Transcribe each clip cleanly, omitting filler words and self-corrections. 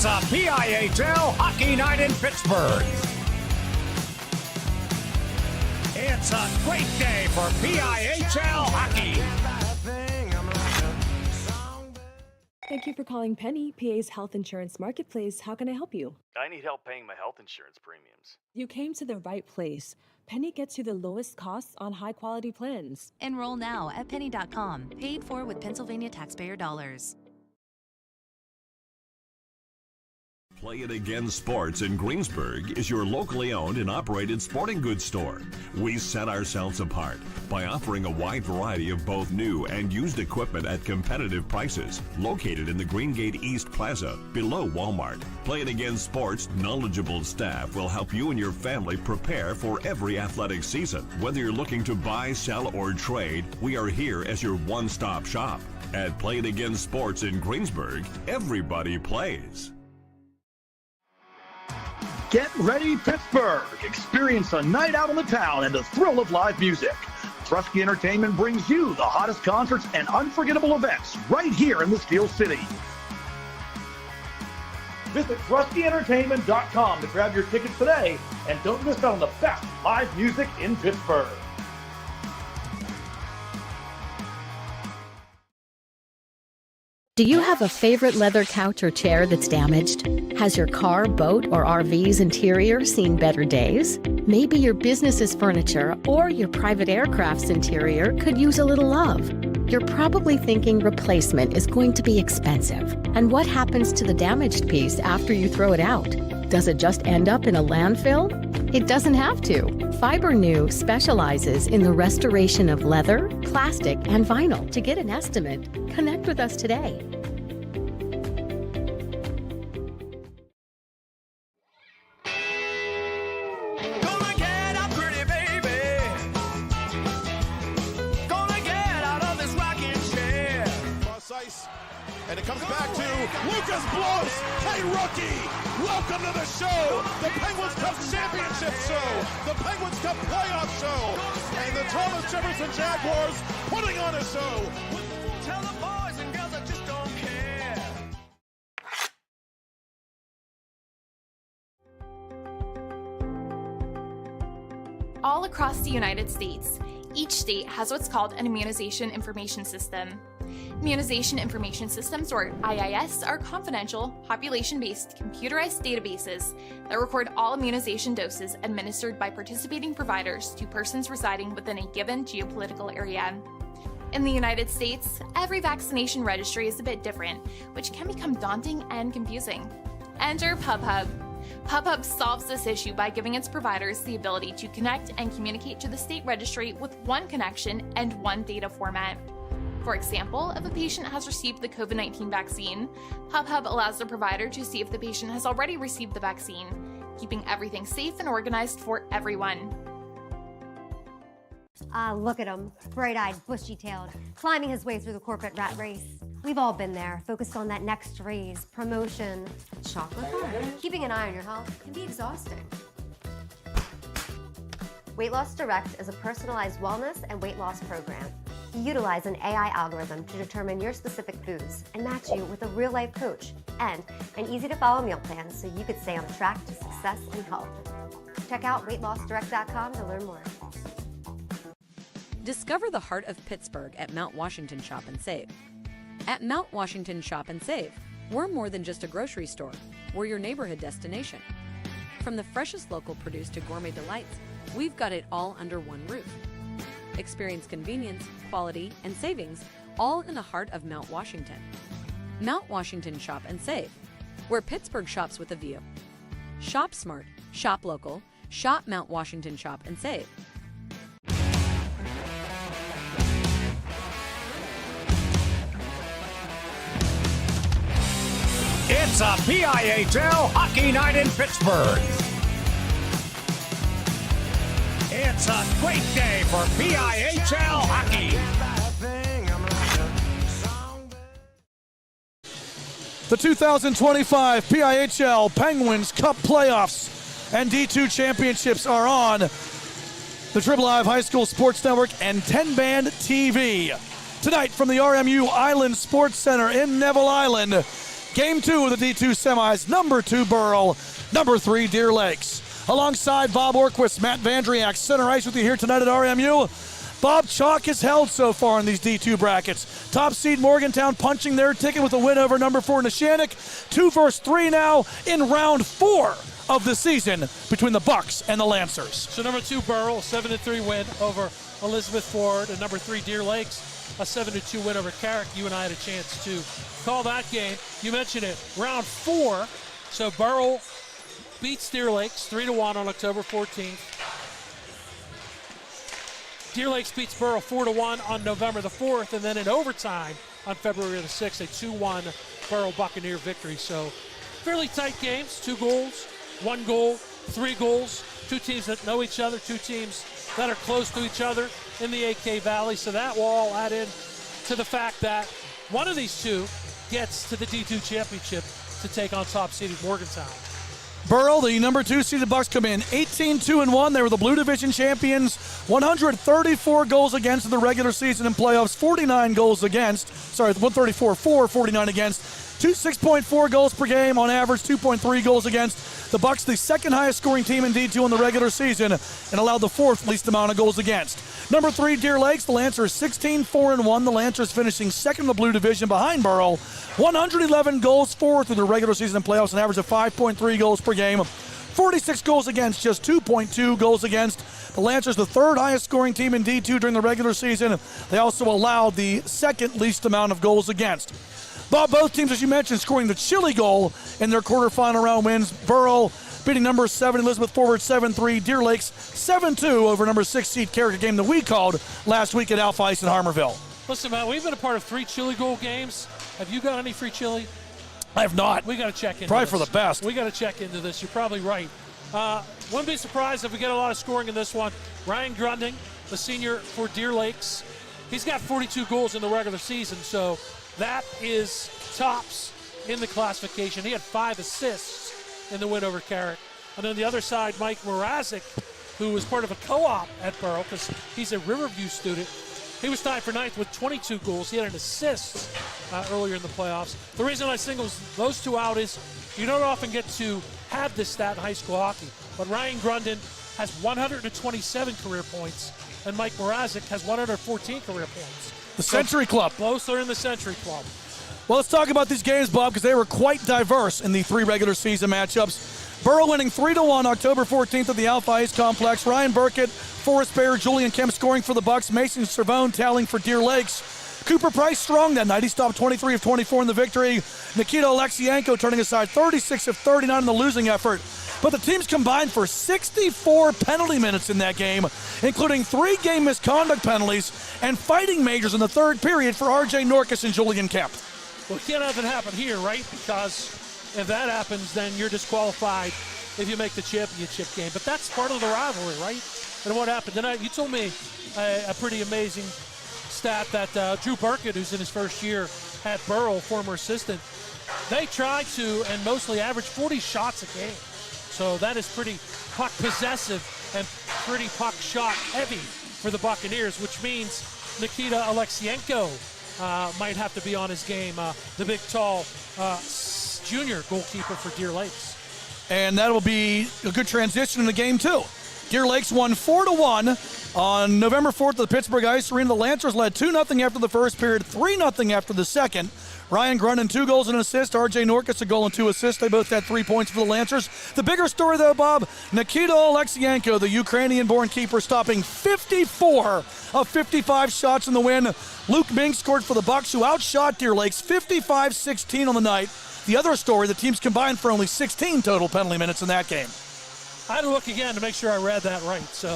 a PIHL Hockey Night in Pittsburgh. It's a great day for PIHL Hockey. Thank you for calling Penny, PA's health insurance marketplace. How can I help you? I need help paying my health insurance premiums. You came to the right place. Penny gets you the lowest costs on high-quality plans. Enroll now at penny.com. Paid for with Pennsylvania taxpayer dollars. Play It Again Sports in Greensburg is your locally owned and operated sporting goods store. We set ourselves apart by offering a wide variety of both new and used equipment at competitive prices. Located in the Greengate East Plaza, below Walmart, Play It Again Sports' knowledgeable staff will help you and your family prepare for every athletic season. Whether you're looking to buy, sell, or trade, we are here as your one-stop shop. At Play It Again Sports in Greensburg, everybody plays. Get ready, Pittsburgh! Experience a night out in the town and the thrill of live music. Trusky Entertainment brings you the hottest concerts and unforgettable events right here in the Steel City. Visit TruskyEntertainment.com to grab your tickets today and don't miss out on the best live music in Pittsburgh. Do you have a favorite leather couch or chair that's damaged? Has your car, boat, or RV's interior seen better days? Maybe your business's furniture or your private aircraft's interior could use a little love. You're probably thinking replacement is going to be expensive. And what happens to the damaged piece after you throw it out? Does it just end up in a landfill? It doesn't have to. Fiber New specializes in the restoration of leather, plastic, and vinyl. To get an estimate, connect with us today. Gonna get up, pretty baby. Gonna get out of this rocking chair. Cross ice, and it comes back to Lucas Blows. Hey, rookie! Welcome to the show, the Penguins Cup Championship Show, the Penguins Cup Playoff Show, and the Thomas Jefferson Jaguars putting on a show. Tell the boys and girls I just don't care. All across the United States, each state has what's called an Immunization Information System. Immunization Information Systems, or IIS, are confidential, population-based, computerized databases that record all immunization doses administered by participating providers to persons residing within a given geopolitical area. In the United States, every vaccination registry is a bit different, which can become daunting and confusing. Enter PubHub. PubHub solves this issue by giving its providers the ability to connect and communicate to the state registry with one connection and one data format. For example, if a patient has received the COVID-19 vaccine, PubHub allows the provider to see if the patient has already received the vaccine, keeping everything safe and organized for everyone. Look at him, bright-eyed, bushy-tailed, climbing his way through the corporate rat race. We've all been there, focused on that next raise, promotion, chocolate bar. Keeping an eye on your health can be exhausting. Weight Loss Direct is a personalized wellness and weight loss program. We utilize an AI algorithm to determine your specific foods and match you with a real-life coach and an easy-to-follow meal plan so you could stay on track to success and health. Check out weightlossdirect.com to learn more. Discover the heart of Pittsburgh at Mount Washington Shop and Save. At Mount Washington Shop and Save, we're more than just a grocery store. We're your neighborhood destination. From the freshest local produce to gourmet delights, we've got it all under one roof. Experience convenience, quality, and savings, all in the heart of Mount Washington. Mount Washington Shop and Save, where Pittsburgh shops with a view. Shop smart, shop local, shop Mount Washington Shop and Save. It's a PIHL Hockey Night in Pittsburgh. It's a great day for PIHL Hockey. The 2025 PIHL Penguins Cup Playoffs and D2 Championships are on the Triple Live High School Sports Network and TenbandTV. Tonight from the RMU Island Sports Center in Neville Island, Game 2 of the D2 semis, number 2 Burrell, number 3 Deer Lakes. Alongside Bob Orquist, Matt Vandriak, center ice with you here tonight at RMU. Bob, chalk is held so far in these D2 brackets. Top seed Morgantown punching their ticket with a win over number 4 Neshannock. 2 versus 3 now in round 4 of the season between the Bucks and the Lancers. So number 2 Burrell, 7-3 win over Elizabeth Ford, and number 3 Deer Lakes, a 7-2 win over Carrick. You and I had a chance to call that game. You mentioned it, round 4. So Burrell beats Deer Lakes 3-1 on October 14th. Deer Lakes beats Burrell 4-1 on November the 4th, and then in overtime on February the 6th, a 2-1 Burrell Buccaneer victory. So fairly tight games, 2 goals, 1 goal, 3 goals, 2 teams that know each other, 2 teams that are close to each other in the AK Valley. So that will all add in to the fact that one of these 2 gets to the D2 championship to take on top-seeded Morgantown. Burrell, the number 2 seeded Bucks, come in 18-2-1. They were the Blue Division champions. 134 goals against in the regular season and playoffs. 49 goals against. 134-4, 49 against. 6.4 goals per game on average. 2.3 goals against. The Bucks, the second highest scoring team in D2 in the regular season, and allowed the 4th least amount of goals against. Number 3, Deer Lakes. The Lancers 16-4-1. The Lancers finishing second in the Blue Division behind Burrell. 111 goals for through the regular season and playoffs, an average of 5.3 goals per game. 46 goals against, just 2.2 goals against. The Lancers, the 3rd highest scoring team in D2 during the regular season. They also allowed the 2nd least amount of goals against. Bob, both teams, as you mentioned, scoring the chilly goal in their quarterfinal round wins. Burrell beating number 7 Elizabeth Forward 7-3. Deer Lakes 7-2 over number 6 seed Carrick, a game that we called last week at Alpha Ice in Harmerville. Listen, Matt, we've been a part of 3 chili goal games. Have you got any free chili? I have not. We got to check into Probably this. for the best. We got to check into this. You're probably right. Wouldn't be surprised if we get a lot of scoring in this one. Ryan Grunding, the senior for Deer Lakes, he's got 42 goals in the regular season, so that is tops in the classification. He had 5 assists in the win over Carrick. And on the other side, Mike Mrazek, who was part of a co-op at Burrell because he's a Riverview student. He was tied for 9th with 22 goals. He had an assist earlier in the playoffs. The reason I single those 2 out is you don't often get to have this stat in high school hockey. But Ryan Grundon has 127 career points, and Mike Mrazek has 114 career points. The Century Club. Both are in the Century Club. Well, let's talk about these games, Bob, because they were quite diverse in the 3 regular season matchups. Burrell winning 3-1 October 14th at the Alpha Ice Complex. Ryan Burkett, Forrest Bayer, Julian Kemp scoring for the Bucks. Mason Cervone tallying for Deer Lakes. Cooper Price strong that night. He stopped 23 of 24 in the victory. Nikita Alexienko turning aside 36 of 39 in the losing effort. But the teams combined for 64 penalty minutes in that game, including 3 game misconduct penalties and fighting majors in the 3rd period for R.J. Norkus and Julian Kemp. Well, it can't have it happen here, right? Because if that happens, then you're disqualified if you make the championship game. But that's part of the rivalry, right? And what happened tonight, you told me a pretty amazing stat that Drew Burkett, who's in his first year at Burrell, former assistant, they tried to and mostly average 40 shots a game. So that is pretty puck possessive and pretty puck shot heavy for the Buccaneers, which means Nikita Alexienko might have to be on his game, the big, tall junior goalkeeper for Deer Lakes. And that will be a good transition in the game, too. Deer Lakes won 4-1 on November 4th at the Pittsburgh Ice Arena. The Lancers led 2-0 after the first period, 3-0 after the second. Ryan Grundon, 2 goals and an assist. R.J. Norkus, a goal and 2 assists. They both had 3 points for the Lancers. The bigger story, though, Bob, Nikita Alexienko, the Ukrainian-born keeper, stopping 54 of 55 shots in the win. Luke Mink scored for the Bucks, who outshot Deer Lakes 55-16 on the night. The other story, the teams combined for only 16 total penalty minutes in that game. I had to look again to make sure I read that right. So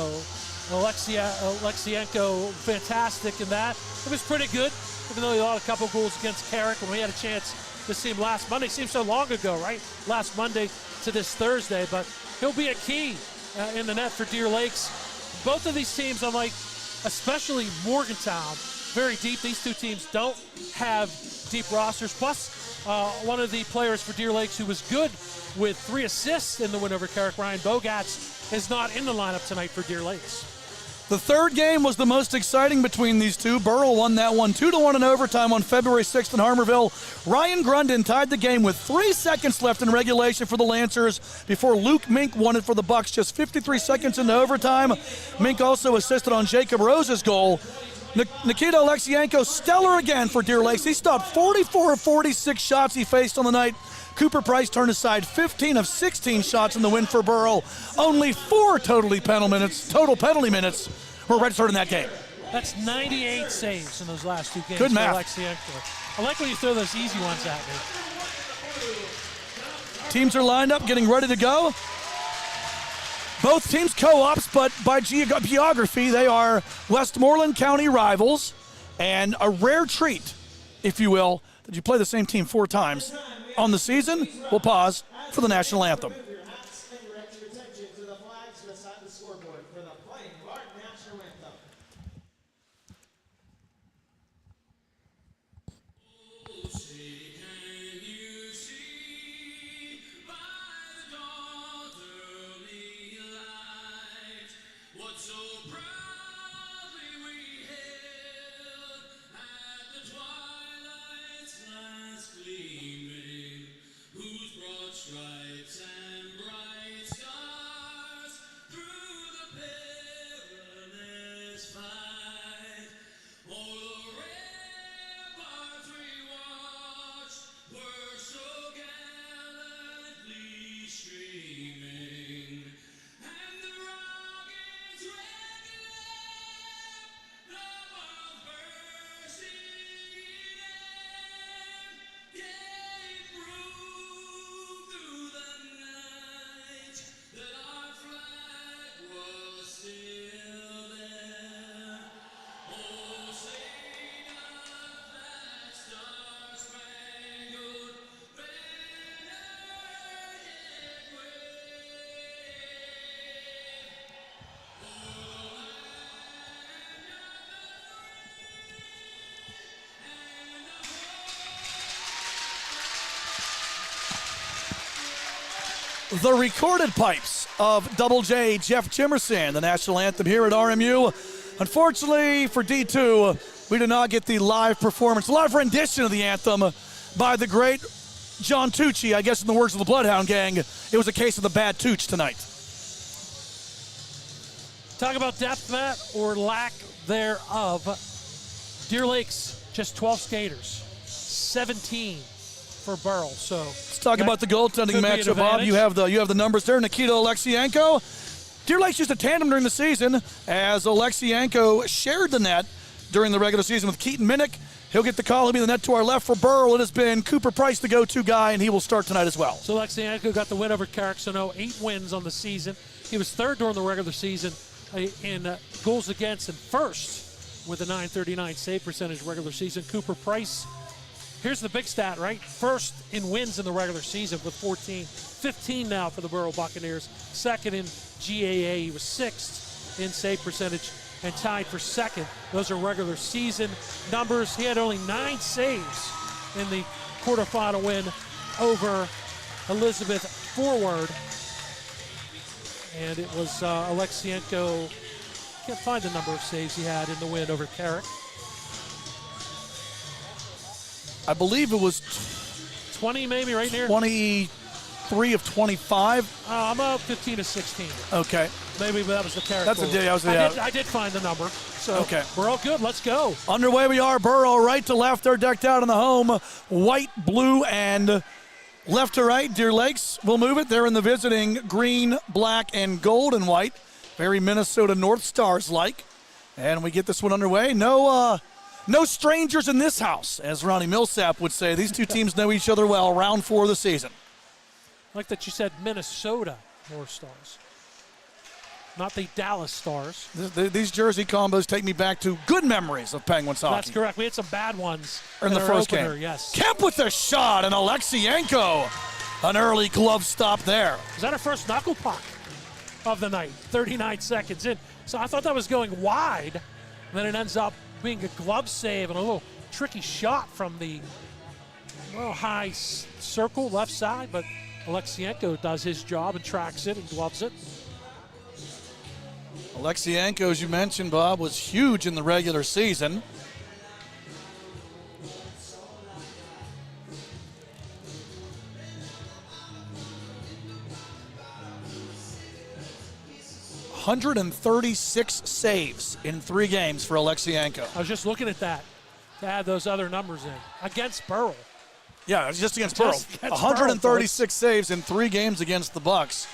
Alexienko, fantastic in that. It was pretty good, even though he allowed a couple goals against Carrick when we had a chance to see him last Monday. Seems so long ago, right? Last Monday to this Thursday, but he'll be a key in the net for Deer Lakes. Both of these teams, unlike especially Morgantown, very deep. These 2 teams don't have deep rosters. Plus, one of the players for Deer Lakes who was good with 3 assists in the win over Carrick, Ryan Bogatz, is not in the lineup tonight for Deer Lakes. The third game was the most exciting between these two. Burrell won that one 2-1 in overtime on February 6th in Harmarville. Ryan Grundon tied the game with 3 seconds left in regulation for the Lancers before Luke Mink won it for the Bucks just 53 seconds into overtime. Mink also assisted on Jacob Rose's goal. Nikita Alexienko, stellar again for Deer Lakes. He stopped 44 of 46 shots he faced on the night. Cooper Price turned aside 15 of 16 shots in the win for Burrell. Only 4 total penalty minutes were registered in that game. That's 98 saves in those last 2 games. Good math. Alexienko. I like when you throw those easy ones at me. Teams are lined up, getting ready to go. Both teams co-ops, but by geography, they are Westmoreland County rivals, and a rare treat, if you will, that you play the same team 4 times on the season. We'll pause for the national anthem. The recorded pipes of Double J Jeff Jimerson, the national anthem here at RMU. Unfortunately for D2, we did not get the live performance, live rendition of the anthem by the great John Tucci. I guess in the words of the Bloodhound Gang, it was a case of the bad Tooch tonight. Talk about depth, Matt, or lack thereof. Deer Lakes, just 12 skaters, 17 for Burrell. So let's talk about the goaltending matchup, Bob. You have the numbers there. Nikita Alexienko. Deer Lakes used a tandem during the season as Alexienko shared the net during the regular season with Keaton Minnick. He'll get the call. He'll be the net to our left for Burrell. It has been Cooper Price, the go-to guy, and he will start tonight as well. So Alexienko got the win over Carrickson. 8 wins on the season. He was third during the regular season in goals against and first with a .939 save percentage regular season. Cooper Price, here's the big stat, right? First in wins in the regular season with 14. 15 now for the Burrell Buccaneers. Second in GAA. He was 6th in save percentage and tied for 2nd. Those are regular season numbers. He had only 9 saves in the quarterfinal win over Elizabeth Forward. And it was Alexienko. Can't find the number of saves he had in the win over Carrick. I believe it was 20 maybe right near. 23 of 25. I'm up 15 to 16. Okay. Maybe that was the Carrick. That's goal. I did find the number. So okay. We're all good. Let's go. Underway we are. Burrell right to left. They're decked out in the home. White, blue, and left to right. Deer Lakes will move it. They're in the visiting green, black, and gold and white. Very Minnesota North Stars-like. And we get this one underway. No strangers in this house, as Ronnie Millsap would say. These two teams know each other well. Round 4 of the season. I like that you said Minnesota North Stars, not the Dallas Stars. These jersey combos take me back to good memories of Penguins hockey. That's correct. We had some bad ones in the first opener, game. Yes. Kemp with a shot, and Alexienko. An early glove stop there. Is that our first knuckle puck of the night? 39 seconds in. So I thought that was going wide. And then it ends up being a glove save and a little tricky shot from the high circle left side. But Alexienko does his job and tracks it and gloves it. Alexienko, as you mentioned, Bob, was huge in the regular season. ...136 saves in 3 games for Alexienko. I was just looking at that to add those other numbers in. Against Burrell. Yeah, it's just against Burrell. 136 saves in 3 games against the Bucks.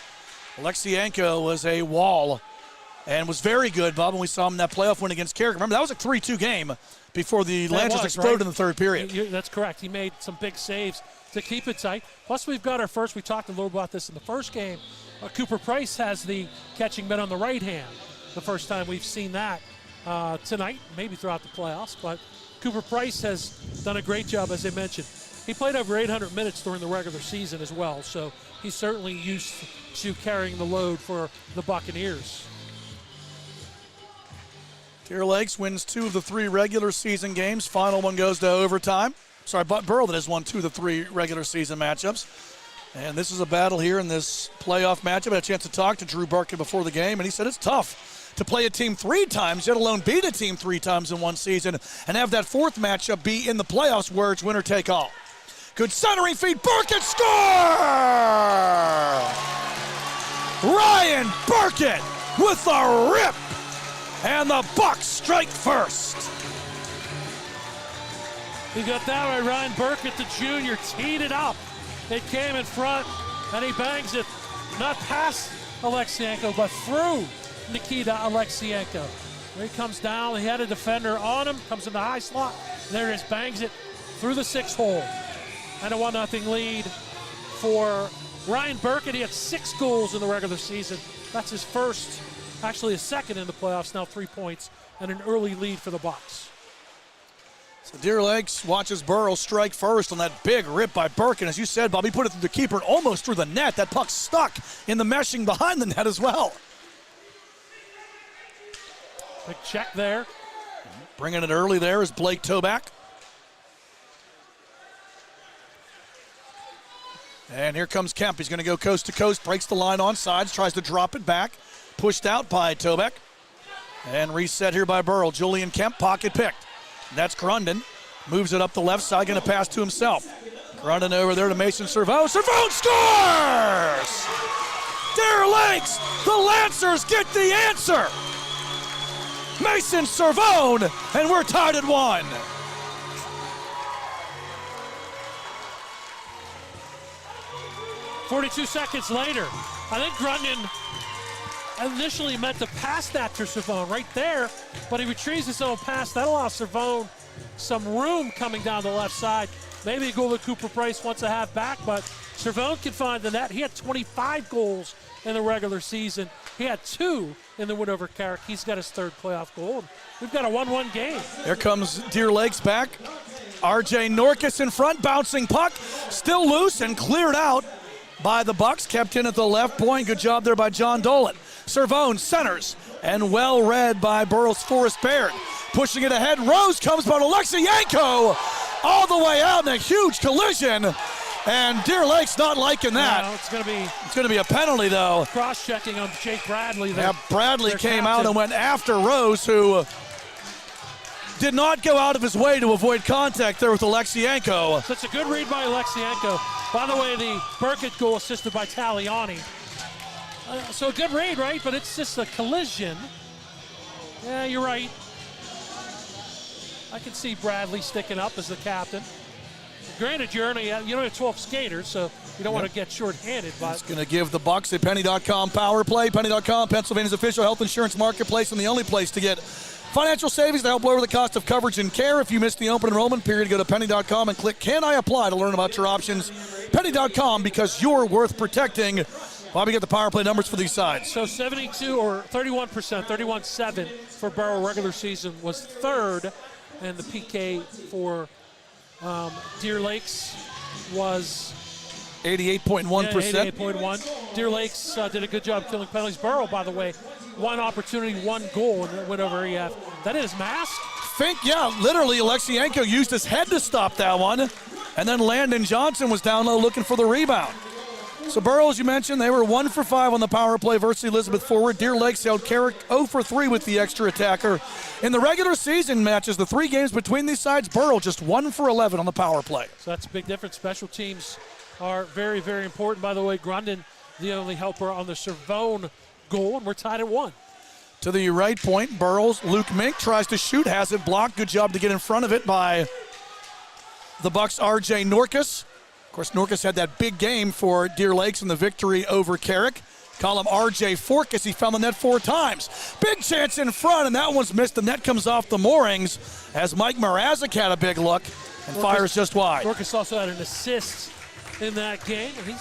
Alexienko was a wall and was very good, Bob, when we saw him in that playoff win against Carrick. Remember, that was a 3-2 game before the Lancers exploded in the third period. That's correct. He made some big saves to keep it tight. Plus, we've got our first, we talked a little about this in the first game. Cooper Price has the catching mitt on the right hand. The first time we've seen that tonight, maybe throughout the playoffs. But Cooper Price has done a great job, as I mentioned. He played over 800 minutes during the regular season as well, so he's certainly used to carrying the load for the Buccaneers. Deer Lakes wins 2 of the 3 regular season games. Final one goes to overtime. Sorry, Burrell that has won 2 of the 3 regular season matchups. And this is a battle here in this playoff matchup. I had a chance to talk to Drew Burkett before the game, and he said it's tough to play a team 3 times, let alone beat a team 3 times in one season, and have that 4th matchup be in the playoffs where it's winner take all. Good centering feed, Burkett score! Ryan Burkett with a rip, and the Bucks strike first. He got that right, Ryan Burkett, the junior, teed it up. It came in front, and he bangs it, not past Alexienko, but through Nikita Alexienko. There he comes down, he had a defender on him, comes in the high slot, there it is, bangs it through the 6th hole. And a 1-0 lead for Ryan Burkett. He had 6 goals in the regular season. That's his first, actually his second in the playoffs, now 3 points, and an early lead for the Bucks. So Deer Lakes watches Burrell strike first on that big rip by Burkett. As you said, Bob, he put it through the keeper and almost through the net. That puck stuck in the meshing behind the net as well. Big check there. Bringing it early there is Blake Toback. And here comes Kemp. He's going to go coast to coast, breaks the line on sides, tries to drop it back. Pushed out by Toback. And reset here by Burrell. Julian Kemp, pocket picked. That's Grundon. Moves it up the left side, going to pass to himself. Grundon over there to Mason Servone. Servone scores! Deer Lakes, the Lancers get the answer. Mason Servone, and we're tied at 1. "42 seconds later, I think Grundon initially meant to pass that to Servone right there, but he retrieves his own pass. That allows Servone some room coming down the left side. Maybe a goal to Cooper Price wants to have back, but Servone can find the net. He had 25 goals in the regular season. He had 2 in the win over Carrick. He's got his 3rd playoff goal. We've got a 1-1 game. Here comes Deer Lakes back. RJ Norkus in front, bouncing puck, still loose and cleared out by the Bucks. Kept in at the left point. Good job there by John Dolan. Servone centers, and well read by Burrell's Forrest Baird. Pushing it ahead, Rose comes by Alexienko all the way out in a huge collision, and Deer Lake's not liking that. No, it's going to be a penalty, though. Cross-checking on Jake Bradley. Yeah, Bradley came out and went after Rose, who did not go out of his way to avoid contact there with Alexienko. So it's a good read by Alexienko. By the way, the Burkett goal assisted by Taliani. So a good read, right? But it's just a collision. Yeah, you're right. I can see Bradley sticking up as the captain. Granted, you're only, you only have 12 skaters, so you don't want to get short-handed. But it's going to give the Bucks a Penny.com power play. Penny.com, Pennsylvania's official health insurance marketplace, and the only place to get financial savings to help lower the cost of coverage and care. If you missed the open enrollment period, go to Penny.com and click Can I Apply to learn about your options. Penny.com, because you're worth protecting. Bobby, get the power play numbers for these sides. So 72 or 31%, 31-7 for Burrell regular season was 3rd, and the PK for Deer Lakes was 88.1%. Yeah, 88.1. Deer Lakes did a good job killing penalties. Burrell, by the way, 1 opportunity, 1 goal, and went over EF. That is mask? Fink, yeah, literally Alexienko used his head to stop that one, and then Landon Johnson was down low looking for the rebound. So Burrell, as you mentioned, they were 1 for 5 on the power play versus Elizabeth forward. Deer Lakes held Carrick 0 for 3 with the extra attacker. In the regular season matches, the 3 games between these sides, Burrell just 1 for 11 on the power play. So that's a big difference. Special teams are very, very important. By the way, Grundon, the only helper on the Cervone goal, and we're tied at 1. To the right point, Burrell's Luke Mink tries to shoot, has it blocked. Good job to get in front of it by the Bucks' R.J. Norkus. Of course, Norkus had that big game for Deer Lakes in the victory over Carrick. Call him R.J. Forkus. He found the net 4 times. Big chance in front, and that one's missed. The net comes off the moorings as Mike Mrazek had a big look and fires just wide. Norkus also had an assist in that game, and he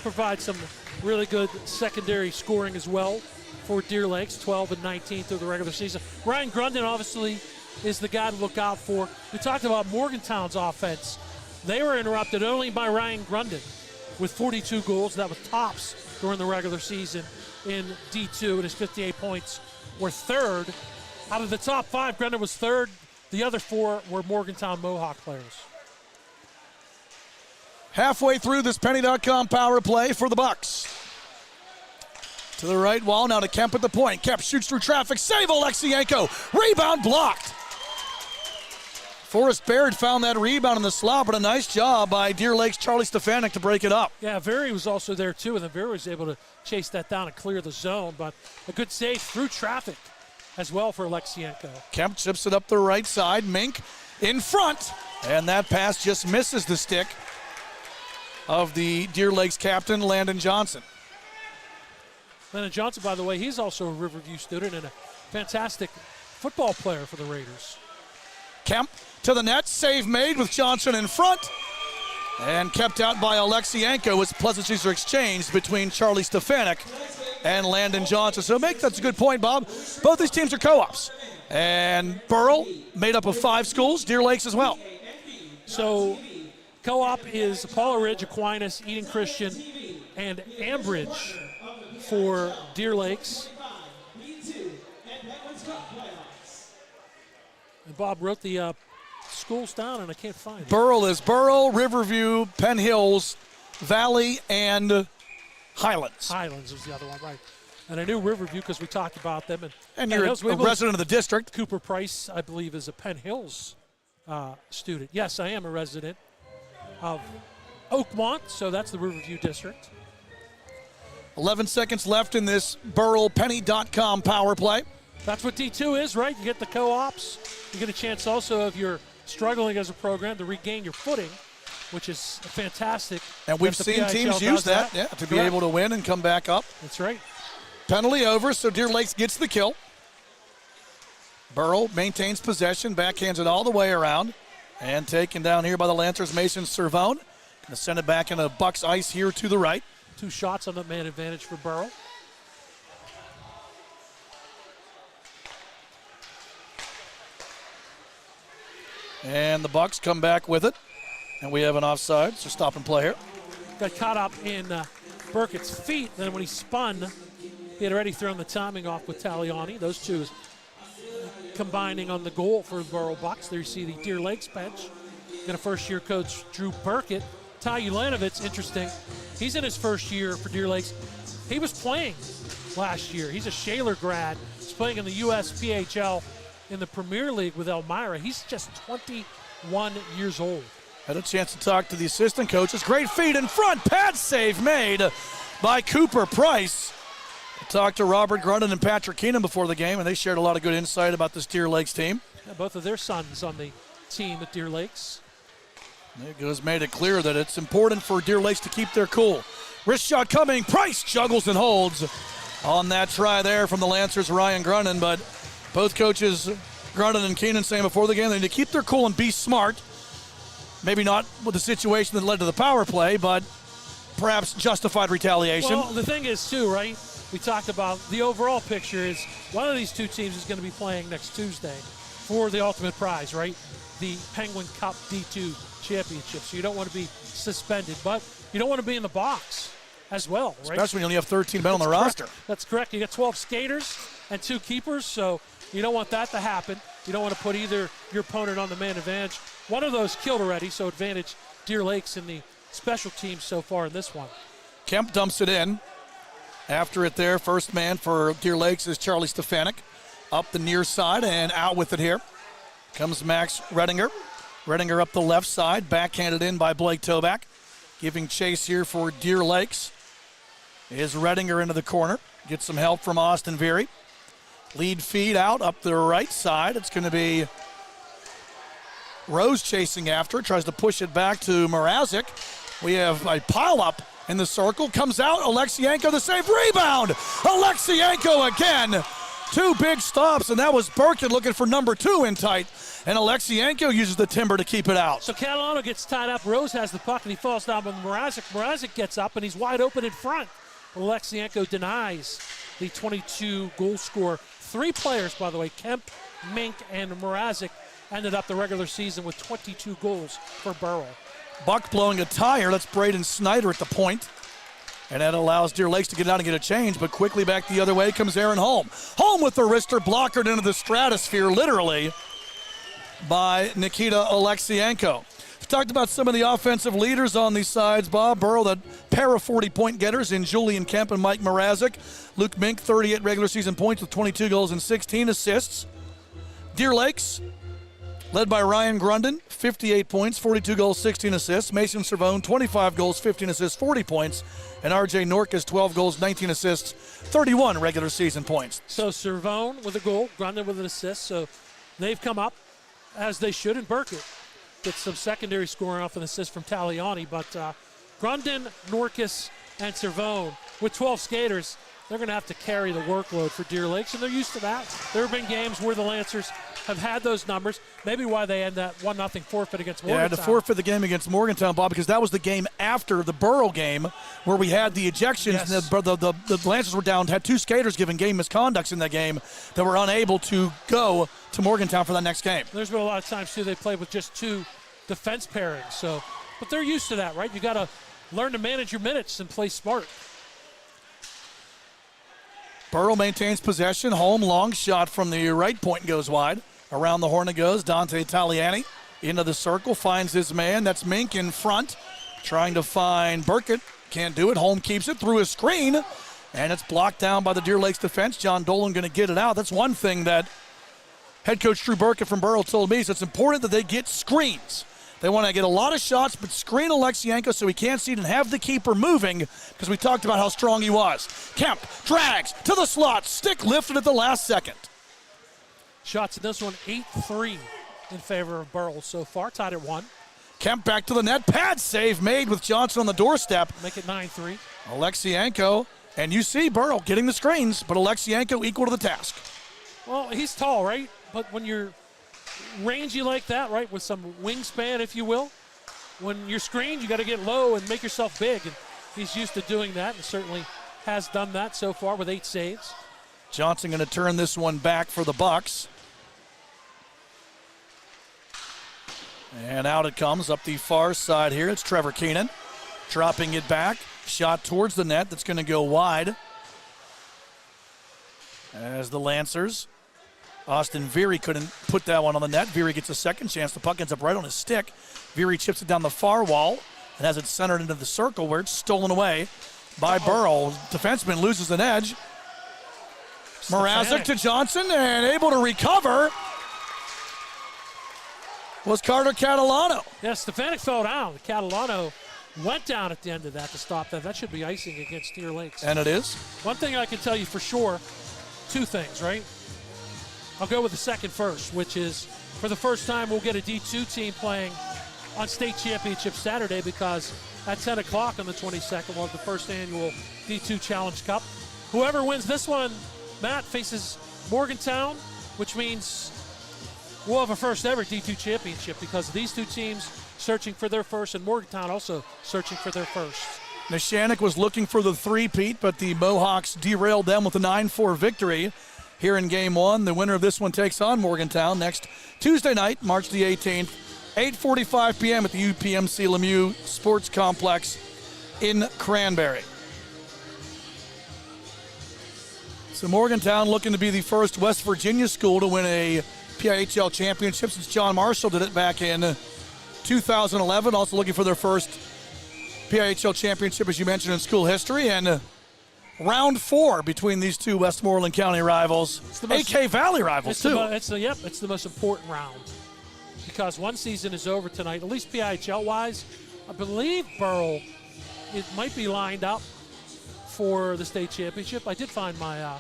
provides some really good secondary scoring as well for Deer Lakes, 12 and 19 through the regular season. Ryan Grundon obviously is the guy to look out for. We talked about Morgantown's offense. They were interrupted only by Ryan Grundon with 42 goals. That was tops during the regular season in D2, and his 58 points were third. Out of the top 5, Grundon was third. The other 4 were Morgantown Mohawk players. Halfway through this Penny.com power play for the Bucks. To the right wall, now to Kemp at the point. Kemp shoots through traffic, save Alexienko. Rebound blocked. Forrest Baird found that rebound in the slot, but a nice job by Deer Lakes' Charlie Stefanik to break it up. Yeah, Very was also there too, and then Very was able to chase that down and clear the zone, but a good save through traffic as well for Alexienko. Kemp chips it up the right side. Mink in front, and that pass just misses the stick of the Deer Lakes captain, Landon Johnson. Landon Johnson, by the way, he's also a Riverview student and a fantastic football player for the Raiders. Kemp to the net, save made with Johnson in front, and kept out by Alexienko as pleasantries are exchanged between Charlie Stefanik and Landon Johnson. So that's a good point, Bob. Both these teams are co-ops. And Burrell, made up of 5 schools, Deer Lakes as well. So co-op is Paula Ridge, Aquinas, Eden Christian, and Ambridge for Deer Lakes. And Bob wrote the schools down, and I can't find it. Burrell is Burrell, Riverview, Penn Hills, Valley, and Highlands. Highlands was the other one, right. And I knew Riverview because we talked about them. And you're a resident of the district. Cooper Price, I believe, is a Penn Hills student. Yes, I am a resident of Oakmont, so that's the Riverview district. 11 seconds left in this Burrell-Penny.com power play. That's what D2 is, right? You get the co-ops. You get a chance also, if you're struggling as a program, to regain your footing, which is fantastic. And we've seen teams use that to be able to win and come back up. That's right. Penalty over, so Deer Lakes gets the kill. Burrell maintains possession, backhands it all the way around, and taken down here by the Lancers, Mason Cervone. Going to send it back into Bucks ice here to the right. 2 shots on the man advantage for Burrell. And the Bucks come back with it. And we have an offside, so stop and play here. Got caught up in Burkett's feet. Then when he spun, he had already thrown the timing off with Taliani. Those two combining on the goal for the Burrell Bucks. There you see the Deer Lakes bench. Got a first-year coach, Drew Burkett. Ty Ulanovitz, interesting. He's in his first year for Deer Lakes. He was playing last year. He's a Shaler grad. He's playing in the US PHL in the Premier League with Elmira. He's just 21 years old. Had a chance to talk to the assistant coaches. Great feed in front. Pad save made by Cooper Price. Talked to Robert Grundon and Patrick Keenan before the game, and they shared a lot of good insight about this Deer Lakes team. Yeah, both of their sons on the team at Deer Lakes. It has made it clear that it's important for Deer Lakes to keep their cool. Wrist shot coming. Price juggles and holds on that try there from the Lancers' Ryan Grundon. But both coaches, Grundon and Keenan, saying before the game they need to keep their cool and be smart. Maybe not with the situation that led to the power play, but perhaps justified retaliation. Well, the thing is, too, right? We talked about the overall picture is one of these two teams is going to be playing next Tuesday for the ultimate prize, right? The Penguin Cup D2 championship. So you don't want to be suspended, but you don't want to be in the box as well, right? Especially when you only have 13 men on the roster. That's correct. You got 12 skaters and 2 keepers, so you don't want that to happen. You don't want to put either your opponent on the man advantage. One of those killed already, so advantage Deer Lakes in the special teams so far in this one. Kemp dumps it in. After it there, first man for Deer Lakes is Charlie Stefanik. Up the near side and out with it here. Comes Max Redinger. Redinger up the left side, backhanded in by Blake Toback. Giving chase here for Deer Lakes is Redinger into the corner. Gets some help from Austin Veery. Lead feed out up the right side. It's going to be Rose chasing after it. Tries to push it back to Mrazek. We have a pileup in the circle. Comes out. Alexienko the save. Rebound. Alexienko again. Two big stops, and that was Burkett looking for number 2 in tight. And Alexienko uses the timber to keep it out. So Catalano gets tied up. Rose has the puck, and he falls down with Mrazek. Mrazek gets up, and he's wide open in front. Alexienko denies the 22 goal scorer. 3 players, by the way, Kemp, Mink, and Mrazek, ended up the regular season with 22 goals for Burrell. Buck blowing a tire. That's Braden Snyder at the point. And that allows Deer Lakes to get out and get a change, but quickly back the other way comes Aaron Holm. Holm with the wrister blockered into the stratosphere, literally, by Nikita Alexienko. We talked about some of the offensive leaders on these sides, Bob. Burrell, that pair of 40-point getters in Julian Kemp and Mike Mrazek. Luke Mink, 38 regular season points with 22 goals and 16 assists. Deer Lakes, led by Ryan Grunden, 58 points, 42 goals, 16 assists. Mason Servone, 25 goals, 15 assists, 40 points. And R.J. Norkus, 12 goals, 19 assists, 31 regular season points. So Servone with a goal, Grunden with an assist. So they've come up as they should. And Burkett gets some secondary scoring off an assist from Taliani. But Grunden, Norkus, and Servone with 12 skaters, they're going to have to carry the workload for Deer Lakes, and they're used to that. There have been games where the Lancers have had those numbers. Maybe why they had that 1-0 forfeit against Morgantown. Yeah, to forfeit the game against Morgantown, Bob, because that was the game after the Burrell game where we had the ejections. Yes. And the Lancers were down, had 2 skaters given game misconducts in that game that were unable to go to Morgantown for that next game. There's been a lot of times, too, they played with just 2 defense pairings. So, but they're used to that, right? You got to learn to manage your minutes and play smart. Burrell maintains possession. Holm, long shot from the right point goes wide. Around the horn it goes. Dante Taliani into the circle, finds his man. That's Mink in front, trying to find Burkett. Can't do it. Holm keeps it through his screen, and it's blocked down by the Deer Lakes defense. John Dolan going to get it out. That's one thing that head coach Drew Burkett from Burrell told me, is it's important that they get screens. They want to get a lot of shots, but screen Alexienko so he can't see it and have the keeper moving, because we talked about how strong he was. Kemp drags to the slot, stick lifted at the last second. Shots in this one, 8-3 in favor of Burrell so far, tied at 1. Kemp back to the net, pad save made with Johnson on the doorstep. Make it 9-3. Alexienko, and you see Burrell getting the screens, but Alexienko equal to the task. Well, he's tall, right? But when you're rangy like that, right, with some wingspan, if you will, when you're screened, you got to get low and make yourself big, and he's used to doing that and certainly has done that so far with 8 saves. Johnson going to turn this one back for the Bucks. And out it comes up the far side here. It's Trevor Keenan dropping it back. Shot towards the net that's going to go wide. As the Lancers, Austin Veery couldn't put that one on the net. Veery gets a second chance. The puck ends up right on his stick. Veery chips it down the far wall and has it centered into the circle where it's stolen away by Burrell. Defenseman loses an edge. Mrazek to Johnson and able to recover was Carter Catalano. Yeah, Stefanik fell down. Catalano went down at the end of that to stop that. That should be icing against Deer Lakes. And it is. One thing I can tell you for sure, 2 things, right? I'll go with the second first, which is for the first time we'll get a D2 team playing on state championship Saturday, because at 10 o'clock on the 22nd we'll have the first annual D2 Challenge Cup. Whoever wins this one, Matt, faces Morgantown, which means we'll have a first ever D2 championship, because these 2 teams searching for their first and Morgantown also searching for their first. Neshannock was looking for the three-peat, but the Mohawks derailed them with a 9-4 victory here in Game 1. The winner of this one takes on Morgantown next Tuesday night, March the 18th, 8:45 p.m. at the UPMC Lemieux Sports Complex in Cranberry. So Morgantown looking to be the first West Virginia school to win a PIHL championship since John Marshall did it back in 2011. Also looking for their first PIHL championship, as you mentioned, in school history, and round 4 between these two Westmoreland County rivals, AK Valley rivals, too. It's the most important round because one season is over tonight, at least PIHL-wise. I believe Burrell, it might be lined up for the state championship. I did find my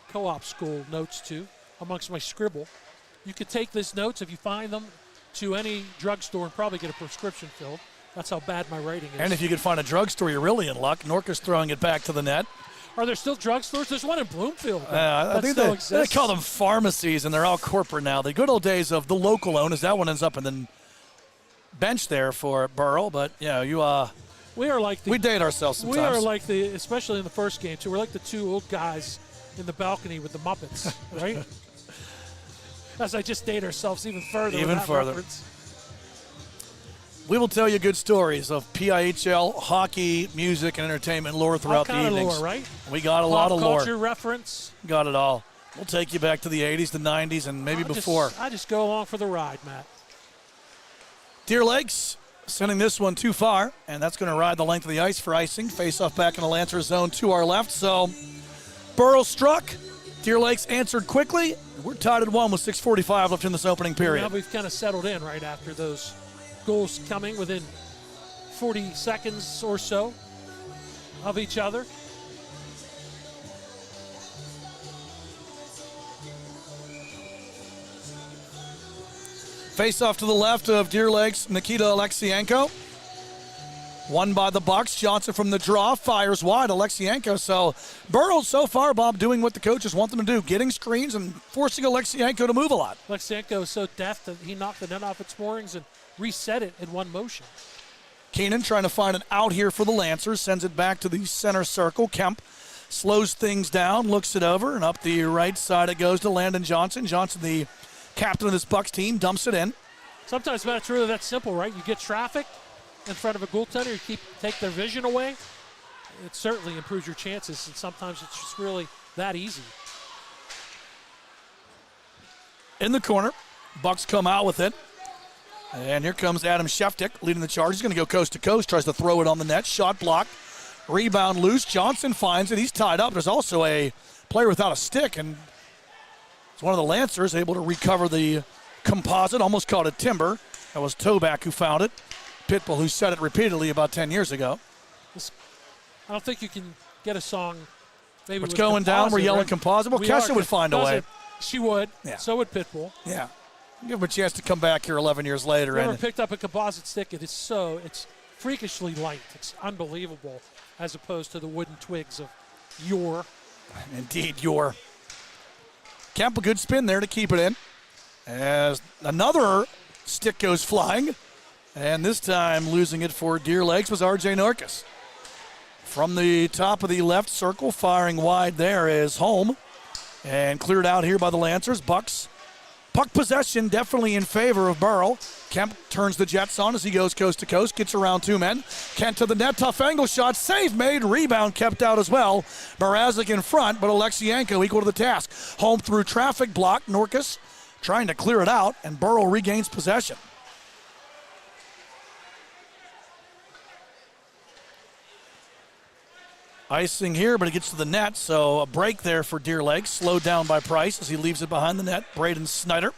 co-op school notes, too, amongst my scribble. You could take these notes, if you find them, to any drugstore and probably get a prescription filled. That's how bad my writing is. And if you could find a drugstore, you're really in luck. Norca's throwing it back to the net. Are there still drugstores? There's one in Bloomfield. I think they call them pharmacies, and they're all corporate now. The good old days of the local owners, that one ends up in the bench there for Burrell. But, we are like we date ourselves sometimes. We are like especially in the first game, too. We're like the two old guys in the balcony with the Muppets, right? As I just date ourselves even further. Even further. Reference. We will tell you good stories of PIHL, hockey, music, and entertainment lore throughout the evenings. All kind of lore, right? We got a lot of lore. Pop culture reference. Got it all. We'll take you back to the 80s, the 90s, and maybe before. I just go along for the ride, Matt. Deer Lakes sending this one too far, and that's going to ride the length of the ice for icing. Face-off back in the Lancer zone to our left. So Burrell struck. Deer Lakes answered quickly. We're tied at 1 with 6:45 left in this opening period. Now we've kind of settled in right after those goals coming within 40 seconds or so of each other. Face off to the left of Deer Lakes, Nikita Alexienko. Won by the Bucks. Johnson from the draw fires wide. Alexienko. So Burrell so far, Bob, doing what the coaches want them to do, getting screens and forcing Alexienko to move a lot. Alexienko is so deft that he knocked the net off its moorings and reset it in one motion. Keenan trying to find an out here for the Lancers. Sends it back to the center circle. Kemp slows things down, looks it over, and up the right side it goes to Landon Johnson. Johnson, the captain of this Bucks team, dumps it in. Sometimes, Matt, it's really that simple, right? You get traffic in front of a goaltender, you take their vision away. It certainly improves your chances, and sometimes it's just really that easy. In the corner, Bucks come out with it. And here comes Adam Sheftick leading the charge. He's going to go coast to coast, tries to throw it on the net. Shot blocked. Rebound loose. Johnson finds it. He's tied up. There's also a player without a stick, and it's one of the Lancers able to recover the composite. Almost caught a timber. That was Toback who found it. Pitbull, who said it repeatedly about 10 years ago. I don't think you can get a song maybe What's with going composite, down? We're yelling right? composite. Well, Kesha would find a way. She would. Yeah. So would Pitbull. Yeah. Give him a chance to come back here 11 years later. Whoever picked up a composite stick, it's freakishly light. It's unbelievable as opposed to the wooden twigs of yore. Indeed, yore. Kemp, a good spin there to keep it in. As another stick goes flying. And this time losing it for Deer Lakes was R.J. Norcas. From the top of the left circle, firing wide there is Holm. And cleared out here by the Lancers. Bucks. Puck possession definitely in favor of Burrell. Kemp turns the Jets on as he goes coast to coast, gets around two men. Kent to the net, tough angle shot, save made, rebound kept out as well. Mrazek in front, but Alexienko equal to the task. Home through traffic block, Norcas trying to clear it out, and Burrell regains possession. Icing here, but it gets to the net, so a break there for Deer Lakes. Slowed down by Price as he leaves it behind the net. Braden Snyder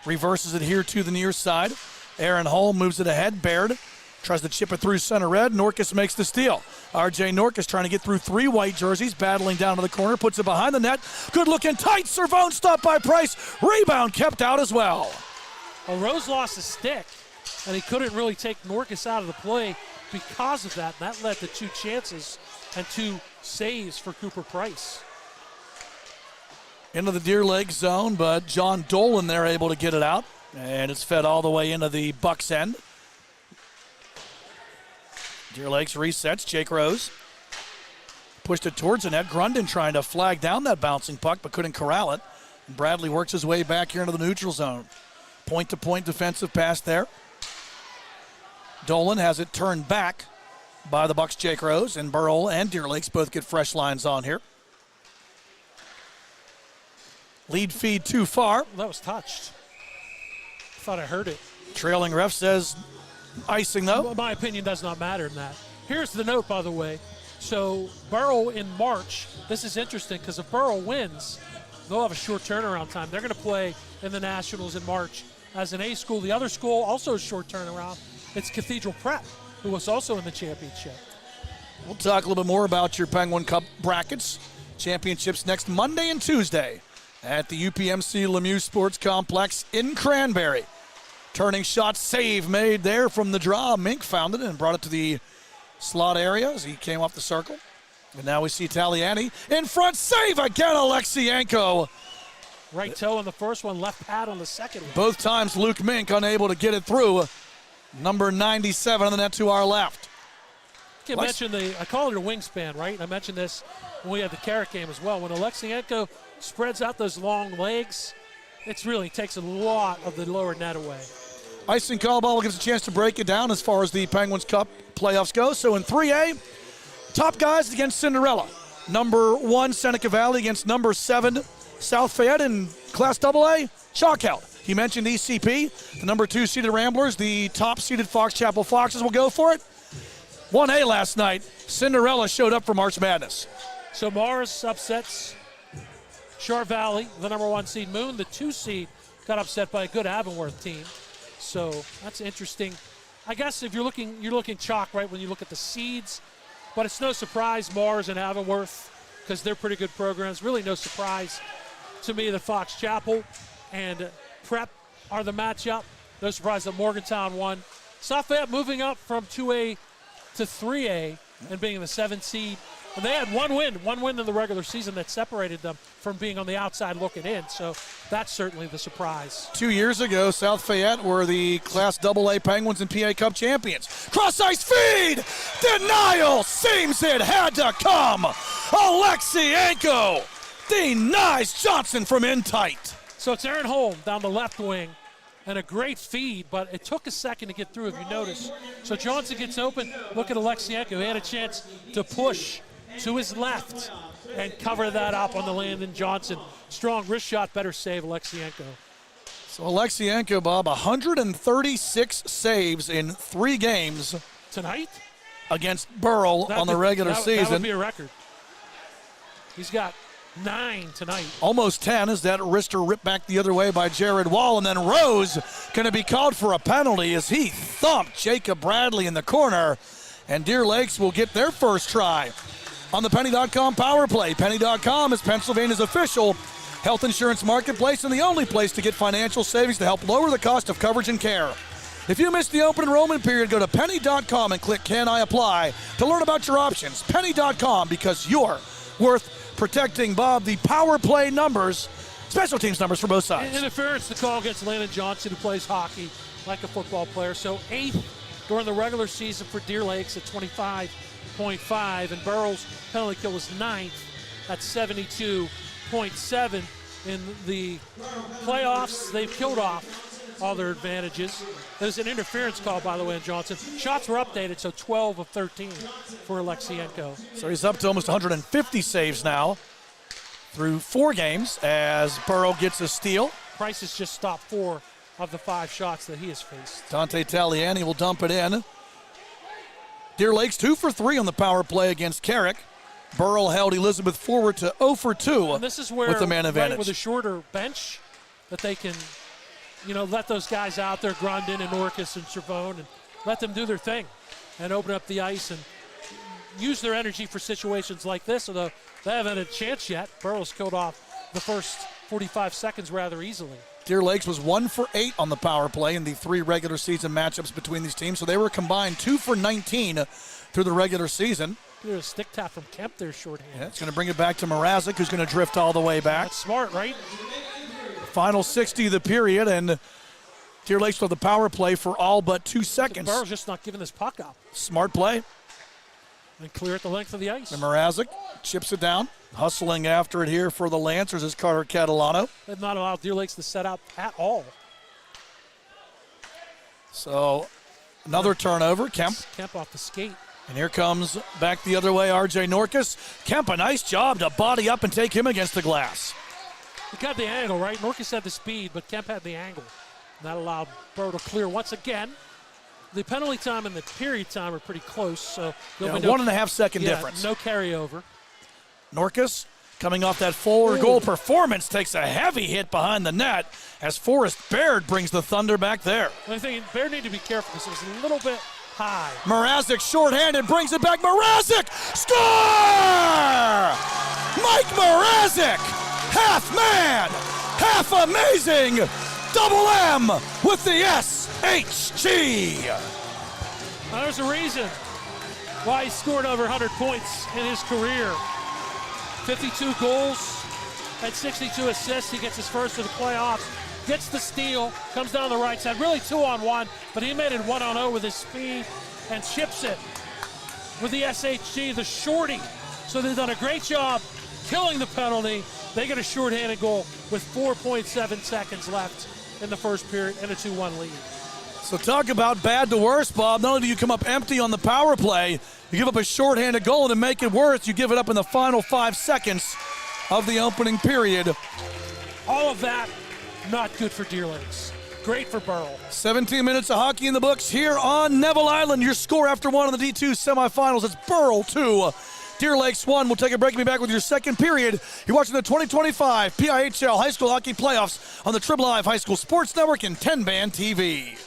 reverses it here to the near side. Aaron Holm moves it ahead. Baird tries to chip it through center red. Norcas makes the steal. R.J. Norcas trying to get through three white jerseys, battling down to the corner, puts it behind the net. Good looking tight. Servone stopped by Price. Rebound kept out as well. Well, Rose lost a stick, and he couldn't really take Norcas out of the play because of that. And that led to two chances and two saves for Cooper Price. Into the Deer Lake zone, but John Dolan there able to get it out. And it's fed all the way into the Bucks end. Deer Lakes resets. Jake Rose pushed it towards the net. Grundon trying to flag down that bouncing puck, but couldn't corral it. And Bradley works his way back here into the neutral zone. Point-to-point defensive pass there. Dolan has it turned back by the Bucks' Jake Rose, and Burrell and Deer Lakes both get fresh lines on here. Lead feed too far. That was touched. I thought I heard it. Trailing ref says Icing, though. My opinion does not matter in that. Here's the note, by the way. So Burrell in March, this is interesting because if Burrell wins, they'll have a short turnaround time. They're going to play in the Nationals in March as an A school. The other school, also a short turnaround, it's Cathedral Prep, who was also in the championship. We'll talk a little bit more about your Penguin Cup brackets. Championships next Monday and Tuesday at the UPMC Lemieux Sports Complex in Cranberry. Turning shot save made there from the draw. Mink found it and brought it to the slot area as he came off the circle. And now we see Taliani in front. Save again, Alexienko. Right toe on the first one, left pad on the second one. Both times Luke Mink unable to get it through. Number 97 on the net to our left. I mentioned I call it a wingspan, right? I mentioned this when we had the Carrick game as well. When Alexienko spreads out those long legs, it really takes a lot of the lower net away. Icing Caldwell gives a chance to break it down as far as the Penguins Cup playoffs go. So in 3A, top guys against Cinderella. Number 1, Seneca Valley against number 7, South Fayette. In Class AA, chalk out. He mentioned ECP, the number 2 seeded Ramblers, the top seeded Fox Chapel Foxes will go for it. 1A last night, Cinderella showed up for March Madness. So Mars upsets Char Valley, the number 1 seed. Moon, the 2 seed, got upset by a good Avonworth team. So that's interesting. I guess if you're looking chalk, right, when you look at the seeds. But it's no surprise Mars and Avonworth, because they're pretty good programs. Really no surprise to me that Fox Chapel and Prep are the matchup. No surprise that Morgantown won. South Fayette moving up from 2A to 3A and being the 7th seed. And they had one win in the regular season that separated them from being on the outside looking in. So that's certainly the surprise. 2 years ago, South Fayette were the Class AA Penguins and PA Cup champions. Cross-ice feed! Denial! Seems it had to come! Alexienko denies Johnson from in tight. So it's Aaron Holm down the left wing. And a great feed, but it took a second to get through, if you notice. So Johnson gets open. Look at Alexienko. He had a chance to push to his left and cover that up on the Landon Johnson. Strong wrist shot, better save, Alexienko. So Alexienko, Bob, 136 saves in 3 games. Tonight? Against Burrell on the regular season. That would be a record. He's got 9 tonight. Almost 10 as that wrister ripped back the other way by Jared Wall. And then Rose going to be called for a penalty as he thumped Jacob Bradley in the corner. And Deer Lakes will get their first try on the Penny.com Power Play. Penny.com is Pennsylvania's official health insurance marketplace and the only place to get financial savings to help lower the cost of coverage and care. If you missed the open enrollment period, go to Penny.com and click Can I Apply to learn about your options. Penny.com, because you're worth protecting. Bob, the power play numbers, special teams numbers for both sides. Interference, the call against Landon Johnson, who plays hockey like a football player. So 8th during the regular season for Deer Lakes at 25.5, and Burrell's penalty kill was 9th at 72.7. In the playoffs, they've killed off all their advantages. There's an interference call, by the way, on Johnson. Shots were updated, so 12 of 13 for Alexienko. So he's up to almost 150 saves now through 4 games as Burrell gets a steal. Price has just stopped 4 of the 5 shots that he has faced. Dante Taliani will dump it in. Deer Lakes 2 for 3 on the power play against Carrick. Burrell held Elizabeth forward to 0 for 2 and this is where, with the man advantage. Right, with a shorter bench, that they can, let those guys out there, Grundon and Orcus and Cervone, and let them do their thing and open up the ice and use their energy for situations like this, although they haven't had a chance yet. Burrell's killed off the first 45 seconds rather easily. Deer Lakes was 1 for 8 on the power play in the 3 regular season matchups between these teams, so they were combined 2 for 19 through the regular season. There's a stick tap from Kemp there, shorthand. Yeah, it's going to bring it back to Mrazek, who's going to drift all the way back. That's smart, right? Final 60 of the period, and Deer Lakes with the power play for all but 2 seconds. Burrell's just not giving this puck up. Smart play. And clear at the length of the ice. And Mrazek chips it down. Hustling after it here for the Lancers is Carter Catalano. They've not allowed Deer Lakes to set up at all. So another turnover. Kemp off the skate. And here comes back the other way, R.J. Norcus. Kemp, a nice job to body up and take him against the glass. He got the angle, right? Norcus had the speed, but Kemp had the angle. And that allowed Burrow to clear once again. the penalty time and the period time are pretty close. So yeah, 1.5 second difference. No carryover. Norcus, coming off that forward goal performance, takes a heavy hit behind the net as Forrest Baird brings the Thunder back there. I think Baird need to be careful because it was a little bit high. Mrazek shorthanded, brings it back. Mrazek, score! Mike Mrazek, half man, half amazing, double M with the SHG. Now, there's a reason why he scored over 100 points in his career. 52 goals and 62 assists. He gets his first of the playoffs. Gets the steal, comes down the right side. Really 2-on-1, but he made it 1-on-0 with his speed and chips it with the SHG, the shorty. So they've done a great job killing the penalty. They get a shorthanded goal with 4.7 seconds left in the first period and a 2-1 lead. So talk about bad to worse, Bob. Not only do you come up empty on the power play, you give up a shorthanded goal, and to make it worse, you give it up in the final 5 seconds of the opening period. All of that, not good for Deer Lakes. Great for Burrell. 17 minutes of hockey in the books here on Neville Island. Your score after one of the D2 semifinals. It's Burrell 2, Deer Lakes 1. We'll take a break and be back with your second period. You're watching the 2025 PIHL High School Hockey Playoffs on the Triple Live High School Sports Network and TenbandTV.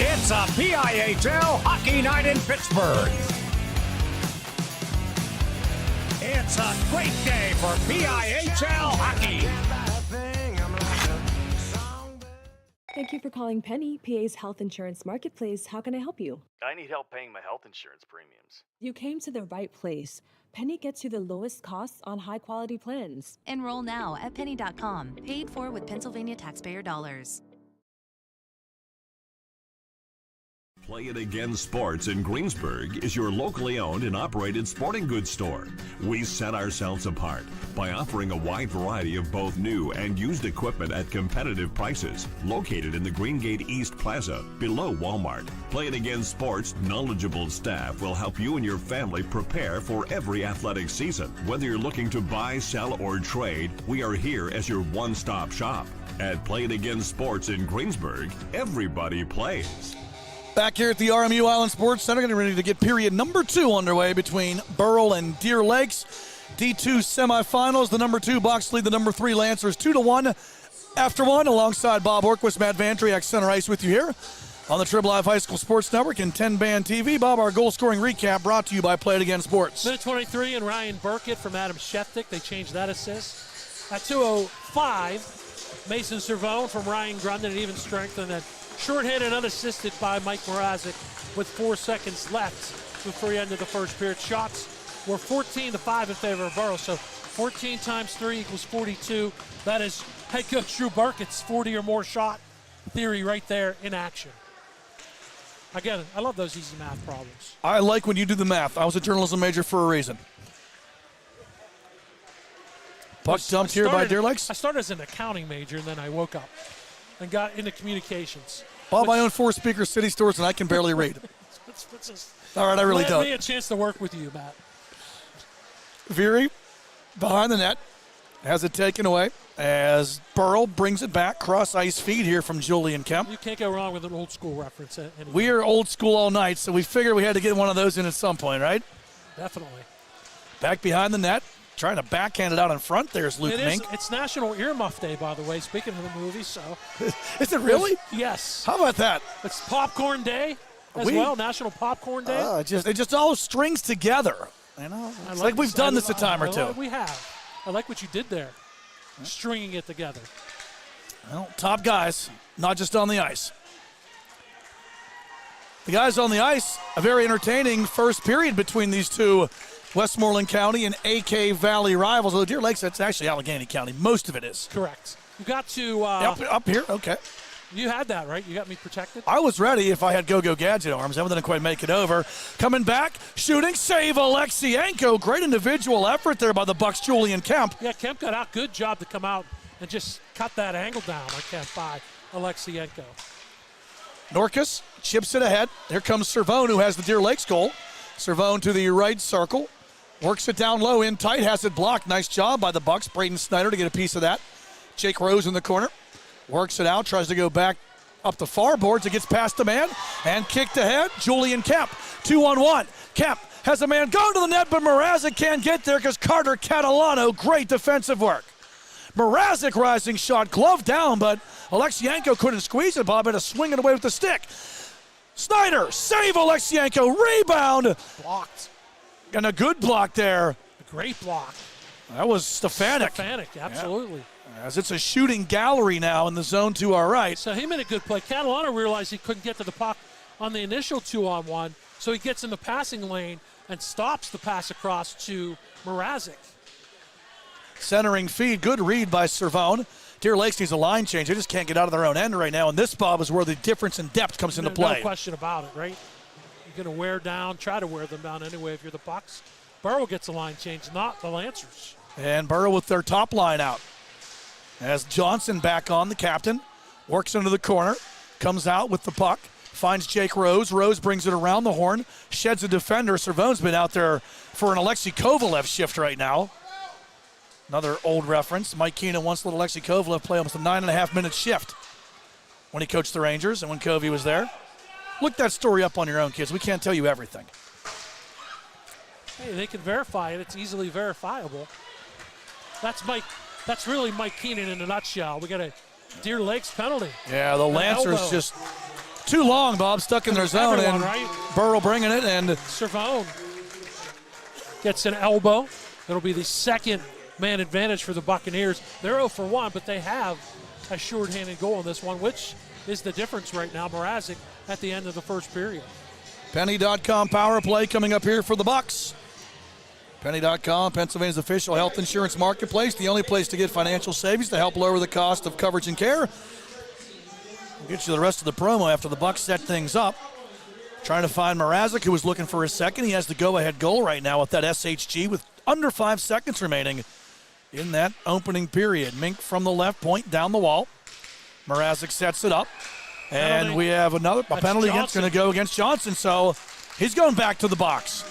It's a PIHL Hockey Night in Pittsburgh. It's a great day for PIHL hockey. Thank you for calling Penny, PA's health insurance marketplace. How can I help you? I need help paying my health insurance premiums. You came to the right place. Penny gets you the lowest costs on high-quality plans. Enroll now at penny.com. Paid for with Pennsylvania taxpayer dollars. Play It Again Sports in Greensburg is your locally owned and operated sporting goods store. We set ourselves apart by offering a wide variety of both new and used equipment at competitive prices. Located in the Greengate East Plaza, below Walmart. Play It Again Sports' knowledgeable staff will help you and your family prepare for every athletic season. Whether you're looking to buy, sell, or trade, we are here as your one-stop shop. At Play It Again Sports in Greensburg, everybody plays. Back here at the RMU Island Sports Center, getting ready to get period number 2 underway between Burrell and Deer Lakes. D2 semifinals, the number 2 Bucks lead the number 3 Lancers 2-1 after one. Alongside Bob Orquist, Matt Vantriak, center ice with you here on the Triple Live High School Sports Network and 10-band-TV. Bob, our goal-scoring recap brought to you by Play It Again Sports. Minute 23 and Ryan Burkett from Adam Sheftick. They changed that assist. At 2:05, Mason Servone from Ryan Grundon, an even strength, and then shorthanded unassisted by Mike Mrazek with 4 seconds left before the end of the first period. Shots were 14-5 in favor of Burrell. So 14 times 3 equals 42. That is head coach Drew Burkett's 40 or more shot theory right there in action. Again, I love those easy math problems. I like when you do the math. I was a journalism major for a reason. Puck dumped here by Deer Lakes. I started as an accounting major, and then I woke up and got into communications. Bob, I own 4 speaker city stores, and I can barely read. All right, I really don't. Give me a chance to work with you, Matt. Veery behind the net has it taken away as Burrell brings it back. Cross ice feed here from Julian Kemp. You can't go wrong with an old school reference. We are old school all night, so we figured we had to get one of those in at some point, right? Definitely. Back behind the net, trying to backhand it out in front. There's Luke Mink. It's National Earmuff Day, by the way, speaking of the movie. So, is it really? Yes. How about that? It's Popcorn Day as well, National Popcorn Day. It just all strings together. You know, it's like we've done this a time or two. We have. I like what you did there, stringing it together. Well, top guys, not just on the ice. The guys on the ice, a very entertaining first period between these two Westmoreland County and AK Valley rivals. Although Deer Lakes, that's actually Allegheny County. Most of it is. Correct. You got to... up here, okay. You had that, right? You got me protected? I was ready if I had Go-Go Gadget arms. I didn't quite make it over. Coming back, shooting, save Alexienko. Great individual effort there by the Bucks' Julian Kemp. Yeah, Kemp got out. Good job to come out and just cut that angle down like that by Alexienko. Norcus chips it ahead. Here comes Servone, who has the Deer Lakes goal. Servone to the right circle. Works it down low, in tight, has it blocked. Nice job by the Bucks. Braden Snyder to get a piece of that. Jake Rose in the corner. Works it out, tries to go back up the far boards. It gets past the man and kicked ahead. Julian Kemp, 2-on-1. Kemp has a man going to the net, but Mrazek can't get there because Carter Catalano, great defensive work. Mrazek rising shot, glove down, but Alexienko couldn't squeeze it. Bob had to swing it away with the stick. Snyder, save Alexienko, rebound. Blocked. And a good block there. A great block. That was Stefanik. Stefanik, absolutely. Yeah. As it's a shooting gallery now in the zone to our right. So he made a good play. Catalano realized he couldn't get to the puck on the initial 2-on-1, so he gets in the passing lane and stops the pass across to Mrazek. Centering feed, good read by Servone. Deer Lakes needs a line change. They just can't get out of their own end right now, and this, Bob, is where the difference in depth comes into play. No question about it, right? You're going to wear down, try to wear them down anyway if you're the Bucks. Burrell gets a line change, not the Lancers. And Burrell with their top line out. As Johnson back on, the captain, works into the corner, comes out with the puck, finds Jake Rose. Rose brings it around the horn, sheds a defender. Servone's been out there for an Alexei Kovalev shift right now. Another old reference. Mike Keenan once let Alexei Kovalev play almost a 9.5-minute shift when he coached the Rangers and when Covey was there. Look that story up on your own, kids. We can't tell you everything. Hey, they can verify it. It's easily verifiable. That's really Mike Keenan in a nutshell. We got a Deer Lakes penalty. Yeah, the Lancers just too long, Bob, stuck in their zone. Everyone, and right? Burrell bringing it, and Servone gets an elbow. It'll be the second man advantage for the Buccaneers. They're 0-for-1, but they have a short-handed goal in this one, which is the difference right now. Mrazek at the end of the first period. Penny.com power play coming up here for the Bucks. Penny.com, Pennsylvania's official health insurance marketplace, the only place to get financial savings to help lower the cost of coverage and care. We'll get you the rest of the promo after the Bucks set things up. Trying to find Mrazek, who was looking for his second. He has the go-ahead goal right now with that SHG with under 5 seconds remaining in that opening period. Mink from the left point down the wall. Mrazek sets it up. And penalty. We have a penalty that's going to go against Johnson, so he's going back to the box.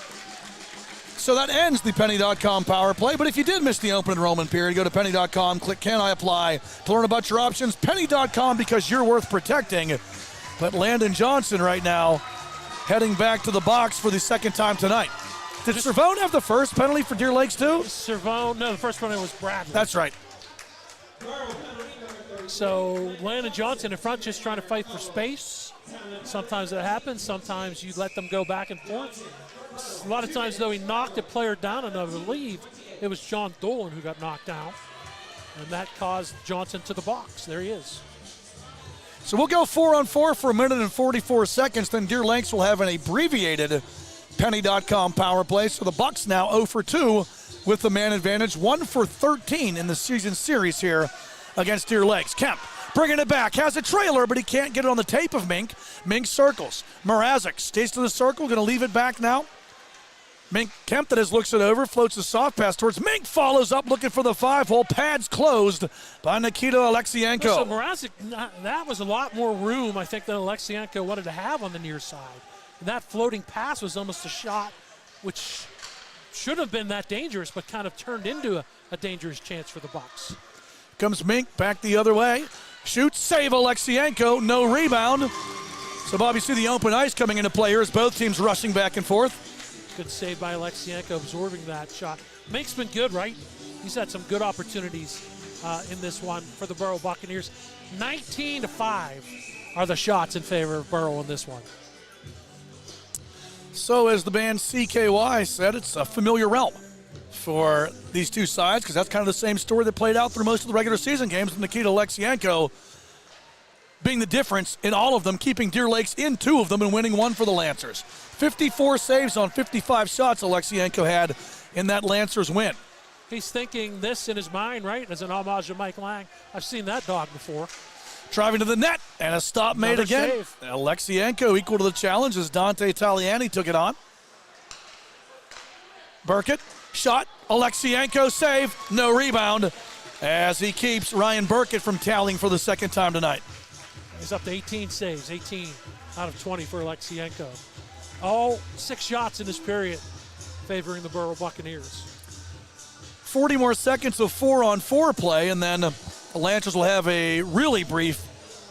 So that ends the Penny.com power play. But if you did miss the open enrollment period, go to Penny.com, click Can I Apply to learn about your options. Penny.com, because you're worth protecting. But Landon Johnson right now heading back to the box for the second time tonight. Did Servone have the first penalty for Deer Lakes too? Servone, no, the first penalty was Bradley. That's right. So Landon Johnson in front just trying to fight for space. Sometimes that happens. Sometimes you let them go back and forth. A lot of times, though, he knocked a player down, and I believe it was John Dolan who got knocked down, and that caused Johnson to the box. There he is. So we'll go 4-on-4 for a minute and 44 seconds. Then Deer Lakes will have an abbreviated Penny.com power play. So the Bucks now 0-for-2 with the man advantage, 1-for-13 in the season series here against Deer Lakes. Kemp bringing it back, has a trailer, but he can't get it on the tape of Mink. Mink circles. Mrazek stays to the circle, going to leave it back now. Mink Kemp that has looks it over, floats the soft pass towards Mink, follows up looking for the 5-hole. Pads closed by Nikita Alexienko. So Mrazek, that was a lot more room, I think, than Alexienko wanted to have on the near side. And that floating pass was almost a shot which should have been that dangerous, but kind of turned into a dangerous chance for the Bucks. Comes Mink back the other way. Shoots, save Alexienko, no rebound. So, Bob, you see the open ice coming into play here as both teams rushing back and forth. Good save by Alexienko, absorbing that shot. Mink's been good, right? He's had some good opportunities in this one for the Burrell Buccaneers. 19-5 are the shots in favor of Burrell in this one. So, as the band CKY said, it's a familiar realm for these two sides, because that's kind of the same story that played out through most of the regular season games with Nikita Alexienko being the difference in all of them, keeping Deer Lakes in 2 of them and winning 1 for the Lancers. 54 saves on 55 shots Alexienko had in that Lancers win. He's thinking this in his mind, right, as an homage to Mike Lang. I've seen that dog before. Driving to the net, and a stop made again. Save. Alexienko equal to the challenge as Dante Taliani took it on. Burkett, shot, Alexienko save, no rebound, as he keeps Ryan Burkett from tallying for the second time tonight. He's up to 18 saves, 18 out of 20 for Alexienko. All 6 shots in this period favoring the Burrell Buccaneers. 40 more seconds of 4-on-4 play, and then the Lancers will have a really brief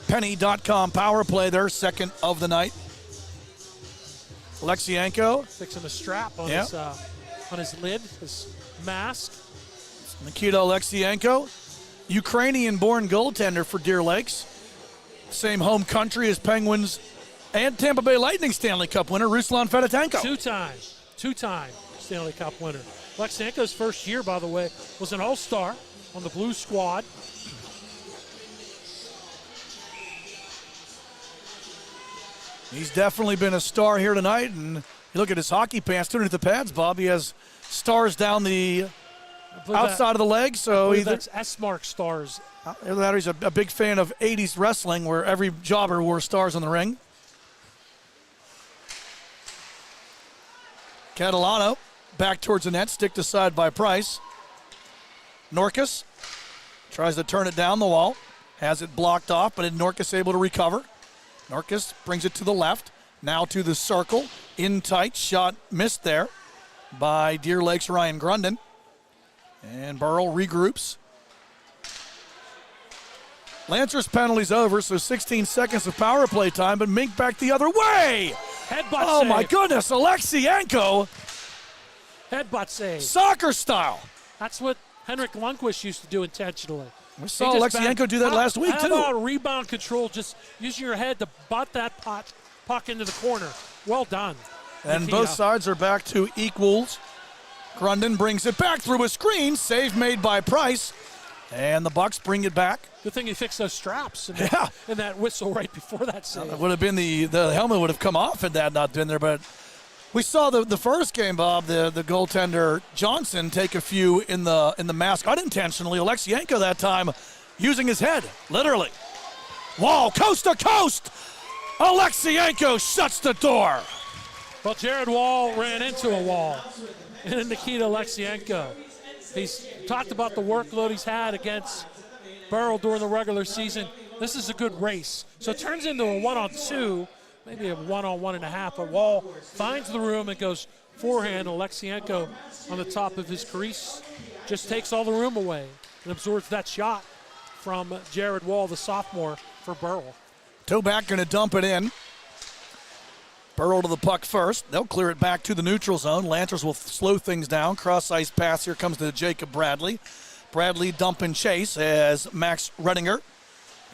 Penny.com power play, their second of the night. Alexienko fixing the strap on his lid, his mask. Nikita Alexienko, Ukrainian-born goaltender for Deer Lakes. Same home country as Penguins and Tampa Bay Lightning Stanley Cup winner Ruslan Fedotenko. Two-time Stanley Cup winner. Alexienko's first year, by the way, was an all-star on the Blue squad. He's definitely been a star here tonight, and you look at his hockey pants underneath the pads, Bob. He has stars down the outside of the leg, so either that's S-mark stars. Either that or he's a big fan of 80s wrestling where every jobber wore stars on the ring. Catalano back towards the net, stick to side by Price. Norkus tries to turn it down the wall, has it blocked off, but Norkus able to recover. Norkus brings it to the left, now to the circle, in tight, shot missed there by Deer Lakes' Ryan Grundon. And Burrell regroups. Lancers penalty's over, so 16 seconds of power play time, but Mink back the other way. Headbutt save. My goodness, Alexienko. Headbutt save. Soccer style. That's what Henrik Lundqvist used to do intentionally. We saw Alexienko do that last week, too. How about rebound control, just using your head to butt that puck into the corner. Well done. And both sides are back to equals. Grundon brings it back through a screen. Save made by Price. And the Bucks bring it back. Good thing he fixed those straps and that whistle right before that save. It would have been the helmet would have come off had that not been there. But we saw the first game, Bob, the goaltender Johnson take a few in the mask unintentionally. Alexienko that time using his head, literally. Wall, coast to coast. Alexienko shuts the door. Well, Jared Wall ran into a wall. And Nikita Alexienko. He's talked about the workload he's had against Burrell during the regular season. This is a good race. So it turns into a 1-on-2, maybe a 1-on-1.5, but Wall finds the room and goes forehand. Alexienko on the top of his crease just takes all the room away and absorbs that shot from Jared Wall, the sophomore for Burrell. Toback going to dump it in. Burrell to the puck first. They'll clear it back to the neutral zone. Lancers will slow things down. Cross-ice pass here comes to Jacob Bradley. Bradley dump and chase as Max Redinger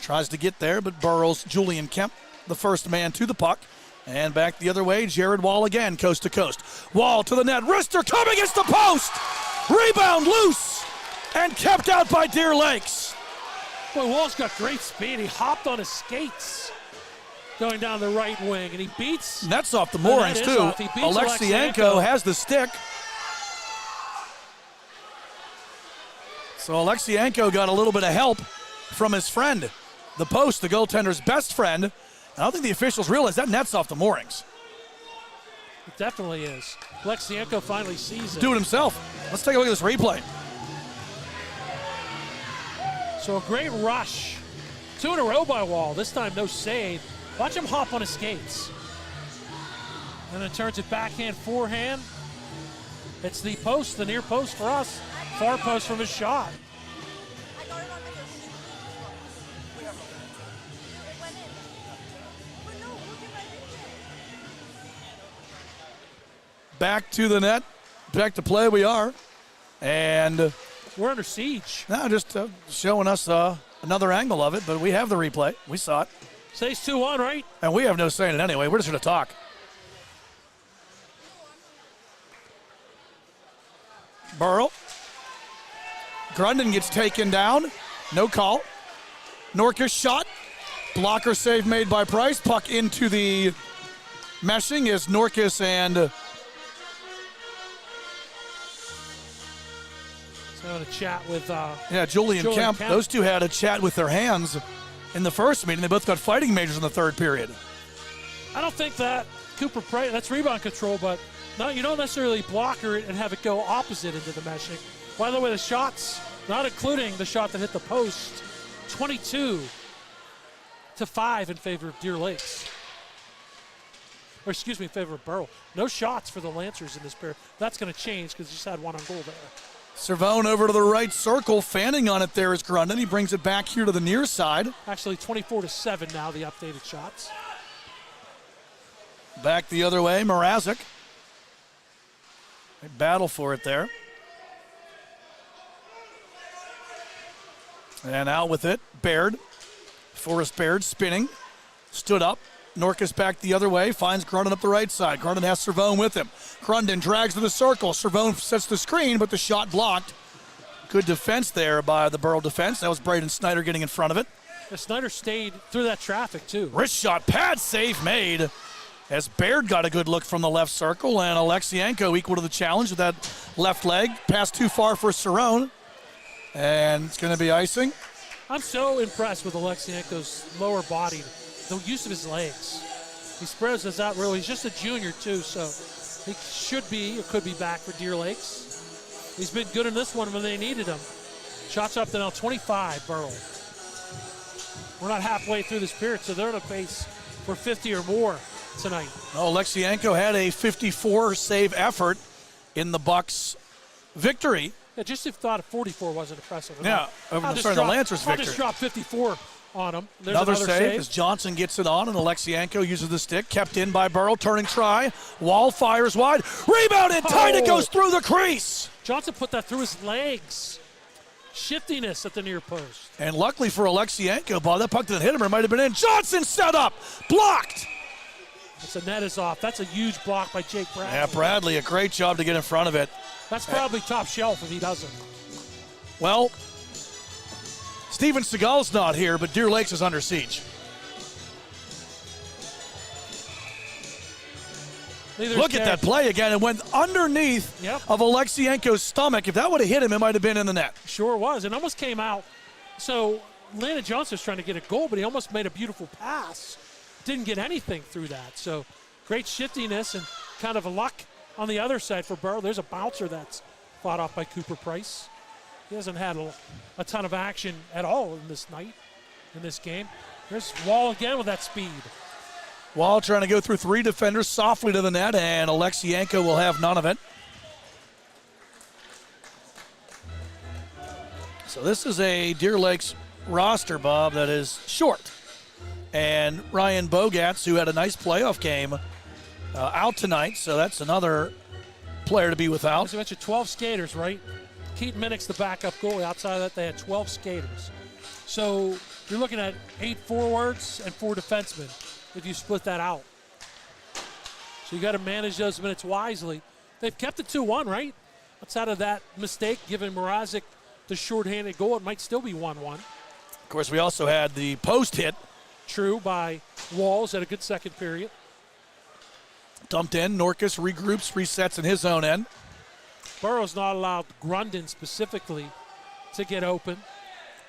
tries to get there, but Burrell's Julian Kemp, the first man to the puck. And back the other way, Jared Wall again, coast to coast. Wall to the net. Wrister coming against the post. Rebound loose and kept out by Deer Lakes. Boy, Wall's got great speed. He hopped on his skates going down the right wing, and he beats. That's off the moorings, too. Alexienko has the stick. So Alexienko got a little bit of help from his friend, the post, the goaltender's best friend. I don't think the officials realize that net's off the moorings. It definitely is. Alexienko finally sees it. Do it himself. Let's take a look at this replay. So a great rush. 2 in a row by Wall. This time no save. Watch him hop on his skates. And then turns it backhand, forehand. It's the post, the near post for us. Far post from his shot. Back to the net. Back to play we are. And we're under siege. No, just showing us another angle of it, but we have the replay. We saw it. Stays 2-1, right? And we have no say in it anyway. We're just going to talk. Burrell. Grundon gets taken down. No call. Norkus shot. Blocker save made by Price. Puck into the meshing is Norkus and having a chat with Julian Kemp. Those two had a chat with their hands in the first meeting. They both got fighting majors in the third period. I don't think that Cooper Price, that's rebound control, but no, you don't necessarily blocker it and have it go opposite into the meshing. By the way, the shots, not including the shot that hit the post, 22-5 in favor of Deer Lakes. in favor of Burrell. No shots for the Lancers in this pair. That's going to change because he just had one on goal there. Servone over to the right circle, fanning on it there is Grundon. He brings it back here to the near side. Actually 24-7 now, the updated shots. Back the other way, Mrazek. They battle for it there. And out with it, Baird. Forrest Baird spinning, stood up. Norkus back the other way, finds Grundon up the right side. Grundon has Servone with him. Grundon drags to the circle. Servone sets the screen, but the shot blocked. Good defense there by the Burrell defense. That was Braden Snyder getting in front of it. Yeah, Snyder stayed through that traffic, too. Wrist shot, pad save made as Baird got a good look from the left circle, and Alexienko equal to the challenge with that left leg. Pass too far for Cerrone, and it's going to be icing. I'm so impressed with Alexienko's lower body, the use of his legs. He spreads us out really. He's just a junior, too, so he should be or could be back for Deer Lakes. He's been good in this one when they needed him. Shots up to now 25, Burrell. We're not halfway through this period, so they're on a pace for 50 or more tonight. Oh, Alexienko had a 54 save effort in the Bucks' victory. Yeah, just if thought 44 wasn't impressive enough. Yeah, the Lancers' victory. I'll just drop 54 on him. There's another save as Johnson gets it on, and Alexienko uses the stick. Kept in by Burrell, turning try. Wall fires wide. Rebounded, tight, it goes through the crease. Johnson put that through his legs. Shiftiness at the near post. And luckily for Alexienko, Bob, that puck didn't hit him, or it might have been in. Johnson set up, blocked. The net is off. That's a huge block by Jake Bradley. Yeah, Bradley, a great job to get in front of it. That's probably top shelf if he doesn't. Well, Steven Seagal's not here, but Deer Lakes is under siege. Look at that play again. It went underneath of Alexienko's stomach. If that would have hit him, it might have been in the net. Sure was. It almost came out. So Landon Johnson's trying to get a goal, but he almost made a beautiful pass. Didn't get anything through that. So great shiftiness and kind of a luck on the other side for Burrell. There's a bouncer that's fought off by Cooper Price. He hasn't had a ton of action at all in this night, in this game. There's Wall again with that speed. Wall trying to go through three defenders softly to the net, and Alexienko will have none of it. So this is a Deer Lakes roster, Bob, that is short. And Ryan Bogatz, who had a nice playoff game, out tonight, so that's another player to be without. As I mentioned, 12 skaters, right? Keaton Minnick's the backup goalie. Outside of that, they had 12 skaters. So you're looking at 8 forwards and 4 defensemen if you split that out. So you got to manage those minutes wisely. They've kept it 2-1, right? Outside of that mistake, giving Mrazek the shorthanded goal, it might still be 1-1. Of course, we also had the post hit. True, by Walls at a good second period. Dumped in, Norkus regroups, resets in his own end. Burrow's not allowed Grundon specifically to get open.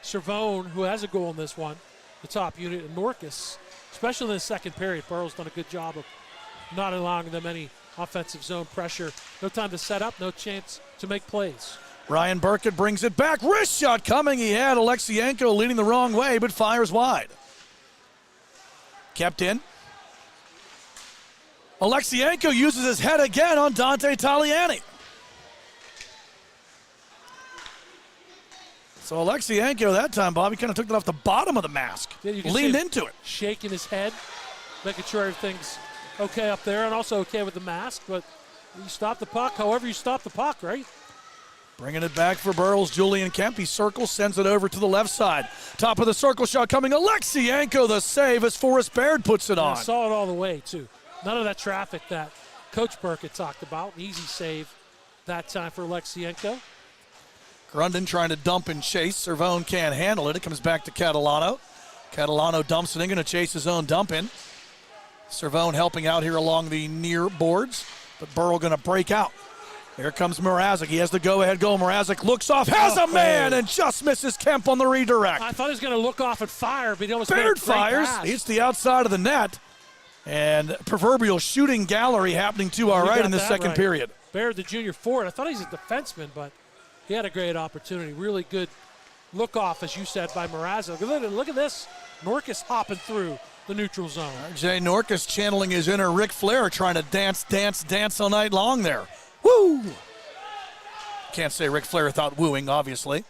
Servone, who has a goal in this one, the top unit, and Norkus, especially in the second period. Burrow's done a good job of not allowing them any offensive zone pressure. No time to set up, no chance to make plays. Ryan Burkett brings it back. Wrist shot coming. He had Alexienko leading the wrong way, but fires wide. Kept in. Alexienko uses his head again on Dante Taliani. So Alexienko that time, Bobby, kind of took it off the bottom of the mask. Yeah, leaned into it. Shaking his head, making sure everything's okay up there and also okay with the mask. But you stop the puck however you stop the puck, right? Bringing it back for Burrell's Julian Kemp. He circles, sends it over to the left side. Top of the circle shot coming. Alexienko the save as Forrest Baird puts it on. I saw it all the way, too. None of that traffic that Coach Burkett talked about. An easy save that time for Alexienko. Grundon trying to dump and chase. Servone can't handle it. It comes back to Catalano. Catalano dumps it in, going to chase his own dump in. Servone helping out here along the near boards, but Burrell going to break out. Here comes Mrazek. He has the go-ahead goal. Mrazek looks off, has a man, and just misses Kemp on the redirect. I thought he was going to look off and fire, but he almost Baird fires. Hits the outside of the net. And proverbial shooting gallery happening to our right in the second period. Baird, the junior forward. I thought he's a defenseman, but he had a great opportunity. Really good look-off, as you said, by Mrazek. Look at this. Norkus hopping through. the neutral zone. Jay Norkus channeling his inner Ric Flair, trying to dance all night long there. Woo! Can't say Ric Flair without wooing, obviously.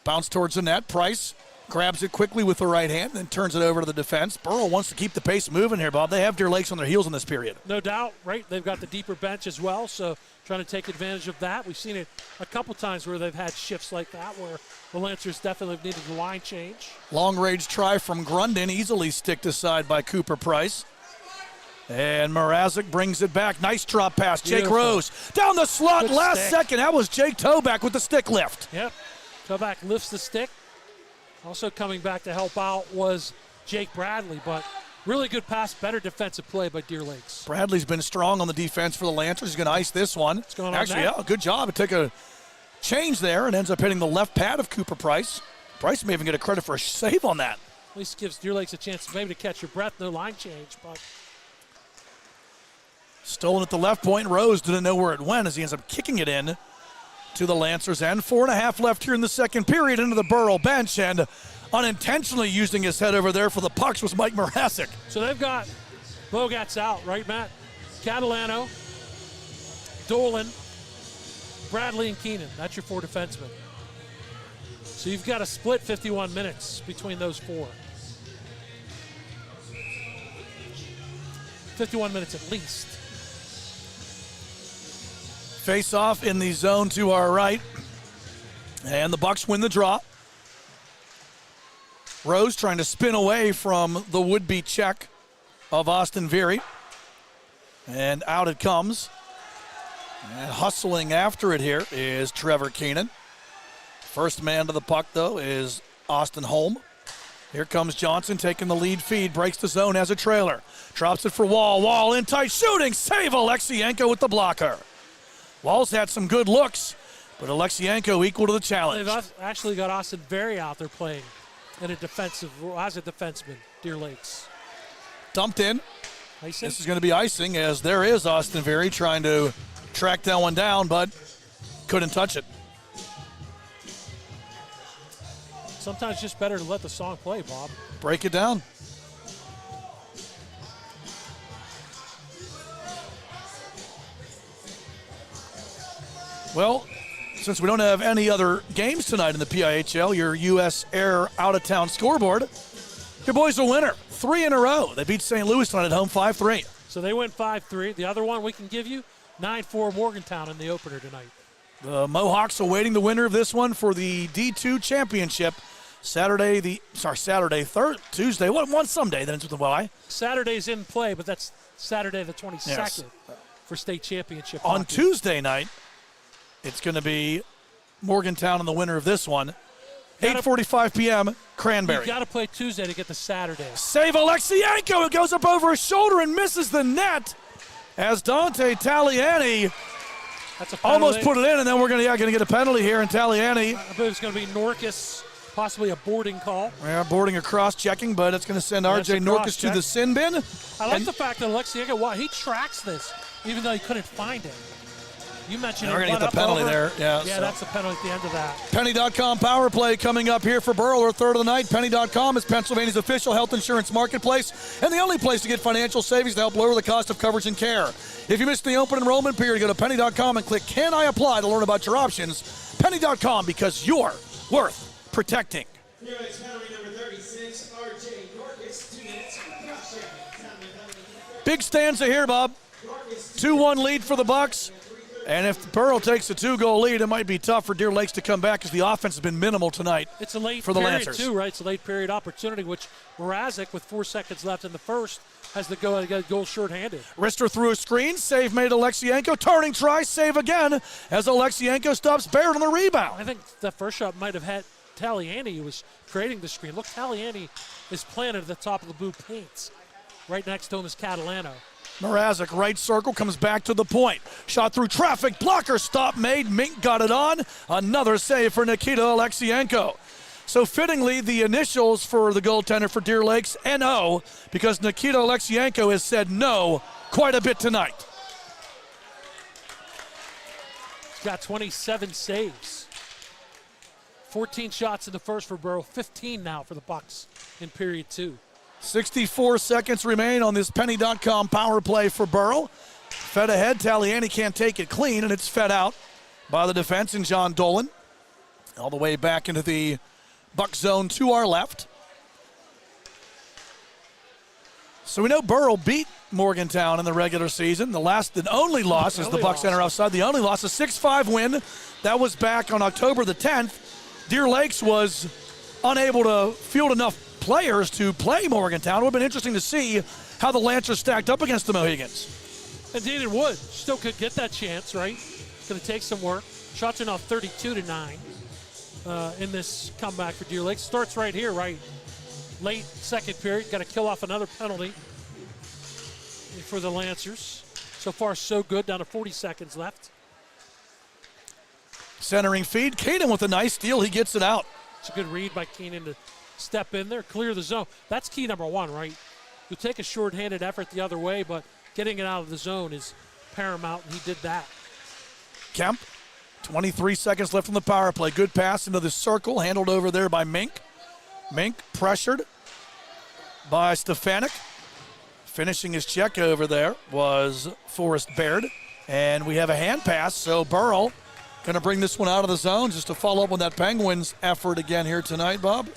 Bounce towards the net. Price grabs it quickly with the right hand, then turns it over to the defense. Burrell wants to keep the pace moving here, Bob. They have Deer Lakes on their heels in this period. No doubt, right? They've got the deeper bench as well, so trying to take advantage of that. We've seen it a couple times where they've had shifts like that, where the Lancers definitely have needed the line change. Long-range try from Grundon, easily sticked aside by Cooper Price. And Mrazek brings it back. Nice drop pass. Jake Rose down the slot. Good last stick. second. That was Jake Toback with the stick lift. Yep. Toback lifts the stick. Also coming back to help out was Jake Bradley, but really good pass, better defensive play by Deer Lakes. Bradley's been strong on the defense for the Lancers. He's going to ice this one. What's going on Actually, there? yeah, good job. It took a change there and ends up hitting the left pad of Cooper Price. Price may even get a credit for a save on that. At least gives Deer Lakes a chance maybe to catch your breath. No line change, but Stolen at the left point. Rose didn't know where it went as he ends up kicking it in to the Lancers end. 4.5 left here in the second period into the Burrell bench, and unintentionally using his head over there for the pucks was Mike Mrazek. So they've got Bogats out, right, Matt? Catalano, Dolan, Bradley, and Keenan. That's your 4 defensemen. So you've got to split 51 minutes between those 4. 51 minutes at least. Face off in the zone to our right. And the Bucks win the draw. Rose trying to spin away from the would-be check of Austin Veery. And out it comes. And hustling after it here is Trevor Keenan. First man to the puck, though, is Austin Holm. Here comes Johnson taking the lead feed. Breaks the zone as a trailer. Drops it for Wall. Wall in tight. Shooting. Save Alexienko with the blocker. Wall's had some good looks, but Alexienko equal to the challenge. They've actually got Austin Very out there playing in a defensive as a defenseman, Deer Lakes. Dumped in. Icing? This is going to be icing as there is Austin Very trying to track that one down, but couldn't touch it. Sometimes just better to let the song play, Bob. Break it down. Well, since we don't have any other games tonight in the PIHL, your U.S. Air out-of-town scoreboard, your boys will winner 3 in a row. They beat St. Louis tonight at home 5-3. So they went 5-3. The other one we can give you, 9-4 Morgantown in the opener tonight. The Mohawks awaiting the winner of this one for the D2 championship. Tuesday. One someday, then it's with the Y. Saturday's in play, but that's Saturday the 22nd Yes. for state championship On hockey. Tuesday night, it's going to be Morgantown and the winner of this one. 8:45 p.m., Cranberry. You got to play Tuesday to get the Saturday. Save Alexienko. It goes up over his shoulder and misses the net as Dante Taliani That's a penalty. almost put it in, and then we're going to get a penalty here, and Taliani. I believe it's going to be Norkus, possibly a boarding call. Yeah, boarding a cross-checking, but it's going to send That's R.J. a Norkus to cross-check. the sin bin. I like the fact that Alexienko, he tracks this, even though he couldn't find it. You mentioned We're it. going to get the penalty there. Yeah, so. That's the penalty at the end of that. Penny.com power play coming up here for Burrell, our third of the night. Penny.com is Pennsylvania's official health insurance marketplace and the only place to get financial savings to help lower the cost of coverage and care. If you missed the open enrollment period, go to Penny.com and click Can I Apply to learn about your options. Penny.com, because you're worth protecting. Here is penalty number 36, R.J. Norkus, 2 minutes. Big stanza here, Bob. 2-1 lead for the Bucks. And if Burrell takes a 2-goal lead, it might be tough for Deer Lakes to come back because the offense has been minimal tonight. It's a late for the period Lancers. too, right? It's a late period opportunity, which Mrazek, with 4 seconds left in the first, has to go and get a goal short-handed. Rister through a screen, save made Alexienko, turning try, save again as Alexienko stops Barrett on the rebound. I think that first shot might have had Taliani, who was creating the screen. Look, Taliani is planted at the top of the blue paints. Right next to him is Catalano. Mrazek, right circle, comes back to the point. Shot through traffic, blocker stop made. Mink got it on. Another save for Nikita Alexienko. So fittingly, the initials for the goaltender for Deer Lakes, N.O., because Nikita Alexienko has said no quite a bit tonight. He's got 27 saves. 14 shots in the first for Burrell, 15 now for the Bucks in period 2. 64 seconds remain on this Penny.com power play for Burrell. Fed ahead, Taliani can't take it clean, and it's fed out by the defense and John Dolan. All the way back into the Buck zone to our left. So we know Burrell beat Morgantown in the regular season. The last and only loss is the Bucks enter outside. The only loss, a 6-5 win. That was back on October the 10th. Deer Lakes was unable to field enough players to play Morgantown. It would have been interesting to see how the Lancers stacked up against the Mohegans. Indeed it would. Still could get that chance, right? It's going to take some work. Shots are now 32-9 in this comeback for Deer Lakes. Starts right here, right? Late second period. Got to kill off another penalty for the Lancers. So far, so good. Down to 40 seconds left. Centering feed. Keenan with a nice steal. He gets it out. It's a good read by Keenan to step in there, clear the zone. That's key number one, right? You take a short-handed effort the other way, but getting it out of the zone is paramount, and he did that. Kemp, 23 seconds left on the power play. Good pass into the circle, handled over there by Mink. Mink pressured by Stefanik. Finishing his check over there was Forrest Baird. And we have a hand pass, so Burrell going to bring this one out of the zone just to follow up on that Penguins effort again here tonight, Bob.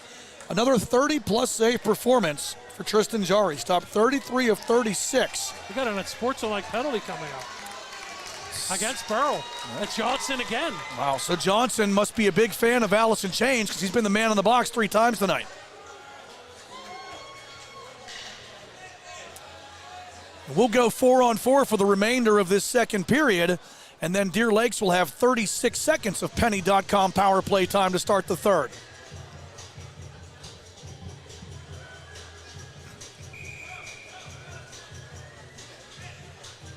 Another 30-plus save performance for Tristan Jari. Stopped 33 of 36. We got a sportsmanlike penalty coming up against Burrell. That's Johnson again. Wow, so Johnson must be a big fan of Allison Chains because he's been the man in the box 3 times tonight. We'll go 4-on-4 for the remainder of this second period, and then Deer Lakes will have 36 seconds of Penny.com power play time to start the third.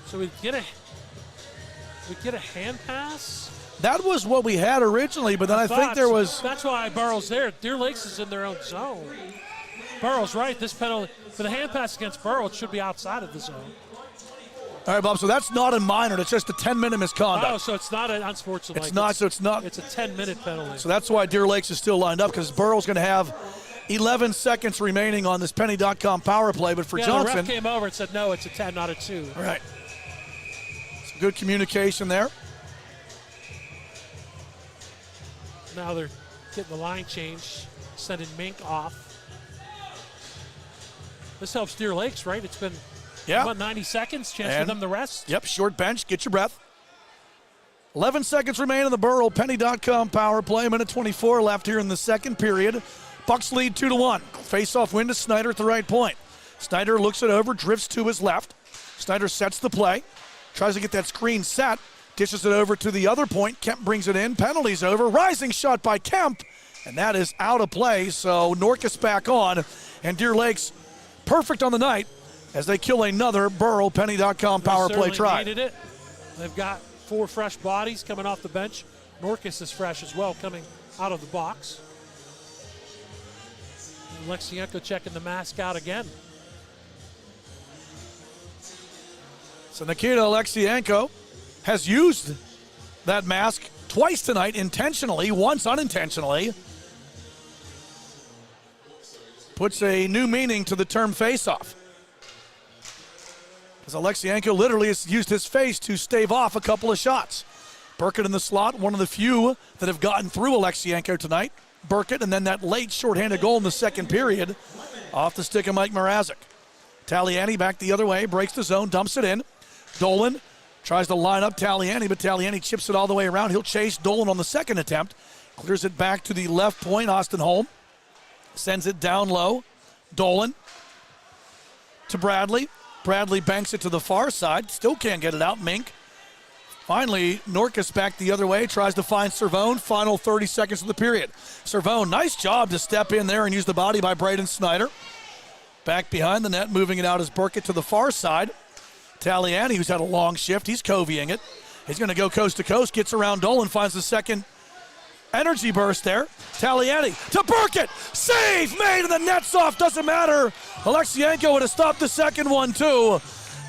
So we get a hand pass. That was what we had originally, but then I think there was. That's why Burrell's there. Deer Lakes is in their own zone. Burrell's right. This penalty for the hand pass against Burrell, it should be outside of the zone. All right, Bob. So that's not a minor. It's just a 10-minute misconduct. Oh, so it's not an unsportsmanlike. It's not. So it's not. It's a 10-minute penalty. So that's why Deer Lakes is still lined up because Burrell's going to have 11 seconds remaining on this Penny.com power play. But for Johnson, the ref came over and said no, it's a 10, not a 2. All right. Some good communication there. Now they're getting the line change, sending Mink off. This helps Deer Lakes, right? It's been about 90 seconds. Chance for them to rest. Yep, short bench. Get your breath. 11 seconds remain in the Burrell Penny.com power play. Minute 24 left here in the second period. Bucks lead 2-1. Face-off win to Snyder at the right point. Snyder looks it over, drifts to his left. Snyder sets the play. Tries to get that screen set. Dishes it over to the other point. Kemp brings it in. Penalties over. Rising shot by Kemp. And that is out of play. So Norcus back on. And Deer Lakes perfect on the night as they kill another Burrell Penny.com power play try. Needed it. They've got 4 fresh bodies coming off the bench. Norcus is fresh as well coming out of the box. And Alexienko checking the mask out again. So Nikita Alexienko has used that mask twice tonight intentionally, once unintentionally. Puts a new meaning to the term face-off. As Alexienko literally has used his face to stave off a couple of shots. Burkett in the slot, one of the few that have gotten through Alexienko tonight. Burkett, and then that late shorthanded goal in the second period off the stick of Mike Mrazek. Taliani back the other way, breaks the zone, dumps it in. Dolan tries to line up Taliani, but Taliani chips it all the way around. He'll chase Dolan on the second attempt. Clears it back to the left point. Austin Holm sends it down low. Dolan to Bradley. Bradley banks it to the far side. Still can't get it out. Mink. Finally, Norcus back the other way. Tries to find Servone. Final 30 seconds of the period. Servone, nice job to step in there and use the body by Braden Snyder. Back behind the net, moving it out as Burkett to the far side. Taliani, who's had a long shift, he's coveying it. He's going to go coast to coast, gets around Dolan, finds the second energy burst there. Taliani to Burkett. Save made, and the net's off. Doesn't matter. Alexienko would have stopped the second one, too.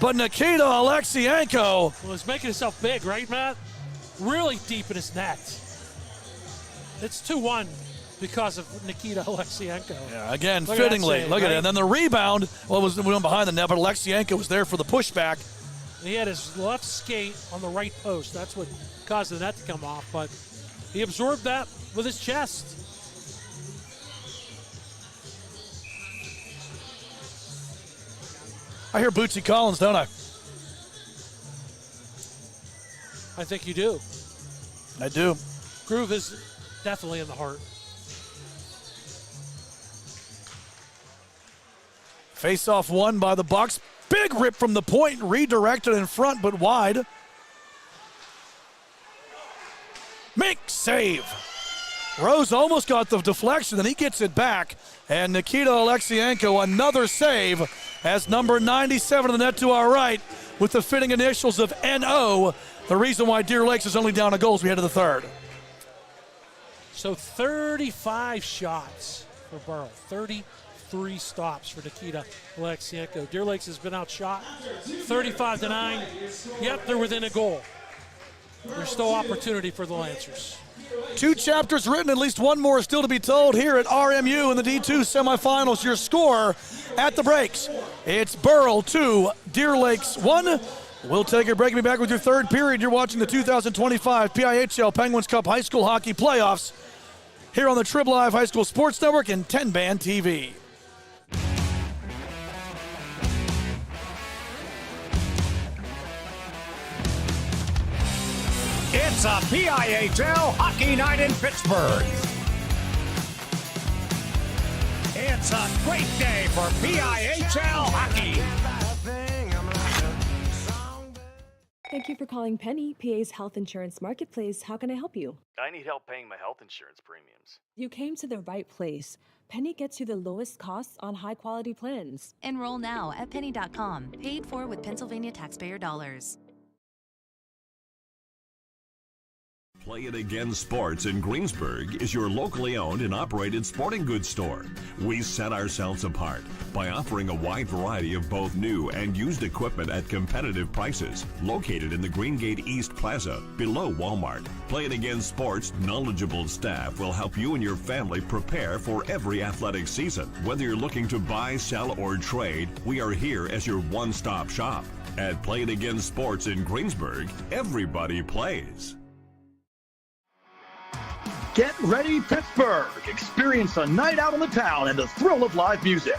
But Nikita Alexienko. Well, he's making himself big, right, Matt? Really deep in his net. It's 2-1. because of Nikita Alexienko. Yeah, again, Look fittingly. save, Look at right? it. And then the rebound, was went behind the net, but Alexienko was there for the pushback. He had his left skate on the right post. That's what caused the net to come off, but he absorbed that with his chest. I hear Bootsy Collins, don't I? I think you do. I do. Groove is definitely in the heart. Face-off won by the Bucks. Big rip from the point, redirected in front, but wide. Make save. Rose almost got the deflection, then he gets it back. And Nikita Alexienko, another save, as number 97 in the net to our right, with the fitting initials of NO. The reason why Deer Lakes is only down a goal as we head to the third. So 35 shots for Burrell. 33 stops for Nikita Alexienko. Deer Lakes has been outshot 35-9. Yep, they're within a goal. There's still opportunity for the Lancers. 2 chapters written, at least one more still to be told here at RMU in the D2 semifinals. Your score at the breaks. It's Burrell 2, Deer Lakes 1. We'll take a break and be back with your third period. You're watching the 2025 PIHL Penguins Cup High School Hockey Playoffs here on the Trib Live High School Sports Network and TenbandTV. It's a PIHL Hockey Night in Pittsburgh. It's a great day for PIHL Hockey. Thank you for calling Penny, PA's health insurance marketplace. How can I help you? I need help paying my health insurance premiums. You came to the right place. Penny gets you the lowest costs on high-quality plans. Enroll now at penny.com, paid for with Pennsylvania taxpayer dollars. Play It Again Sports in Greensburg is your locally owned and operated sporting goods store. We set ourselves apart by offering a wide variety of both new and used equipment at competitive prices. Located in the Greengate East Plaza, below Walmart, Play It Again Sports' knowledgeable staff will help you and your family prepare for every athletic season. Whether you're looking to buy, sell, or trade, we are here as your one-stop shop. At Play It Again Sports in Greensburg, everybody plays. Get ready, Pittsburgh! Experience a night out in the town and the thrill of live music.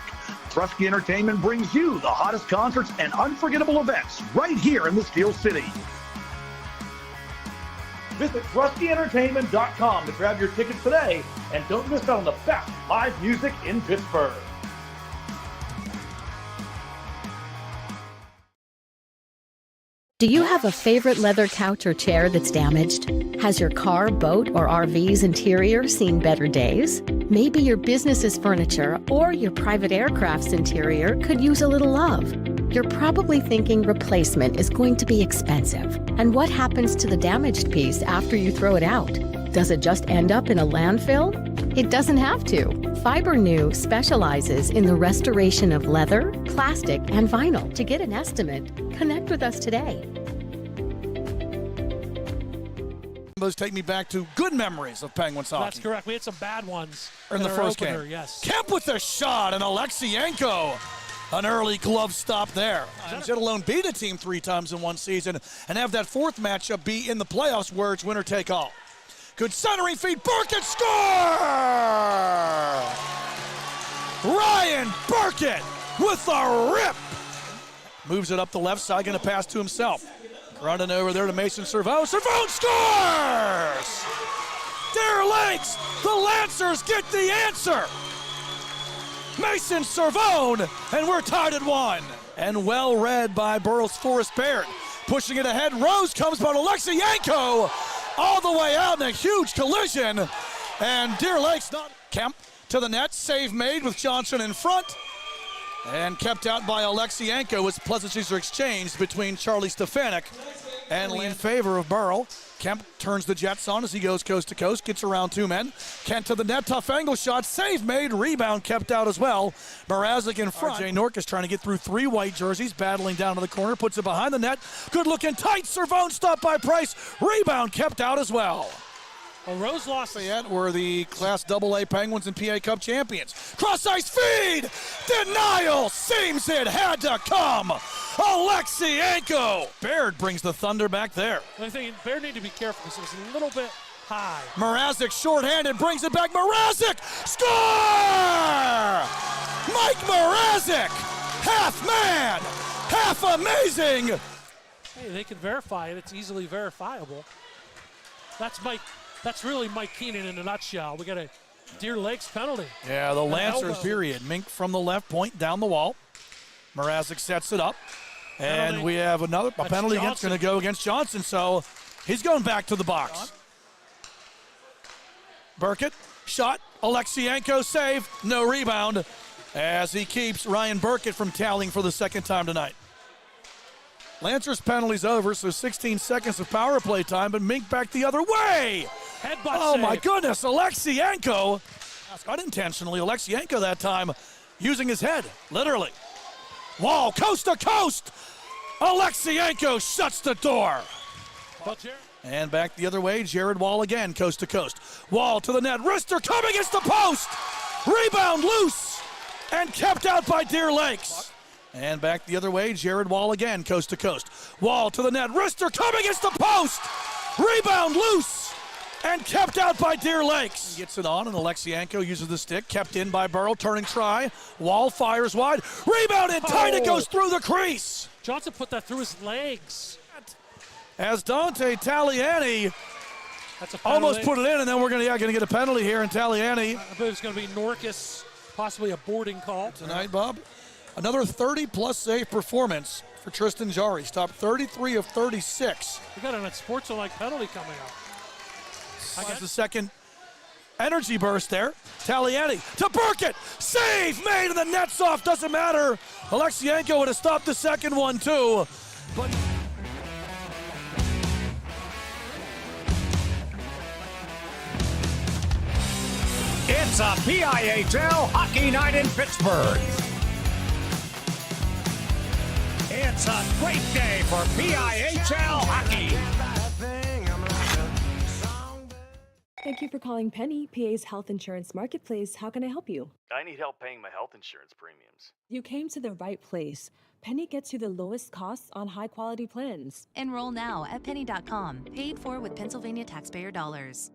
Trusky Entertainment brings you the hottest concerts and unforgettable events right here in the Steel City. Visit TruskyEntertainment.com to grab your tickets today and don't miss out on the best live music in Pittsburgh. Do you have a favorite leather couch or chair that's damaged? Has your car, boat, or RV's interior seen better days? Maybe your business's furniture or your private aircraft's interior could use a little love. You're probably thinking replacement is going to be expensive. And what happens to the damaged piece after you throw it out? Does it just end up in a landfill? It doesn't have to. Fiber New specializes in the restoration of leather, plastic, and vinyl. To get an estimate, connect with us today. Those take me back to good memories of Penguins hockey. That's correct. We had some bad ones in the our first opener, game. Yes. Kemp with the shot, and Alexienko. An early glove stop there. Let alone beat a team 3 times in one season and have that fourth matchup be in the playoffs where it's winner take all. Good centering feed. Burkett score! Ryan Burkett with a rip. Moves it up the left side, going to pass to himself. Running over there to Mason Servone. Servone scores! Deer Lakes, the Lancers get the answer. Mason Servone, and we're tied at 1. And well read by Burrell's Forrest Baird. Pushing it ahead, Rose comes, but Alexienko all the way out in a huge collision. And Deer Lakes not. Kemp to the net, save made with Johnson in front. And kept out by Alexienko as pleasantries are exchanged between Charlie Stefanik and in favor of Burrell. Kemp turns the Jets on as he goes coast to coast, gets around 2 men. Kent to the net, tough angle shot, save made, rebound kept out as well. Mrazek in front. RJ Nork is trying to get through 3 white jerseys, battling down to the corner, puts it behind the net. Good looking tight, Servone stopped by Price, rebound kept out as well. Well, Rose lost. Fayette were the Class AA Penguins and PA Cup champions. Cross-ice feed! Denial! Seems it had to come! Alexienko! Baird brings the Thunder back there. I think Baird need to be careful because it was a little bit high. Mrazek shorthanded, brings it back. Mrazek! Score! Mike Mrazek! Half man! Half amazing! Hey, they can verify it. It's easily verifiable. That's really Mike Keenan in a nutshell. We got a Deer Lakes penalty. Yeah, the Lancers period. Mink from the left point down the wall. Mrazek sets it up. And Penalty. we have a penalty against going to go against Johnson, so he's going back to the box. Burkett, shot. Alexienko save. No rebound as he keeps Ryan Burkett from tallying for the second time tonight. Lancers penalty's over, so 16 seconds of power play time, but Mink back the other way. Headbutt Oh save. my goodness, Alexienko. Unintentionally, Alexienko that time using his head, literally. Wall, coast to coast. Alexienko shuts the door. And back the other way, Jared Wall again, coast to coast. Wall to the net, wrister coming against the post. Rebound loose and kept out by Deer Lakes. And back the other way, Jared Wall again, coast to coast. Wall to the net, wrister coming against the post. Rebound loose and kept out by Deer Lakes. Gets it on, and Alexienko uses the stick, kept in by Burrell, turning try. Wall fires wide. Rebound in tight, it goes through the crease. Johnson put that through his legs. As Dante Taliani almost put it in, and then we're going to get a penalty here, and Taliani. I believe it's going to be Norcus, possibly a boarding call. Tonight, Bob. Another 30-plus save performance for Tristan Jarry. Stopped 33 of 36. We got a sports-like penalty coming up. That's the second energy burst there. Taliani to Burkett. Save made, and the net's off. Doesn't matter. Alexienko would have stopped the second one, too. But It's a PIHL hockey night in Pittsburgh. It's a great day for PIHL hockey. Thank you for calling Penny, PA's health insurance marketplace. How can I help you? I need help paying my health insurance premiums. You came to the right place. Penny gets you the lowest costs on high-quality plans. Enroll now at penny.com, paid for with Pennsylvania taxpayer dollars.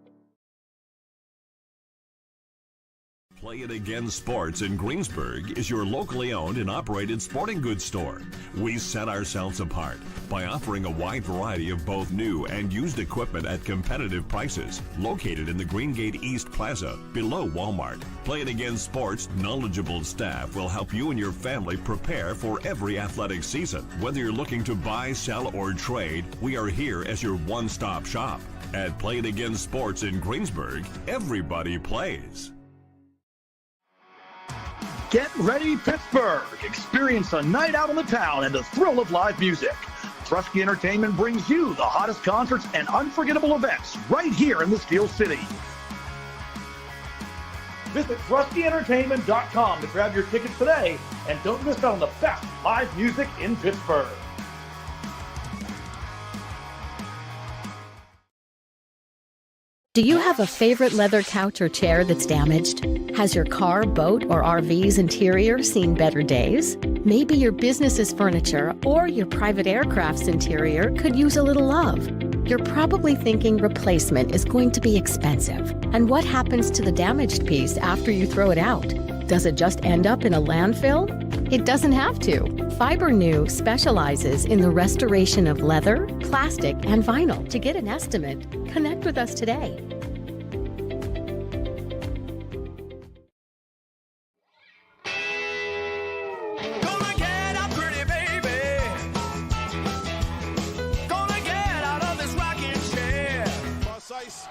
Play It Again Sports in Greensburg is your locally owned and operated sporting goods store. We set ourselves apart by offering a wide variety of both new and used equipment at competitive prices. Located in the Greengate East Plaza, below Walmart, Play It Again Sports' knowledgeable staff will help you and your family prepare for every athletic season. Whether you're looking to buy, sell, or trade, we are here as your one-stop shop. At Play It Again Sports in Greensburg, everybody plays. Get ready, Pittsburgh! Experience a night out on the town and the thrill of live music. Trusky Entertainment brings you the hottest concerts and unforgettable events right here in the Steel City. Visit TruskyEntertainment.com to grab your tickets today, and don't miss out on the best live music in Pittsburgh. Do you have a favorite leather couch or chair that's damaged? Has your car, boat, or RV's interior seen better days? Maybe your business's furniture or your private aircraft's interior could use a little love. You're probably thinking replacement is going to be expensive. And what happens to the damaged piece after you throw it out? Does it just end up in a landfill? It doesn't have to. Fiber New specializes in the restoration of leather, plastic, and vinyl. To get an estimate, connect with us today. Gonna get up, pretty baby. Gonna get out of this rocking chair. Cross ice,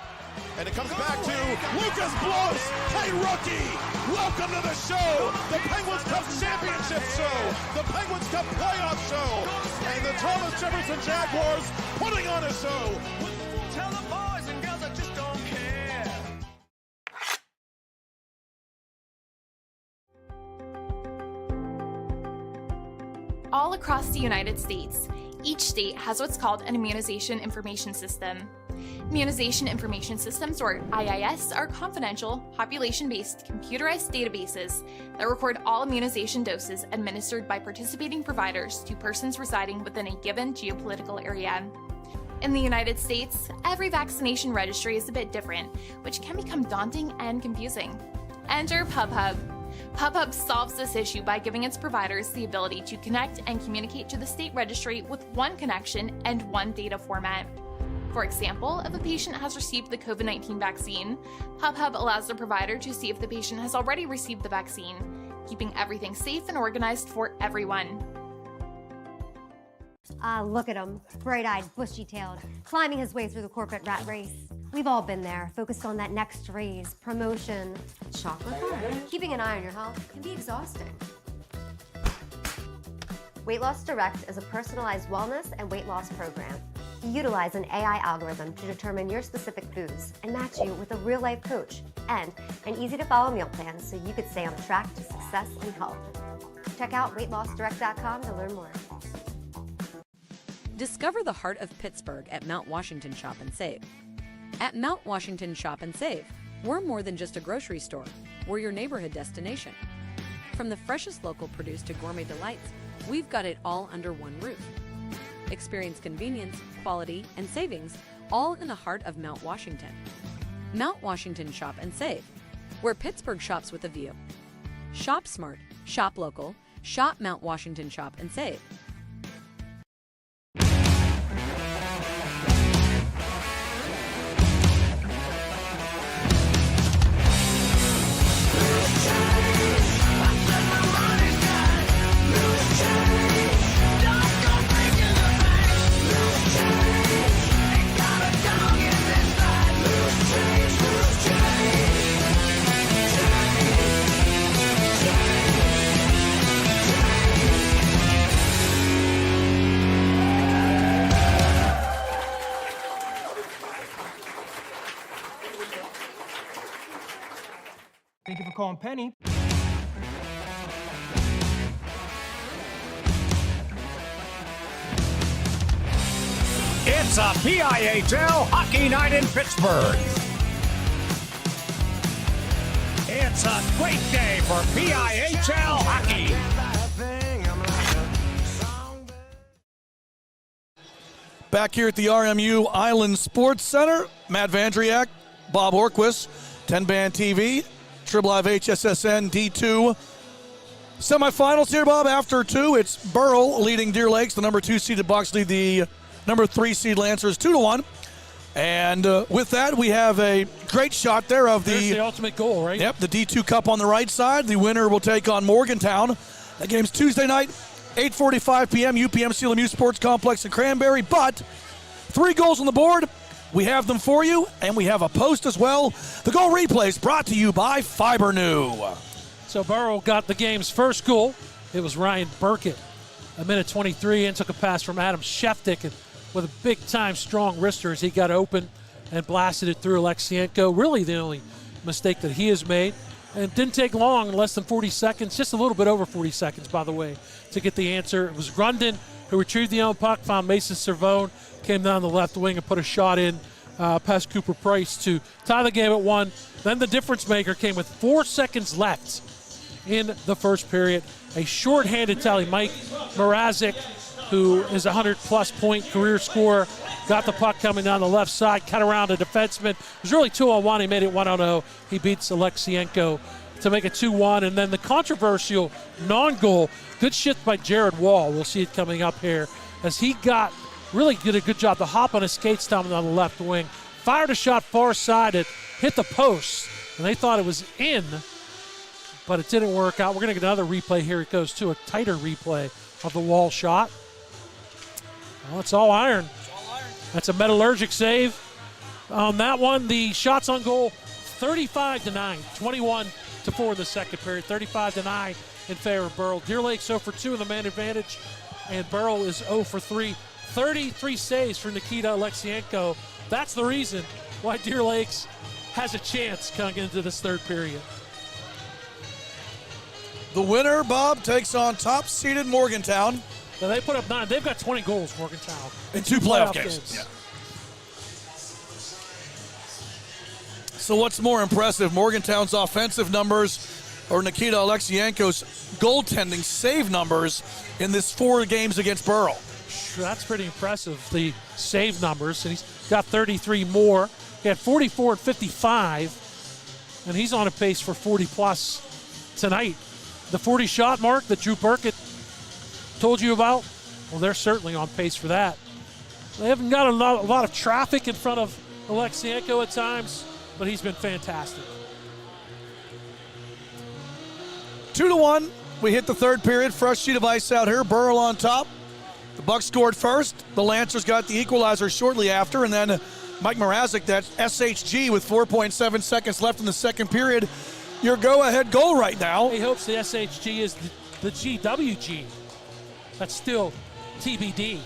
and it comes back to Lucas Blows. Hey, rookie, welcome to the show, the Penguins Cup Championship show, the Penguins Cup Playoff show, and the Thomas Jefferson Jaguars putting on a show. Tell the boys and girls I just don't care. All across the United States, each state has what's called an immunization information system. Immunization Information Systems, or IIS, are confidential, population-based, computerized databases that record all immunization doses administered by participating providers to persons residing within a given geopolitical area. In the United States, every vaccination registry is a bit different, which can become daunting and confusing. Enter PubHub. PubHub solves this issue by giving its providers the ability to connect and communicate to the state registry with one connection and one data format. For example, if a patient has received the COVID-19 vaccine, PubHub allows the provider to see if the patient has already received the vaccine, keeping everything safe and organized for everyone. Look at him, bright-eyed, bushy-tailed, climbing his way through the corporate rat race. We've all been there, focused on that next raise, promotion, chocolate bar. Keeping an eye on your health can be exhausting. Weight Loss Direct is a personalized wellness and weight loss program. We utilize an AI algorithm to determine your specific foods and match you with a real-life coach and an easy-to-follow meal plan so you could stay on track to success and health. Check out weightlossdirect.com to learn more. Discover the heart of Pittsburgh at Mount Washington Shop and Save. At Mount Washington Shop and Save, we're more than just a grocery store. We're your neighborhood destination. From the freshest local produce to gourmet delights, we've got it all under one roof. Experience convenience, quality, and savings, all in the heart of Mount Washington. Mount Washington Shop and Save, where Pittsburgh shops with a view. Shop smart, shop local, shop Mount Washington Shop and Save. Thank you for calling Penny. It's a PIHL hockey night in Pittsburgh. It's a great day for PIHL hockey. Back here at the RMU Island Sports Center, Matt Vandriak, Bob Horquist, TenbandTV, Trib Live HSSN D2. Semifinals here, Bob. After two, it's Burrell leading Deer Lakes. The number 2 seeded Bucks lead the number 3 seed Lancers 2-1. And with that, we have a great shot there of the ultimate goal, right? Yep, the D2 Cup on the right side. The winner will take on Morgantown. That game's Tuesday night, 8:45 p.m., UPMC Lemieux Sports Complex in Cranberry. But 3 goals on the board. We have them for you, and we have a post as well. The goal replays brought to you by Fibernew. So Burrell got the game's first goal. It was Ryan Burkett. A minute 23 and took a pass from Adam Sheftick, and with a big-time strong wrister as he got open and blasted it through Alexienko. Really the only mistake that he has made. And it didn't take long, less than 40 seconds, just a little bit over 40 seconds, by the way, to get the answer. It was Grundon who retrieved the own puck, found Mason Cervone, came down the left wing and put a shot in past Cooper Price to tie the game at 1. Then the difference maker came with 4 seconds left in the first period. A shorthanded tally. Mike Mrazek, who is a 100-plus point career scorer, got the puck coming down the left side, cut around a defenseman. It was really 2-on-1. He made it 1-on-0. He beats Alexienko to make it 2-1. And then the controversial non-goal, good shift by Jared Wall. We'll see it coming up here as he really did a good job to hop on his skates down on the left wing. Fired a shot far side. It hit the post, and they thought it was in, but it didn't work out. We're going to get another replay here. It goes to a tighter replay of the Wall shot. Well, it's all iron. That's a metallurgic save. On that one, the shots on goal, 35-9, 21-4 in the second period, 35-9 in favor of Burrell. Deer Lake 0 for 2 in the man advantage, and Burrell is 0 for 3. 33 saves for Nikita Alexienko. That's the reason why Deer Lakes has a chance coming into this third period. The winner, Bob, takes on top-seeded Morgantown. Now they put up 9. They've got 20 goals, Morgantown. In 2 playoff games. Yeah. So what's more impressive, Morgantown's offensive numbers or Nikita Alexienko's goaltending save numbers in this 4 games against Burrell? That's pretty impressive, the save numbers. And he's got 33 more. He had 44 and 55, and he's on a pace for 40-plus tonight. The 40-shot mark that Drew Burkett told you about, well, they're certainly on pace for that. They haven't got a lot of traffic in front of Alexienko at times, but he's been fantastic. 2-1. We hit the third period. Fresh sheet of ice out here. Burrell on top. The Bucks scored first. The Lancers got the equalizer shortly after, and then Mike Mrazek, that SHG with 4.7 seconds left in the second period. Your go-ahead goal right now. He hopes the SHG is the GWG. That's still TBD.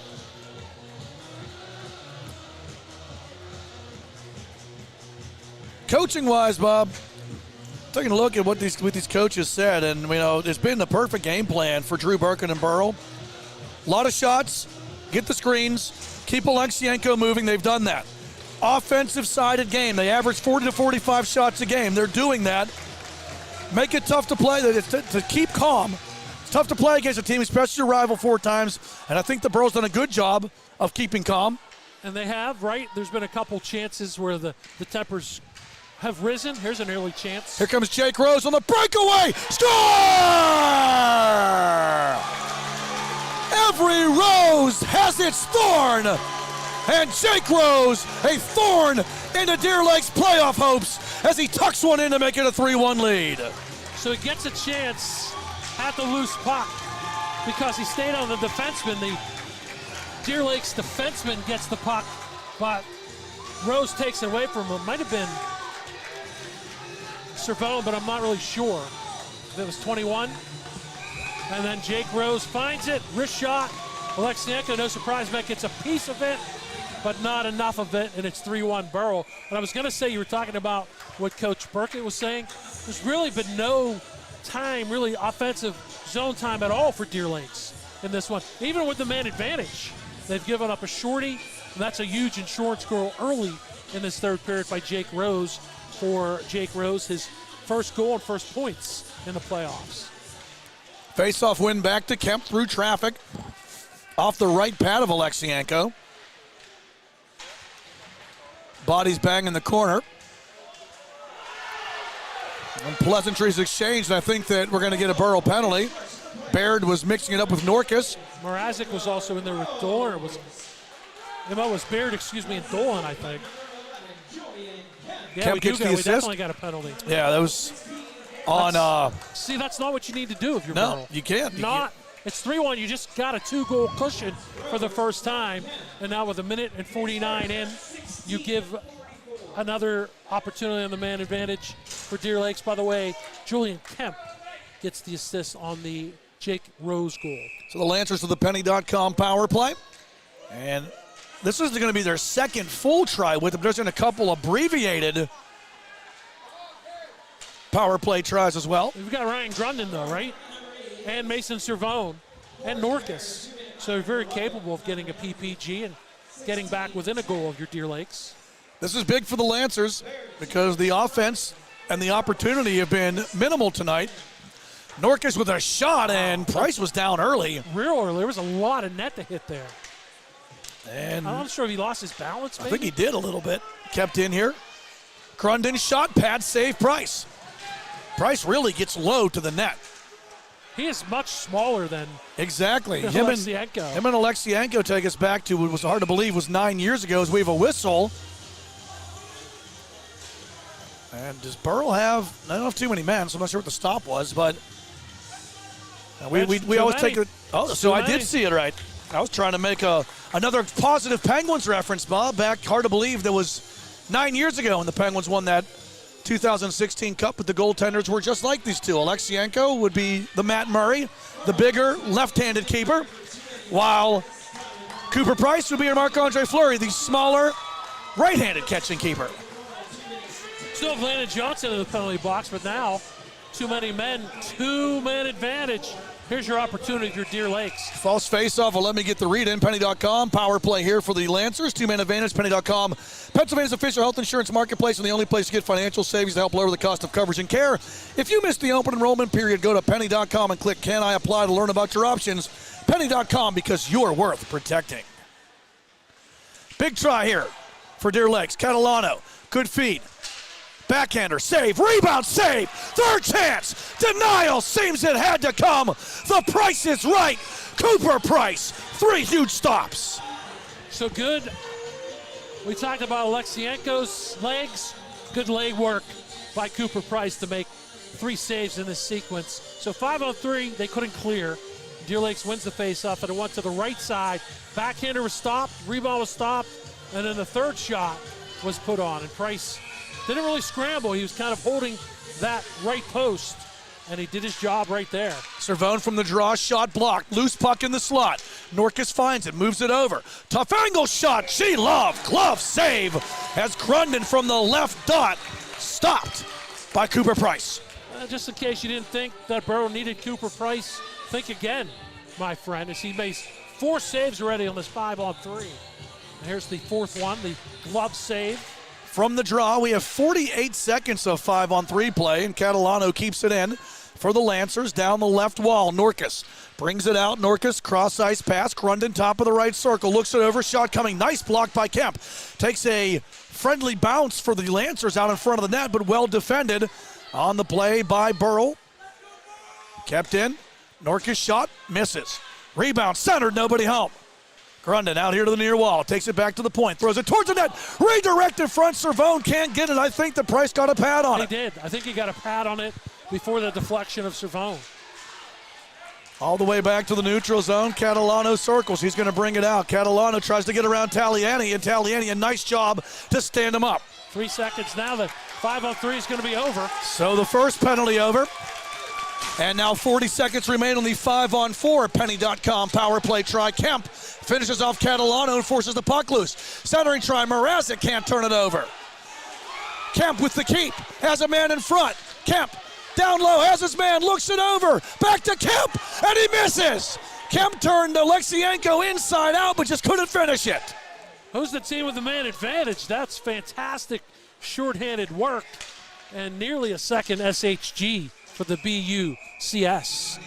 Coaching-wise, Bob, taking a look at what these coaches said, and it's been the perfect game plan for Drew Burkett and Burrell. A lot of shots, get the screens, keep Alexienko moving. They've done that. Offensive-sided game. They average 40 to 45 shots a game. They're doing that. Make it tough to play, to keep calm. It's tough to play against a team, especially your rival 4 times, and I think the Burrell's done a good job of keeping calm. And they have, right? There's been a couple chances where the tempers have risen. Here's an early chance. Here comes Jake Rose on the breakaway. Score! Every rose has its thorn. And Jake Rose, a thorn into Deer Lake's playoff hopes as he tucks one in to make it a 3-1 lead. So he gets a chance at the loose puck because he stayed on the defenseman. The Deer Lake's defenseman gets the puck, but Rose takes it away from him. It might have been Cervone, but I'm not really sure. It was 21. And then Jake Rose finds it, wrist shot. Alexienko, no surprise, gets a piece of it, but not enough of it, and it's 3-1 Burrell. And I was going to say, you were talking about what Coach Burkett was saying. There's really been no time, really offensive zone time at all for Deer Lakes in this one. Even with the man advantage, they've given up a shorty, and that's a huge insurance goal early in this third period by Jake Rose. For Jake Rose, his first goal and first points in the playoffs. Face-off win back to Kemp through traffic. Off the right pad of Alexienko. Bodies bang in the corner. And pleasantries exchanged, and I think that we're going to get a Burrell penalty. Baird was mixing it up with Norkus. Mrazek was also in there with Dolan. It was Baird, and Dolan, I think. Yeah, Kemp gets the assist. We definitely got a penalty. Yeah, that was on. See, that's not what you need to do if you're No, Burrell. you can't. It's 3-1. You just got a 2-goal cushion for the first time, and now with 1:49 in, you give another opportunity on the man advantage for Deer Lakes. By the way, Julian Kemp gets the assist on the Jake Rose goal. So the Lancers with the Penny.com power play, and this is going to be their second full try with them. There's been a couple abbreviated power play tries as well. We've got Ryan Grundon, though, right? And Mason Cervone and Norkus. So they're very capable of getting a PPG and getting back within a goal of your Deer Lakes. This is big for the Lancers because the offense and the opportunity have been minimal tonight. Norkus with a shot, and Price was down early. Real early. There was a lot of net to hit there. And I'm not sure if he lost his balance, maybe. I think he did a little bit. Kept in here. Grundon shot pad save Price. Price really gets low to the net. He is much smaller than exactly. Alexienko. Him and Alexienko take us back to what was hard to believe was 9 years ago as we have a whistle. And does Burrell have, I don't have too many men, so I'm not sure what the stop was, but we always take it. Oh, so I did see it right. I was trying to make another positive Penguins reference, Bob. Back, hard to believe, that was 9 years ago when the Penguins won that 2016 Cup, but the goaltenders were just like these two. Alexienko would be the Matt Murray, the bigger left-handed keeper, while Cooper Price would be Marc-Andre Fleury, the smaller right-handed catching keeper. Still have Landon Johnson in the penalty box, but now too many men, 2-man advantage Here's your opportunity if you're Deer Lakes. False face-off. Well, let me get the read in. Penny.com, power play here for the Lancers. Two-man advantage, Penny.com. Pennsylvania's official health insurance marketplace and the only place to get financial savings to help lower the cost of coverage and care. If you missed the open enrollment period, go to Penny.com and click Can I Apply to learn about your options. Penny.com, because you're worth protecting. Big try here for Deer Lakes. Catalano, good feed. Backhander, save, rebound, save, third chance, denial, seems it had to come. The price is right. Cooper Price, 3 huge stops. So good. We talked about Alexienko's legs. Good leg work by Cooper Price to make 3 saves in this sequence. So 5-on-3, they couldn't clear. Deer Lakes wins the faceoff, and it went to the right side. Backhander was stopped, rebound was stopped, and then the third shot was put on, and Price didn't really scramble. He was kind of holding that right post, and he did his job right there. Cervone from the draw, shot blocked. Loose puck in the slot. Norkus finds it, moves it over. Tough angle shot. She loved. Glove save as Grundon from the left dot stopped by Cooper Price. Just in case you didn't think that Burrell needed Cooper Price, think again, my friend, as he makes 4 saves already on this 5-on-3. And here's the 4th one, the glove save. From the draw, we have 48 seconds of 5-on-3 play, and Catalano keeps it in for the Lancers down the left wall. Norkus brings it out. Norkus, cross-ice pass. Grundon, top of the right circle. Looks it over. Shot coming. Nice block by Kemp. Takes a friendly bounce for the Lancers out in front of the net, but well defended on the play by Burrell. Kept in. Norkus shot. Misses. Rebound. Centered. Nobody home. Grundon out here to the near wall, takes it back to the point, throws it towards the net, redirected front, Cervone can't get it. I think the Price got a pad on it. He did. I think he got a pad on it before the deflection of Cervone. All the way back to the neutral zone, Catalano circles, he's going to bring it out. Catalano tries to get around Taliani, and Taliani, a nice job to stand him up. 3 seconds now, the 5-on-3 is going to be over. So the first penalty over. And now 40 seconds remain on the 5-on-4. Penny.com power play try. Kemp finishes off Catalano and forces the puck loose. Centering try. Mrazek can't turn it over. Kemp with the keep. Has a man in front. Kemp down low. Has his man. Looks it over. Back to Kemp. And he misses. Kemp turned Alexienko inside out, but just couldn't finish it. Who's the team with the man advantage? That's fantastic shorthanded work. And nearly a second SHG for the BUCS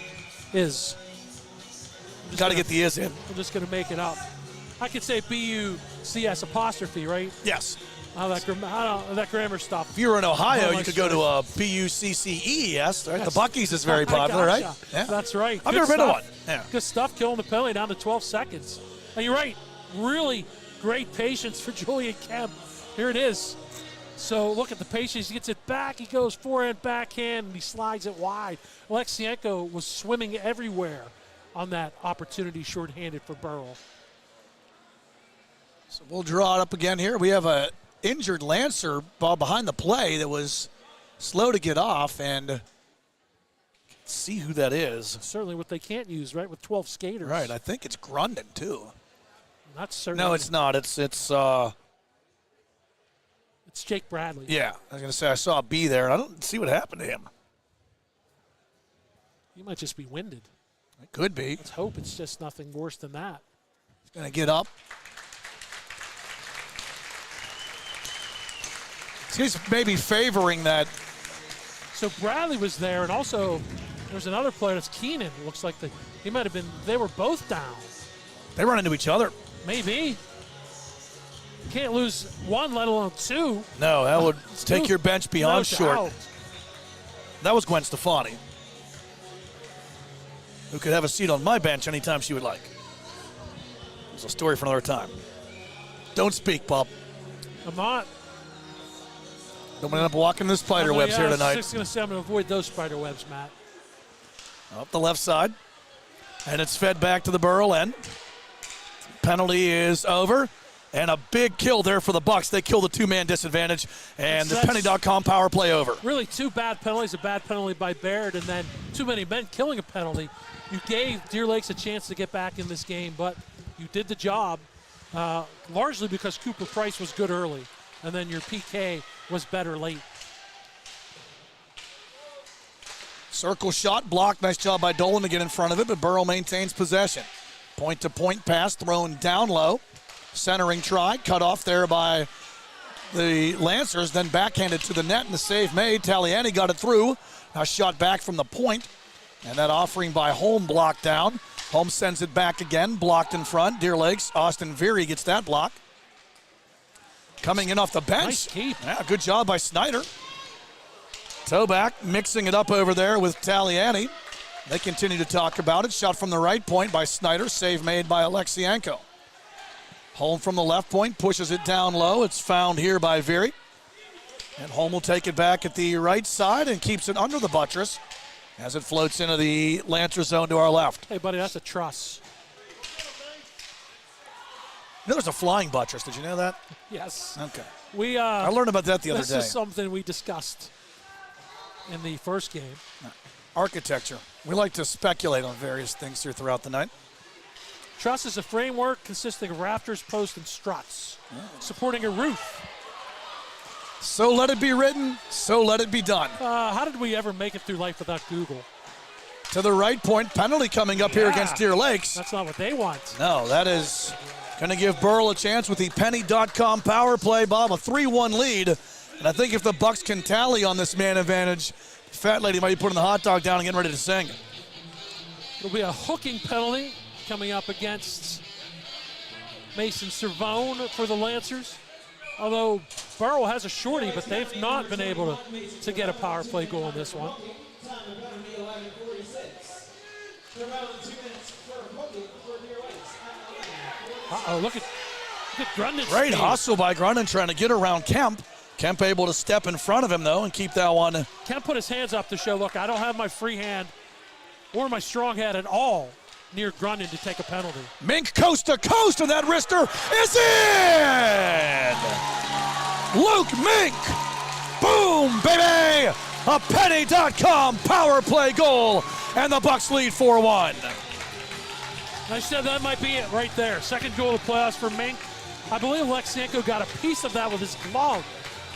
is. Got to get the is in. I'm just going to make it up. I could say BUCS apostrophe, right? Yes. That grammar stuff. If you were in Ohio, you could go to a BUCCES. Right? Yes. The Buc-ee's is very popular, right? Yeah. That's right. I've never been to one. Yeah. Good stuff, killing the penalty down to 12 seconds. And you're right. Really great patience for Julian Kemp. Here it is. So look at the patience. He gets it back. He goes forehand, backhand, and he slides it wide. Alexienko was swimming everywhere on that opportunity shorthanded for Burrell. So we'll draw it up again here. We have a injured Lancer ball behind the play that was slow to get off, and see who that is. Certainly what they can't use, right, with 12 skaters. Right, I think it's Grundon, too. Not certain. No, it's not. It's Jake Bradley. Yeah, I was going to say I saw a B there, and I don't see what happened to him. He might just be winded. It could be. Let's hope it's just nothing worse than that. He's going to get up. He's maybe favoring that. So Bradley was there, and also there's another player, that's Keenan. It looks like he might have been, they were both down. They run into each other. Maybe. You can't lose one, let alone 2. No, that would take your bench beyond short. Doubt. That was Gwen Stefani, who could have a seat on my bench anytime she would like. It's a story for another time. Don't speak, Bob. I'm not. Don't end up walking the spider webs here tonight. I was going to say I'm going to avoid those spider webs, Matt. Up the left side. And it's fed back to the Burrell end. Penalty is over. And a big kill there for the Bucks. They kill the 2-man disadvantage. And the Penny.com power play over. Really 2 bad penalties, a bad penalty by Baird, and then too many men killing a penalty. You gave Deer Lakes a chance to get back in this game, but you did the job largely because Cooper Price was good early, and then your PK was better late. Circle shot, blocked. Nice job by Dolan to get in front of it, but Burrell maintains possession. Point-to-point pass thrown down low. Centering try, cut off there by the Lancers, then backhanded to the net, and the save made. Taliani got it through. Now shot back from the point, and that offering by Holm blocked down. Holm sends it back again, blocked in front. Deer Lakes, Austin Veery gets that block. Coming in off the bench. Nice keep. Yeah, good job by Snyder. Toe back, mixing it up over there with Taliani. They continue to talk about it. Shot from the right point by Snyder, save made by Alexienko. Holm from the left point, pushes it down low. It's found here by Veery. And Holm will take it back at the right side and keeps it under the buttress as it floats into the Lancer zone to our left. Hey, buddy, that's a truss. You know there's a flying buttress. Did you know that? Yes. Okay. I learned about that the other day. This is something we discussed in the first game. Architecture. We like to speculate on various things here throughout the night. Truss is a framework consisting of rafters, posts, and struts, supporting a roof. So let it be written, so let it be done. How did we ever make it through life without Google? To the right point, penalty coming up here against Deer Lakes. That's not what they want. No, that is going to give Burrell a chance with the Penny.com power play, Bob, a 3-1 lead. And I think if the Bucks can tally on this man advantage, Fat Lady might be putting the hot dog down and getting ready to sing. It'll be a hooking penalty coming up against Mason Servone for the Lancers. Although Burrell has a shorty, but they've not been able to get a power play goal in this one. Look at Grundon. Great hustle by Grundon trying to get around Kemp. Kemp able to step in front of him, though, and keep that one. Kemp put his hands up to show, look, I don't have my free hand or my strong hand at all near Grundon to take a penalty. Mink coast to coast, and that wrister is in! Luke Mink! Boom, baby! A Penny.com power play goal, and the Bucks lead 4-1. I said that might be it right there. Second goal of the playoffs for Mink. I believe Alexienko got a piece of that with his glove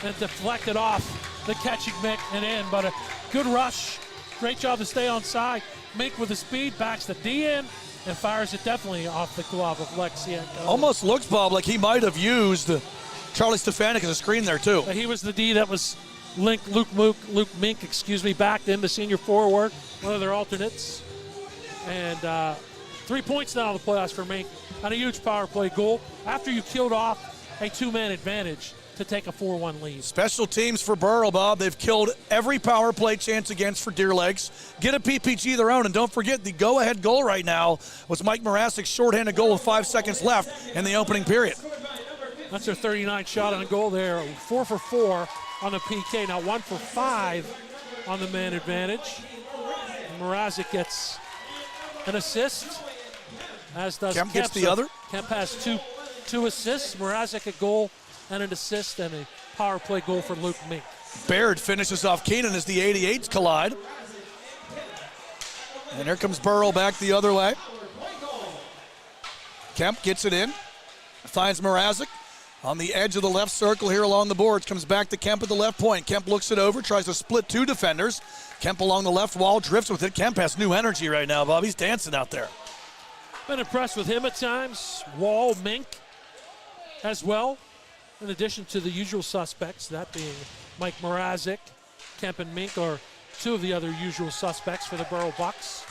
and deflected off the catching Mink and in, but a good rush. Great job to stay on side. Mink with the speed backs the D in and fires it definitely off the glove of Alexienko. Almost looks, Bob, like he might have used Charlie Stefanik as a screen there, too. He was the D that was linked Luke Mink, backed in the senior forward, one of their alternates. And 3 points now in the playoffs for Mink on a huge power play goal after you killed off a two-man advantage to take a 4-1 lead. Special teams for Burrell, Bob. They've killed every power play chance against for Deer Lakes. Get a PPG of their own, and don't forget the go-ahead goal right now was Mike Morasic's shorthanded goal with 5 seconds left in the opening period. That's their 39 shot on goal there. 4 for 4 on the PK. Now 1 for 5 on the man advantage. And Morasic gets an assist, as does Kemp. Gets the other. Kemp has two assists. Morasic a goal and an assist, and a power play goal for Luke Mink. Baird finishes off Keenan as the 88s collide. And here comes Burrell back the other way. Kemp gets it in. Finds Morasic on the edge of the left circle here along the boards. Comes back to Kemp at the left point. Kemp looks it over, tries to split two defenders. Kemp along the left wall, drifts with it. Kemp has new energy right now, Bob. He's dancing out there. Been impressed with him at times. Wall, Mink as well, in addition to the usual suspects, that being Mike Morasic. Kemp and Mink are two of the other usual suspects for the Burrell Bucks.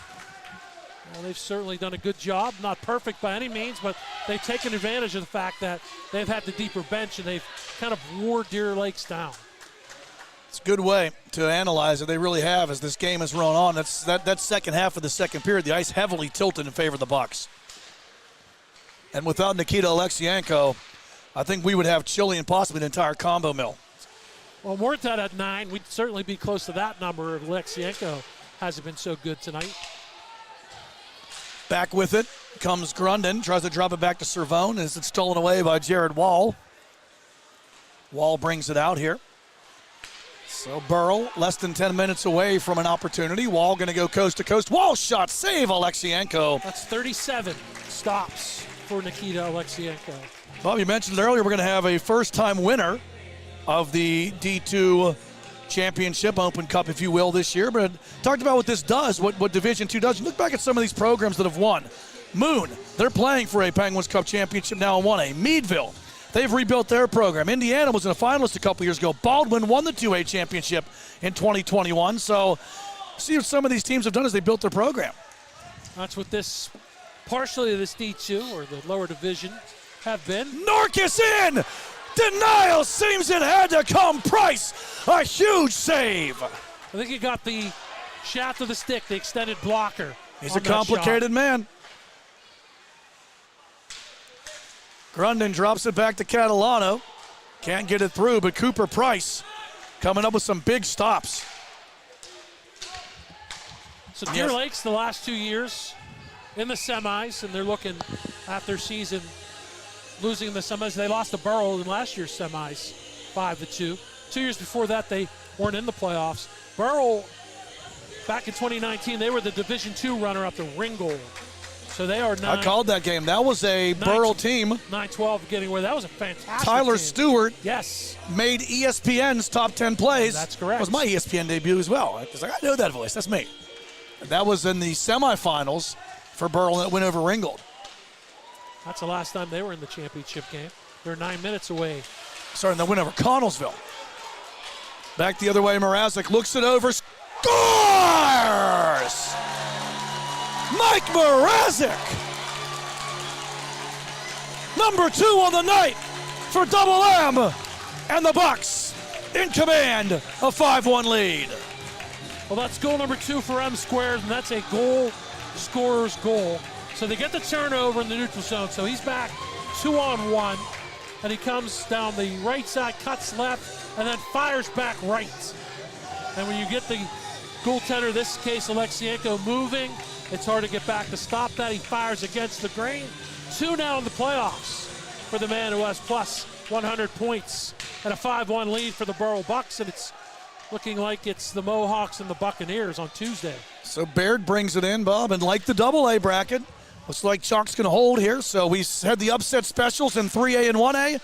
Well, they've certainly done a good job. Not perfect by any means, but they've taken advantage of the fact that they've had the deeper bench and they've kind of wore Deer Lakes down. It's a good way to analyze it. They really have as this game has run on. That second half of the second period, the ice heavily tilted in favor of the Bucks. And without Nikita Alexienko, I think we would have chili and possibly an entire combo mill. Well, weren't that at 9? We'd certainly be close to that number if Alexienko hasn't been so good tonight. Back with it comes Grundon, tries to drop it back to Servone as it's stolen away by Jared Wall. Wall brings it out here. So Burrell less than 10 minutes away from an opportunity. Wall going to go coast to coast. Wall shot, save Alexienko. That's 37 stops for Nikita Alexienko. Bob, you mentioned earlier we're going to have a first-time winner of the D2 championship, Open Cup, if you will, this year. But talked about what this does, what Division II does. You look back at some of these programs that have won. Moon, they're playing for a Penguins Cup championship now and won a. Meadville, they've rebuilt their program. Indiana was in a finalist a couple years ago. Baldwin won the 2A championship in 2021. So see what some of these teams have done as they built their program. That's what this, partially this D2 or the lower division have been. Norcus in! Denial seems it had to come. Price, a huge save. I think he got the shaft of the stick, the extended blocker. He's a complicated man. Grundon drops it back to Catalano. Can't get it through, but Cooper Price coming up with some big stops. So Deer Lakes the last 2 years in the semis, and they're looking at their season losing in the semis. They lost to Burrell in last year's semis, 5-2. 2 years before that, they weren't in the playoffs. Burrell, back in 2019, they were the Division II runner-up to Ringgold. So they are I called that game. That was a Burrell team. 9-12 getting away. That was a fantastic Tyler team. Stewart made ESPN's top 10 plays. That's correct. That was my ESPN debut as well. I was like, I know that voice. That's me. That was in the semifinals for Burrell that went over Ringgold. That's the last time they were in the championship game. They're 9 minutes away. Starting the win over Connellsville. Back the other way, Mrazek looks it over, scores! Mike Mrazek! Number 2 on the night for Double M, and the Bucks in command, a 5-1 lead. Well, that's goal number 2 for M Squared, and that's a goal scorer's goal. So they get the turnover in the neutral zone. So he's back 2-on-1, and he comes down the right side, cuts left, and then fires back right. And when you get the goaltender, in this case Alexienko, moving, it's hard to get back to stop that. He fires against the grain. 2 now in the playoffs for the man who has plus 100 points, and a 5-1 lead for the Burrell Bucks, and it's looking like it's the Mohawks and the Buccaneers on Tuesday. So Baird brings it in, Bob, and like the Double-A bracket, looks like Chalk's going to hold here. So we had the upset specials in 3A and 1A.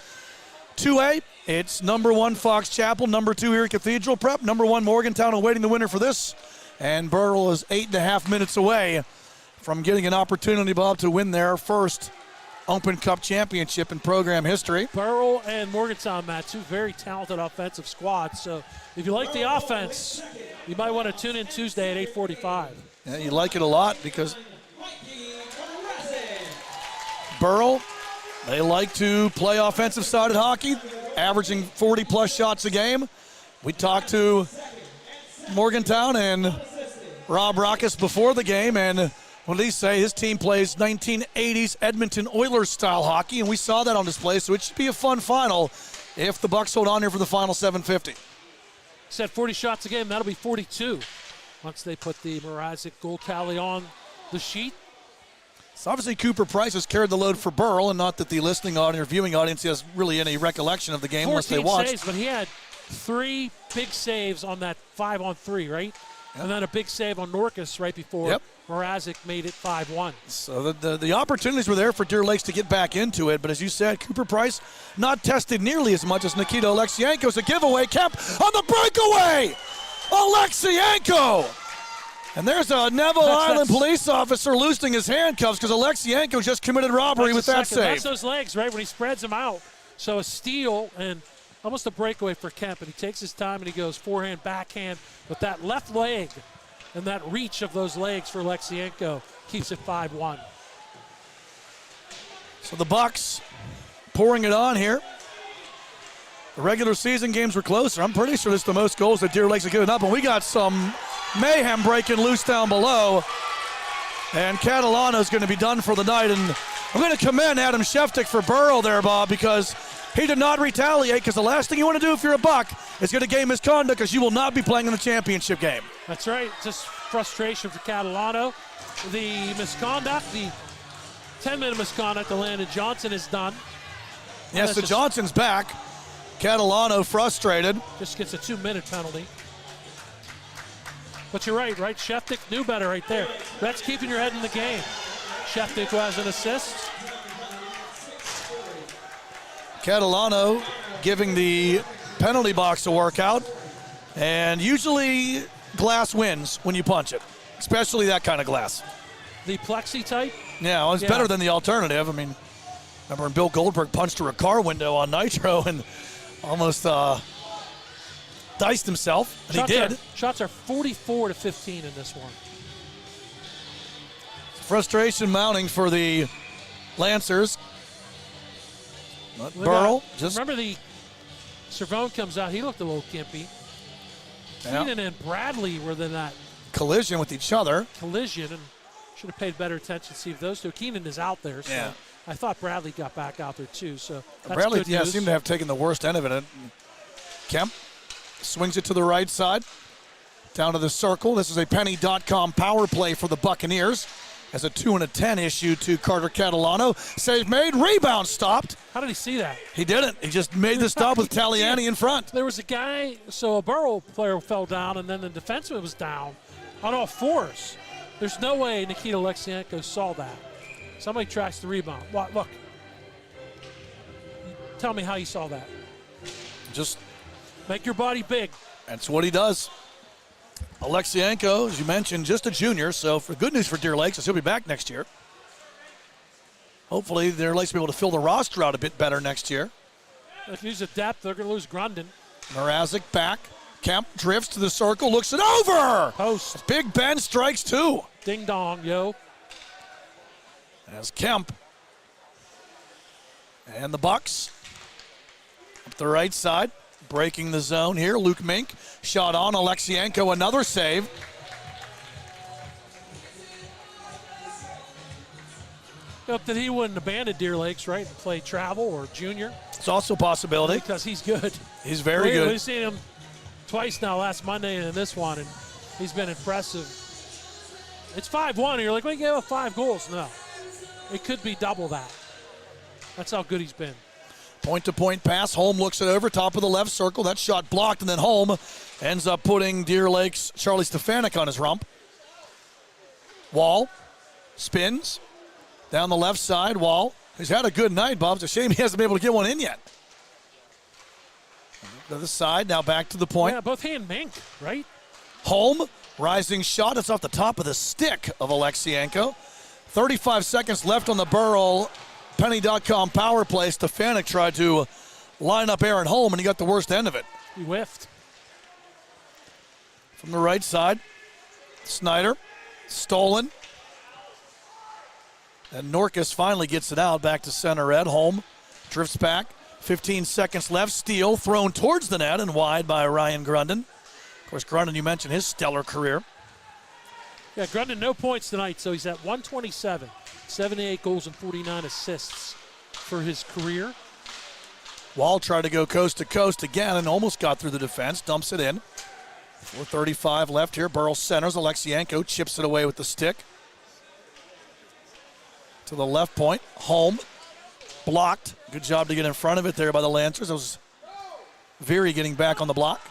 2A, it's number 1 Fox Chapel, number 2 here at Cathedral Prep, number 1 Morgantown awaiting the winner for this. And Burrell is 8.5 minutes away from getting an opportunity, Bob, to win their first Open Cup championship in program history. Burrell and Morgantown, Matt, 2 very talented offensive squads. So if you like the offense, you might want to tune in Tuesday at 8:45. Yeah, you like it a lot because Burrell, they like to play offensive-sided hockey, averaging 40-plus shots a game. We talked to Morgantown and Rob Rockus before the game, and what did he say? His team plays 1980s Edmonton Oilers-style hockey, and we saw that on display, so it should be a fun final if the Bucks hold on here for the final 750. Said 40 shots a game, that'll be 42 once they put the Mrazek goal tally on the sheet. So obviously Cooper Price has carried the load for Burrell, and not that the listening audience or viewing audience has really any recollection of the game unless they watched. Saves, but he had 3 big saves on that 5-on-3, right? Yep. And then a big save on Norcus right before Mrazek made it 5-1. So the opportunities were there for Deer Lakes to get back into it, but as you said, Cooper Price not tested nearly as much as Nikita Alexienko's. A giveaway, Kemp on the breakaway! Alexienko! And there's a Neville Island police officer loosening his handcuffs because Alexienko just committed robbery with that save. That's those legs, right, when he spreads them out. So a steal and almost a breakaway for Kemp, and he takes his time and he goes forehand, backhand, but that left leg and that reach of those legs for Alexienko keeps it 5-1. So the Bucks pouring it on here. The regular season games were closer. I'm pretty sure this is the most goals that Deer Lakes have given up, and we got some mayhem breaking loose down below. And Catalano's going to be done for the night, and I'm going to commend Adam Sheftick for Burrell there, Bob, because he did not retaliate, because the last thing you want to do if you're a Buck is get a game misconduct, because you will not be playing in the championship game. That's right. Just frustration for Catalano. The misconduct, the 10-minute misconduct to Landon Johnson is done. Yes, so Johnson's back. Catalano frustrated. Just gets a 2-minute penalty. But you're right? Sheftick knew better right there. That's keeping your head in the game. Sheftick who has an assist. Catalano giving the penalty box a workout. And usually glass wins when you punch it, especially that kind of glass. The plexi type? Yeah, well, it's better than the alternative. I mean, remember when Bill Goldberg punched through a car window on Nitro and almost diced himself, and he did. Shots are 44-15 in this one. Frustration mounting for the Lancers. Burrell just... Remember the Cervone comes out. He looked a little gimpy. Keenan and Bradley were in that collision with each other. Collision, and should have paid better attention to see if those two. Keenan is out there, so I thought Bradley got back out there too. So that's Bradley, good news. Seemed to have taken the worst end of it. Kemp swings it to the right side, down to the circle. This is a penny.com power play for the Buccaneers. As a 2 and a 10 issue to Carter Catalano. Save made, rebound stopped. How did he see that? He didn't. He just made the stop with Taliani in front. There was a guy, so a Burrell player fell down, and then the defenseman was down on all fours. There's no way Nikita Alexienko saw that. Somebody tracks the rebound. Look. Tell me how you saw that. Just make your body big. That's what he does. Alexienko, as you mentioned, just a junior, so for good news for Deer Lakes is he'll be back next year. Hopefully Deer Lakes will be able to fill the roster out a bit better next year. If you use the depth, they're going to lose Grundon. Mrazek back. Kemp drifts to the circle, looks it over. Post. Big Ben strikes two. Ding dong, yo. As Kemp and the Bucks up the right side. Breaking the zone here. Luke Mink shot on. Alexienko, another save. Hope that he wouldn't abandon Deer Lakes, right, and play travel or junior. It's also a possibility. Because he's good. He's very good. We've seen him twice now, last Monday and this one, and he's been impressive. It's 5-1, and you're like, well, he gave up 5 goals. No. It could be double that. That's how good he's been. Point-to-point pass. Holm looks it over, top of the left circle. That shot blocked, and then Holm ends up putting Deer Lakes' Charlie Stefanik on his rump. Wall spins down the left side. Wall, he's had a good night, Bob. It's a shame he hasn't been able to get one in yet. To the side, now back to the point. Yeah, both he and Mink, right? Holm, rising shot. It's off the top of the stick of Alexienko. 35 seconds left on the Burrell Penny.com power play. Stefanik tried to line up Aaron Holm, and he got the worst end of it. He whiffed. From the right side, Snyder, stolen. And Norkus finally gets it out, back to center red. Holm drifts back. 15 seconds left. Steal thrown towards the net and wide by Ryan Grundon. Of course, Grundon, you mentioned his stellar career. Yeah, Grundon, no points tonight, so he's at 127. 78 goals and 49 assists for his career. Wall tried to go coast to coast again and almost got through the defense. Dumps it in. 4:35 left here. Burrell centers. Alexienko chips it away with the stick. To the left point. Holm blocked. Good job to get in front of it there by the Lancers. It was Veery getting back on the block.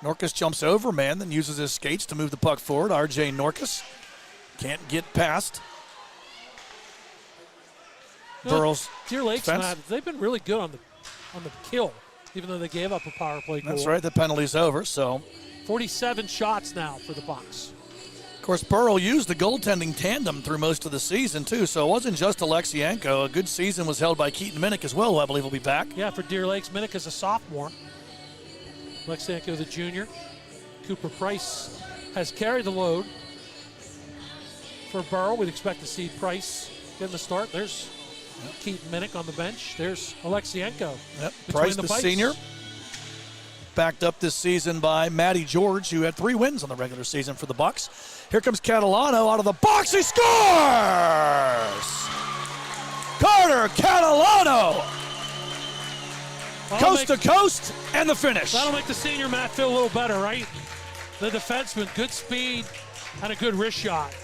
Norkus jumps over, man, then uses his skates to move the puck forward. R.J. Norkus can't get past Burrell's Deer Lakes, defense. they've been really good on the kill, even though they gave up a power play goal. That's right, the penalty's over, so. 47 shots now for the Bucks. Of course, Burrell used the goaltending tandem through most of the season, too, so it wasn't just Alexienko. A good season was held by Keaton Minnick as well, who I believe will be back. Yeah, for Deer Lakes, Minnick is a sophomore. Alexienko the junior. Cooper Price has carried the load. For Burrell, we'd expect to see Price getting the start. There's Keaton Minnick on the bench. There's Alexienko. Yep. Price, the senior, backed up this season by Matty George, who had 3 wins on the regular season for the Bucks. Here comes Catalano out of the box. He scores! Carter Catalano! Coast to coast, and the finish. That'll make the senior Matt feel a little better, right? The defenseman, good speed and a good wrist shot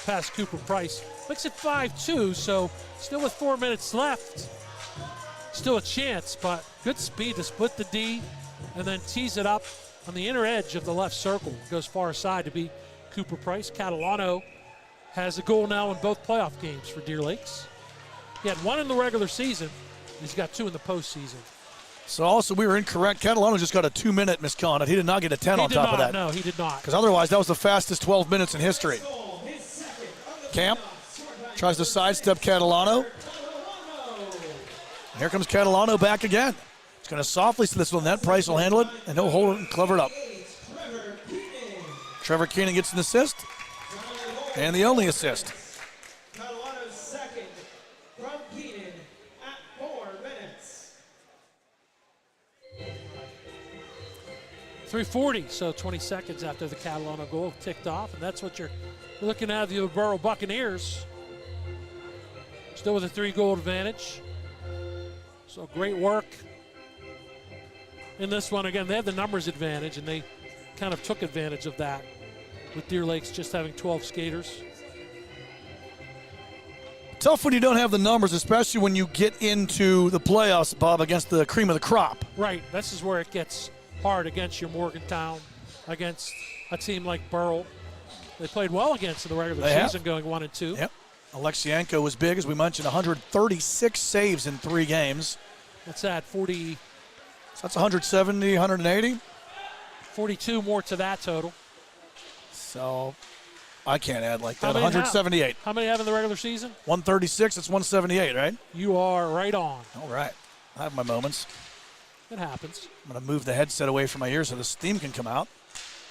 past Cooper Price. Makes it 5-2, so still with 4 minutes left. Still a chance, but good speed to split the D and then tease it up on the inner edge of the left circle. Goes far side to beat Cooper Price. Catalano has a goal now in both playoff games for Deer Lakes. He had 1 in the regular season. He's got 2 in the postseason. So also we were incorrect. Catalano just got a 2-minute misconduct. He did not get a 10 on top of that. No, he did not. Because otherwise that was the fastest 12 minutes in history. Camp tries to sidestep Catalano. And here comes Catalano back again. He's going to softly see this little net. Price will handle it, and he'll hold it and clever it up. Trevor Keenan gets an assist, and the only assist. Catalano's second from Keenan at 4 minutes. 3:40, so 20 seconds after the Catalano goal ticked off, and that's what you're looking at, the Burrell Buccaneers. Still with a 3-goal advantage. So great work in this one. Again, they had the numbers advantage, and they kind of took advantage of that with Deer Lakes just having 12 skaters. Tough when you don't have the numbers, especially when you get into the playoffs, Bob, against the cream of the crop. Right. This is where it gets hard against your Morgantown, against a team like Burrell. They played well against in the regular season, going 1-2. Yep. Alexienko was big, as we mentioned, 136 saves in 3 games. What's that, 40? So that's 170, 180? 42 more to that total. So I can't add like that. 178. How many have in the regular season? 136, it's 178, right? You are right on. All right. I have my moments. It happens. I'm going to move the headset away from my ears so the steam can come out.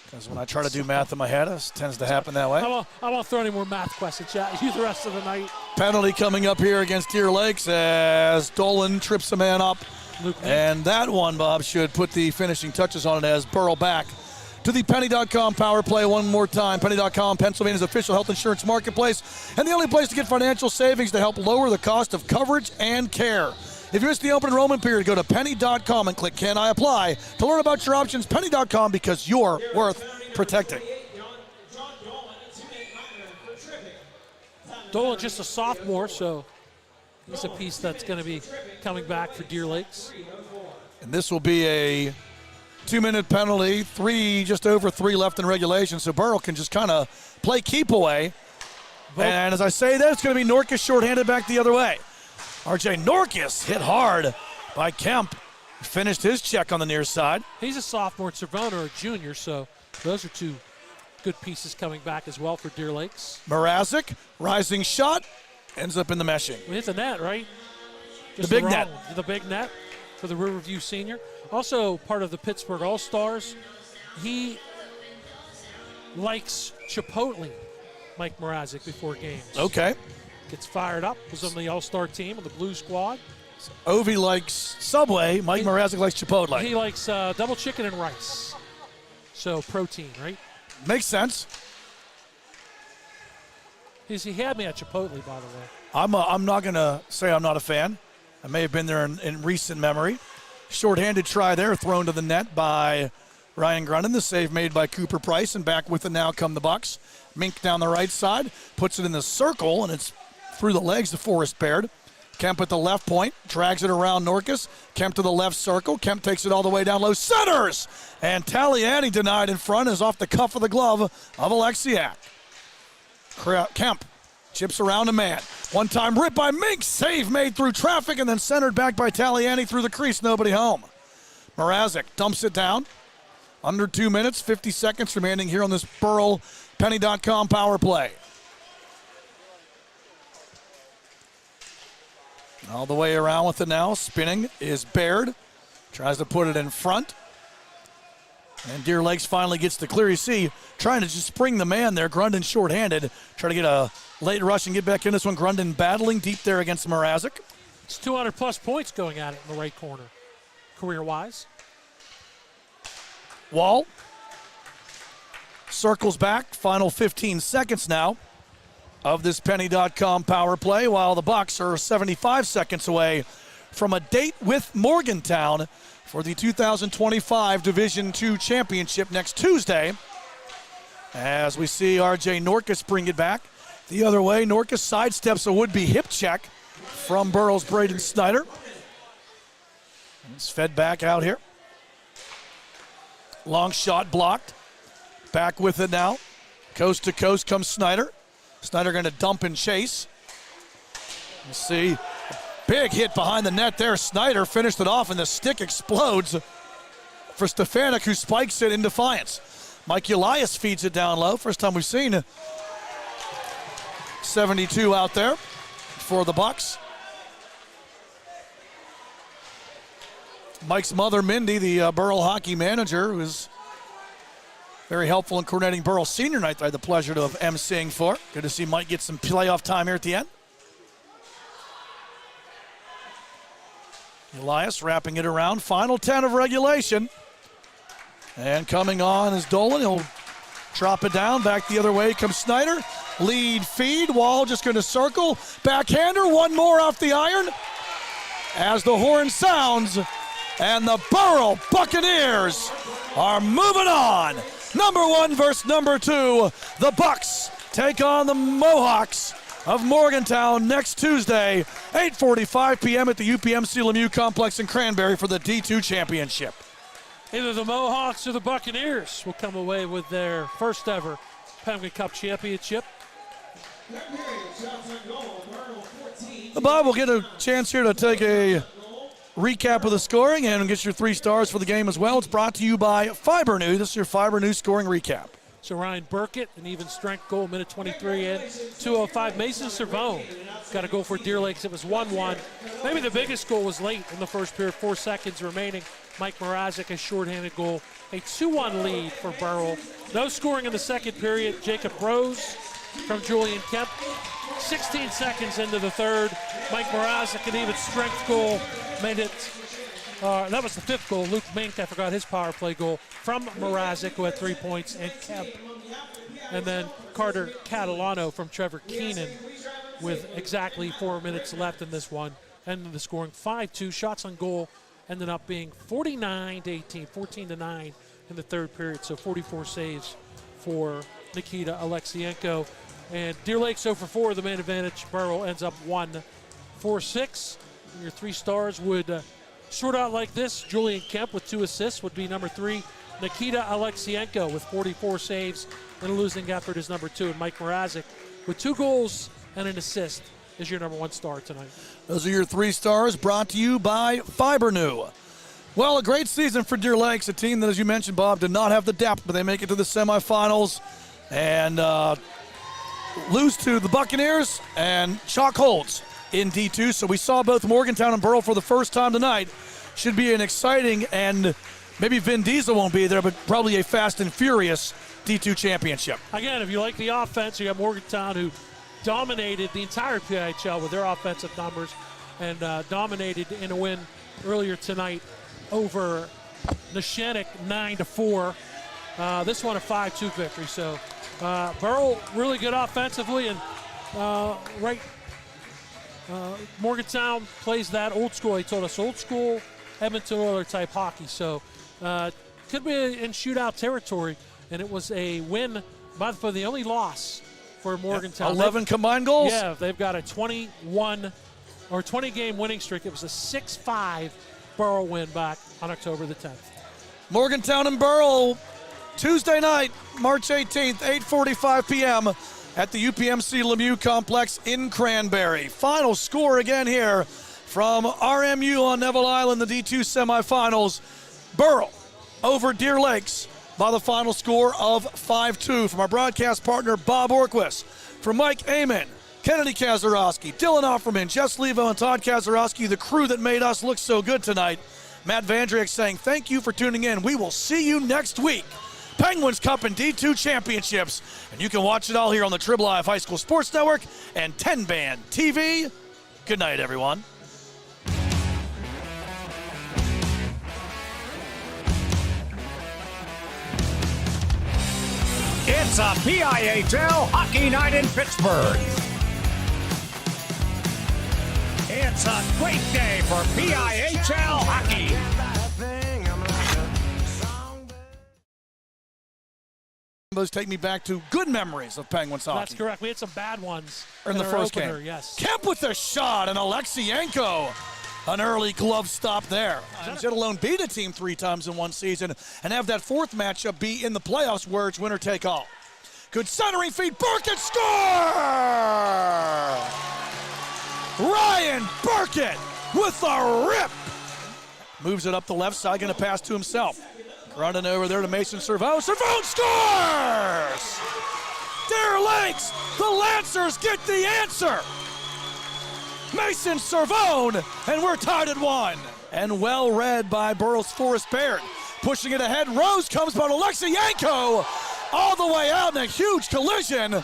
Because when I try to do math in my head, it tends to happen that way. I won't throw any more math questions at you the rest of the night. Penalty coming up here against Deer Lakes as Dolan trips a man up. And that one, Bob, should put the finishing touches on it as Burrell back to the Penny.com power play one more time. Penny.com, Pennsylvania's official health insurance marketplace, and the only place to get financial savings to help lower the cost of coverage and care. If you missed the open enrollment period, go to Penny.com and click Can I Apply to learn about your options. Penny.com, because you're worth protecting. Dolan just a sophomore, so he's a piece that's going to be coming back for Deer Lakes. And this will be a 2-minute penalty, just over 3 left in regulation, so Burrell can just kind of play keep away. And as I say that, it's going to be Norkus shorthanded back the other way. RJ Norkus hit hard by Kemp. Finished his check on the near side. He's a sophomore, Cervona a junior, so those are 2 good pieces coming back as well for Deer Lakes. Mrazek, rising shot, ends up in the meshing. We hit the net, right? The big net. The big net for the Riverview senior. Also part of the Pittsburgh All-Stars. He likes Chipotle, Mike Mrazek, before games. Okay. Gets fired up, was on the All-Star team of the Blue Squad. So Ovi likes Subway, Mike Mrazek likes Chipotle. He likes double chicken and rice. So protein, right? Makes sense. He had me at Chipotle, by the way. I'm not going to say I'm not a fan. I may have been there in recent memory. Short-handed try there, thrown to the net by Ryan Grunden. The save made by Cooper Price, and back with it now come the Bucks. Mink down the right side, puts it in the circle, and it's through the legs to Forrest Baird. Kemp at the left point, drags it around Norkus. Kemp to the left circle. Kemp takes it all the way down low. Centers! And Taliani denied in front is off the cuff of the glove of Alexiak. Kemp chips around a man. One-time rip by Mink. Save made through traffic and then centered back by Taliani through the crease. Nobody home. Mrazek dumps it down. Under 2 minutes, 50 seconds remaining here on this Burrell Penny.com power play. All the way around with it now. Spinning is Baird. Tries to put it in front. And Deer Lakes finally gets the clear. You see, trying to just spring the man there. Grunden shorthanded. Try to get a late rush and get back in this one. Grunden battling deep there against Mrazek. It's 200-plus points going at it in the right corner, career-wise. Wall circles back. Final 15 seconds now of this Penny.com power play, while the Bucks are 75 seconds away from a date with Morgantown for the 2025 Division II Championship next Tuesday. As we see RJ Norkus bring it back the other way. Norkus sidesteps a would-be hip check from Burrell's Braden Snyder. It's fed back out here. Long shot blocked. Back with it now. Coast to coast comes Snyder. Snyder going to dump and chase. You see Big hit behind the net there. Snyder finished it off, and the stick explodes for Stefanik, who spikes it in defiance. Mike Elias feeds it down low. First time we've seen 72 out there for the Bucks. Mike's mother, Mindy, the Burrell hockey manager, who is very helpful in coordinating Burrell Senior Night that I had the pleasure of emceeing for. Good to see Mike get some playoff time here at the end. Elias wrapping it around. Final 10 of regulation. And coming on is Dolan. He'll drop it down. Back the other way comes Snyder. Lead feed. Wall just going to circle. Backhander. One more off the iron. As the horn sounds. And the Burrell Buccaneers are moving on. Number 1 versus number 2. The Bucks take on the Mohawks of Morgantown next Tuesday, 8:45 p.m. at the UPMC Lemieux Complex in Cranberry for the D2 Championship. Either the Mohawks or the Buccaneers will come away with their first ever Penguin Cup Championship. Bob will get a chance here to take a recap of the scoring and get your 3 stars for the game as well. It's brought to you by Fiber New. This is your Fiber New scoring recap. So Ryan Burkett, an even strength goal, minute 23 in, 2:05. Mason Cervone got a goal for Deer Lakes. It was 1-1. Maybe the biggest goal was late in the first period, 4 seconds remaining. Mike Mrazek, a shorthanded goal, a 2-1 lead for Burrell. No scoring in the second period. Jacob Rose from Julian Kemp. 16 seconds into the third. Mike Mrazek, an even strength goal, made it. That was the 5th goal. Luke Mink, I forgot his power play goal from Mrazek, who had 3 points, and Kemp. And then Carter Catalano from Trevor Keenan with exactly 4 minutes left in this one. Ended the scoring 5-2. Shots on goal ended up being 49-18, 14-9 in the third period. So 44 saves for Nikita Alexienko. And Deer Lakes 0-for-4, the man advantage. Burrell ends up 1-4-6. And your 3 stars would sort out like this. Julian Kemp with 2 assists would be number 3. Nikita Alexienko with 44 saves and a losing effort is number 2. And Mike Mrazek with 2 goals and an assist is your number 1 star tonight. Those are your 3 stars brought to you by Fiber New. Well, a great season for Deer Lakes, a team that, as you mentioned, Bob, did not have the depth, but they make it to the semifinals and lose to the Buccaneers and Chalk Holds in D2. So we saw both Morgantown and Burrell for the first time tonight. Should be an exciting, and maybe Vin Diesel won't be there, but probably a fast and furious D2 championship. Again, if you like the offense, you got Morgantown, who dominated the entire PIHL with their offensive numbers and dominated in a win earlier tonight over Neshannock 9-4. This one a 5-2 victory. So Burrell really good offensively, and Morgantown plays that old school. He told us old school Edmonton Oilers type hockey. So could be in shootout territory, and it was a win, but for the only loss for Morgantown. 11 combined goals. Yeah, they've got a 20-game winning streak. It was a 6-5 Burrell win back on October the 10th. Morgantown and Burrell, Tuesday night, March 18th, 8:45 p.m. at the UPMC Lemieux Complex in Cranberry. Final score again here from RMU on Neville Island, the D2 semifinals. Burrell over Deer Lakes by the final score of 5-2. From our broadcast partner, Bob Orquist, from Mike Amen, Kennedy Kazarowski, Dylan Offerman, Jess Levo, and Todd Kazarowski, the crew that made us look so good tonight. Matt Vandrick saying thank you for tuning in. We will see you next week. Penguins Cup and D2 Championships. And you can watch it all here on the Trib Live High School Sports Network and TenbandTV. Good night, everyone. It's a PIHL Hockey Night in Pittsburgh. It's a great day for PIHL hockey. Those take me back to good memories of Penguins hockey. That's correct. We had some bad ones in the first opener, game. Yes. Kemp with a shot, and Alexienko. An early glove stop there. Jet alone beat a team 3 times in one season and have that 4th matchup be in the playoffs where it's winner take all. Good centering feed. Burkett score! Ryan Burkett with a rip. Moves it up the left side, going to pass to himself. Running over there to Mason Servone. Servone scores! Deer Lakes, the Lancers get the answer. Mason Servone, and we're tied at 1. And well read by Burrell's Forrest Baird. Pushing it ahead, Rose comes, but Alexienko all the way out in a huge collision.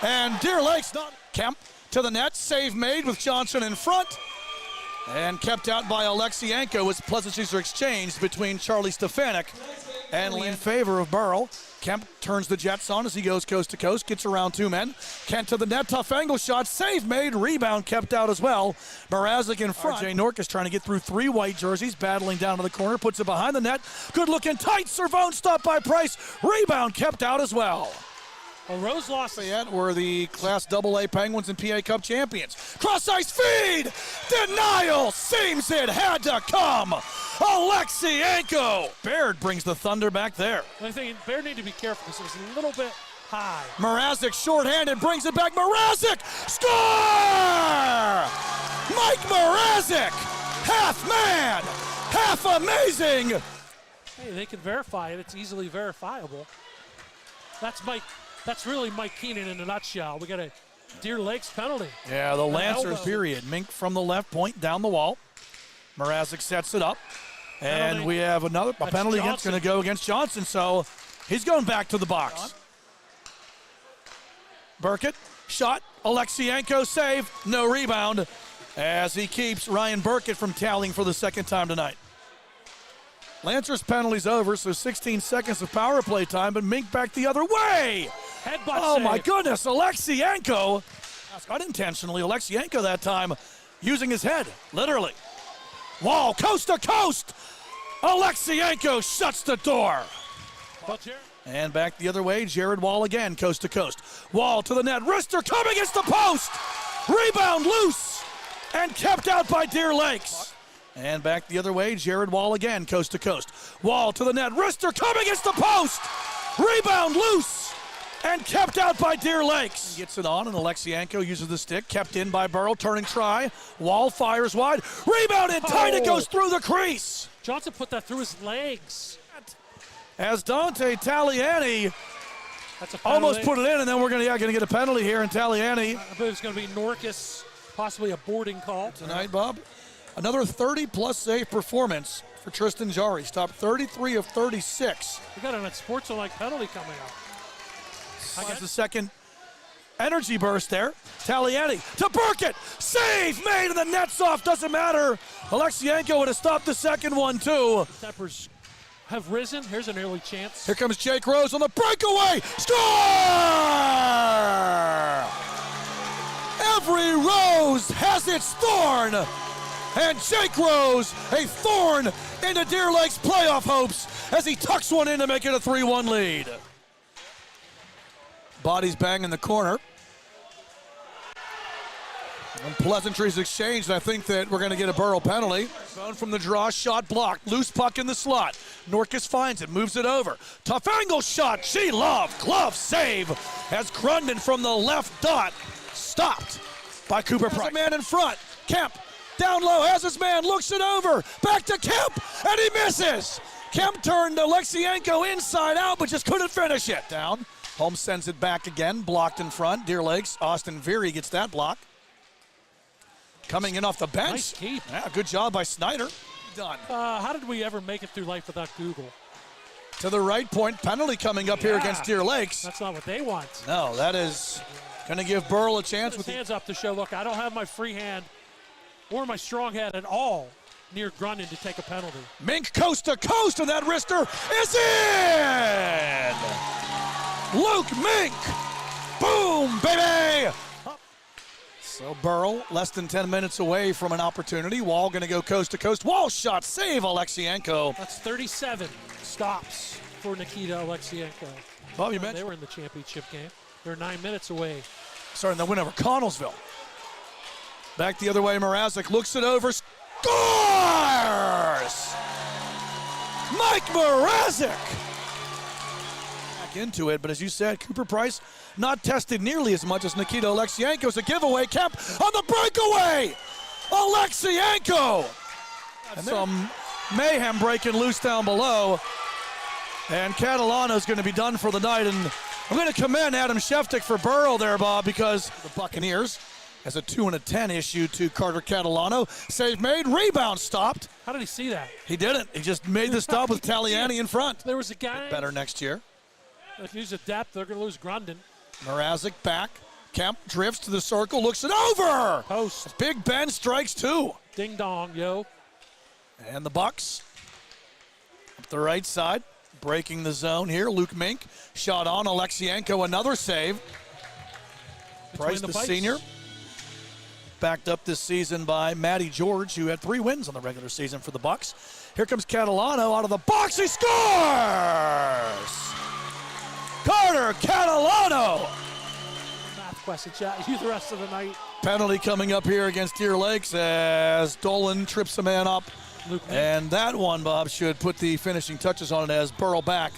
And Deer Lakes not. Kemp to the net, save made with Johnson in front. And kept out by Alexienko as pleasantries are exchanged between Charlie Stefanik and in favor of Burrell. Kemp turns the Jets on as he goes coast to coast, gets around 2 men. Kent to the net, tough angle shot, save made, rebound kept out as well. Mrazek in front. RJ Nork is trying to get through 3 white jerseys, battling down to the corner, puts it behind the net. Good looking tight, Servone stopped by Price, rebound kept out as well. Well, Rose lost. Yet were the Class AA Penguins and PA Cup champions. Cross ice feed! Denial! Seems it had to come! Alexienko! Baird brings the Thunder back there. I think Baird need to be careful because it was a little bit high. Mrazek shorthanded, brings it back. Mrazek! Score! Mike Mrazek! Half man! Half amazing! Hey, they can verify it. It's easily verifiable. That's Mike. That's really Mike Keenan in a nutshell. We got a Deer Lakes penalty. Yeah, the Lancers period. Mink from the left point down the wall. Mrazek sets it up. And Penalty. we have a penalty that's going to go against Johnson, so he's going back to the box. Burkett, shot, Alexienko save, no rebound, as he keeps Ryan Burkett from tallying for the second time tonight. Lancers penalty's over, so 16 seconds of power play time, but Mink back the other way. Headbutt Oh save. my goodness, Alexienko, unintentionally, Alexienko that time using his head, literally. Wall, coast to coast. Alexienko shuts the door. And back the other way, Jared Wall again, coast to coast. Wall to the net, wrister coming against the post. Rebound loose and kept out by Deer Lakes. And back the other way, Jared Wall again, coast to coast. Wall to the net, wrister coming against the post. Rebound loose and kept out by Deer Lakes. Gets it on, and Alexienko uses the stick, kept in by Burrell, turning try. Wall fires wide, rebound in tight, it goes through the crease. Johnson put that through his legs. As Dante Taliani almost put it in, and then we're going to get a penalty here, and Taliani. I believe it's going to be Norcus, possibly a boarding call. Tonight, Bob. Another 30-plus save performance for Tristan Jari. Stopped 33 of 36. We got an unsportsmanlike penalty coming up. Has the second energy burst there. Taliani to Burkett. Save made, and the net's off. Doesn't matter. Alexienko would have stopped the second one, too. Tempers have risen. Here's an early chance. Here comes Jake Rose on the breakaway. Score! Every rose has its thorn. And Jake Rose, a thorn into Deer Lakes' playoff hopes as he tucks one in to make it a 3-1 lead. Bodies bang in the corner. And pleasantries exchanged. I think that we're going to get a Burrell penalty. Phone from the draw, shot blocked. Loose puck in the slot. Norcus finds it, moves it over. Tough angle shot. She loved. Glove save as Grundon from the left dot stopped by Cooper Price. A man in front. Kemp down low, has his man, looks it over. Back to Kemp, and he misses. Kemp turned Alexienko inside out, but just couldn't finish it. Down. Holmes sends it back again, blocked in front. Deer Lakes, Austin Veery gets that block. Coming in off the bench. Nice keep. Yeah, good job by Snyder. Done. How did we ever make it through life without Google? To the right point, penalty coming up here against Deer Lakes. That's not what they want. No, that is going to give Burrell a chance. With his hands up to show, look, I don't have my free hand or my strong hand at all near Grundon to take a penalty. Mink coast to coast, and that wrister is in! Luke Mink! Boom, baby! So Burrell, less than 10 minutes away from an opportunity. Wall going to go coast to coast. Wall shot, save Alexienko. That's 37 stops for Nikita Alexienko. Bob, you mentioned they were in the championship game. They're 9 minutes away. Starting the win over Connellsville. Back the other way, Mrazek looks it over, scores! Mike Mrazek! back into it. But as you said, Cooper Price not tested nearly as much as Nikita Alexienko's. A giveaway. Kemp on the breakaway. Alexienko. And some mayhem breaking loose down below. And Catalano's going to be done for the night. And I'm going to commend Adam Sheftick for Burrell there, Bob, because the Buccaneers has a 2-10 issue to Carter Catalano. Save made, rebound stopped. How did he see that? He didn't. He just made the stop with Taliani in front. There was a guy. Get better next year. If you use a depth, they're going to lose Grundon. Mrazek back. Kemp drifts to the circle, looks it over. Post. Big Ben strikes two. Ding dong, yo. And the Bucks up the right side, breaking the zone here. Luke Mink shot on. Alexienko, another save. Price, the senior, backed up this season by Matty George, who had 3 wins on the regular season for the Bucks. Here comes Catalano out of the box. He scores! Carter Catalano. Math question, chat. You the rest of the night. Penalty coming up here against Deer Lakes as Dolan trips a man up. And that one, Bob, should put the finishing touches on it as Burrell back.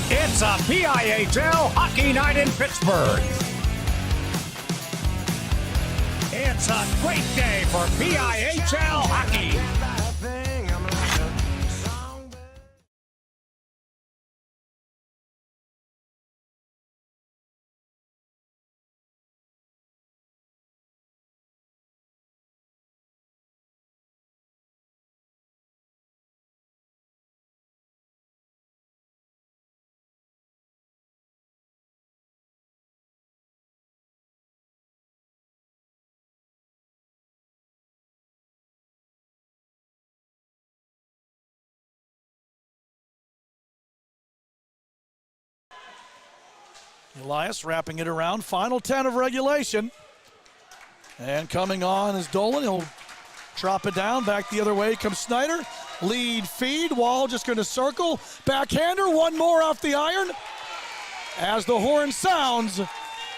It's a PIHL hockey night in Pittsburgh. It's a great day for PIHL hockey. Elias wrapping it around. Final 10 of regulation. And coming on is Dolan. He'll drop it down. Back the other way comes Snyder. Lead feed. Wall just going to circle. Backhander. One more off the iron. As the horn sounds.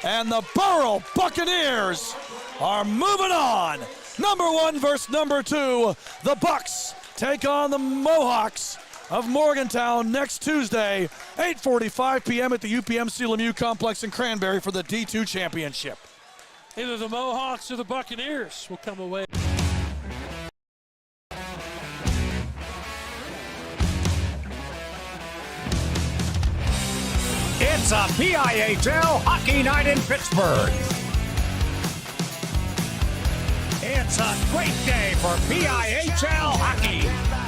And the Burrell Buccaneers are moving on. Number 1 versus number 2. The Bucks take on the Mohawks of Morgantown next Tuesday, 8:45 p.m. at the UPMC Lemieux Complex in Cranberry for the D2 Championship. Either the Mohawks or the Buccaneers will come away. It's a PIHL hockey night in Pittsburgh. It's a great day for PIHL hockey.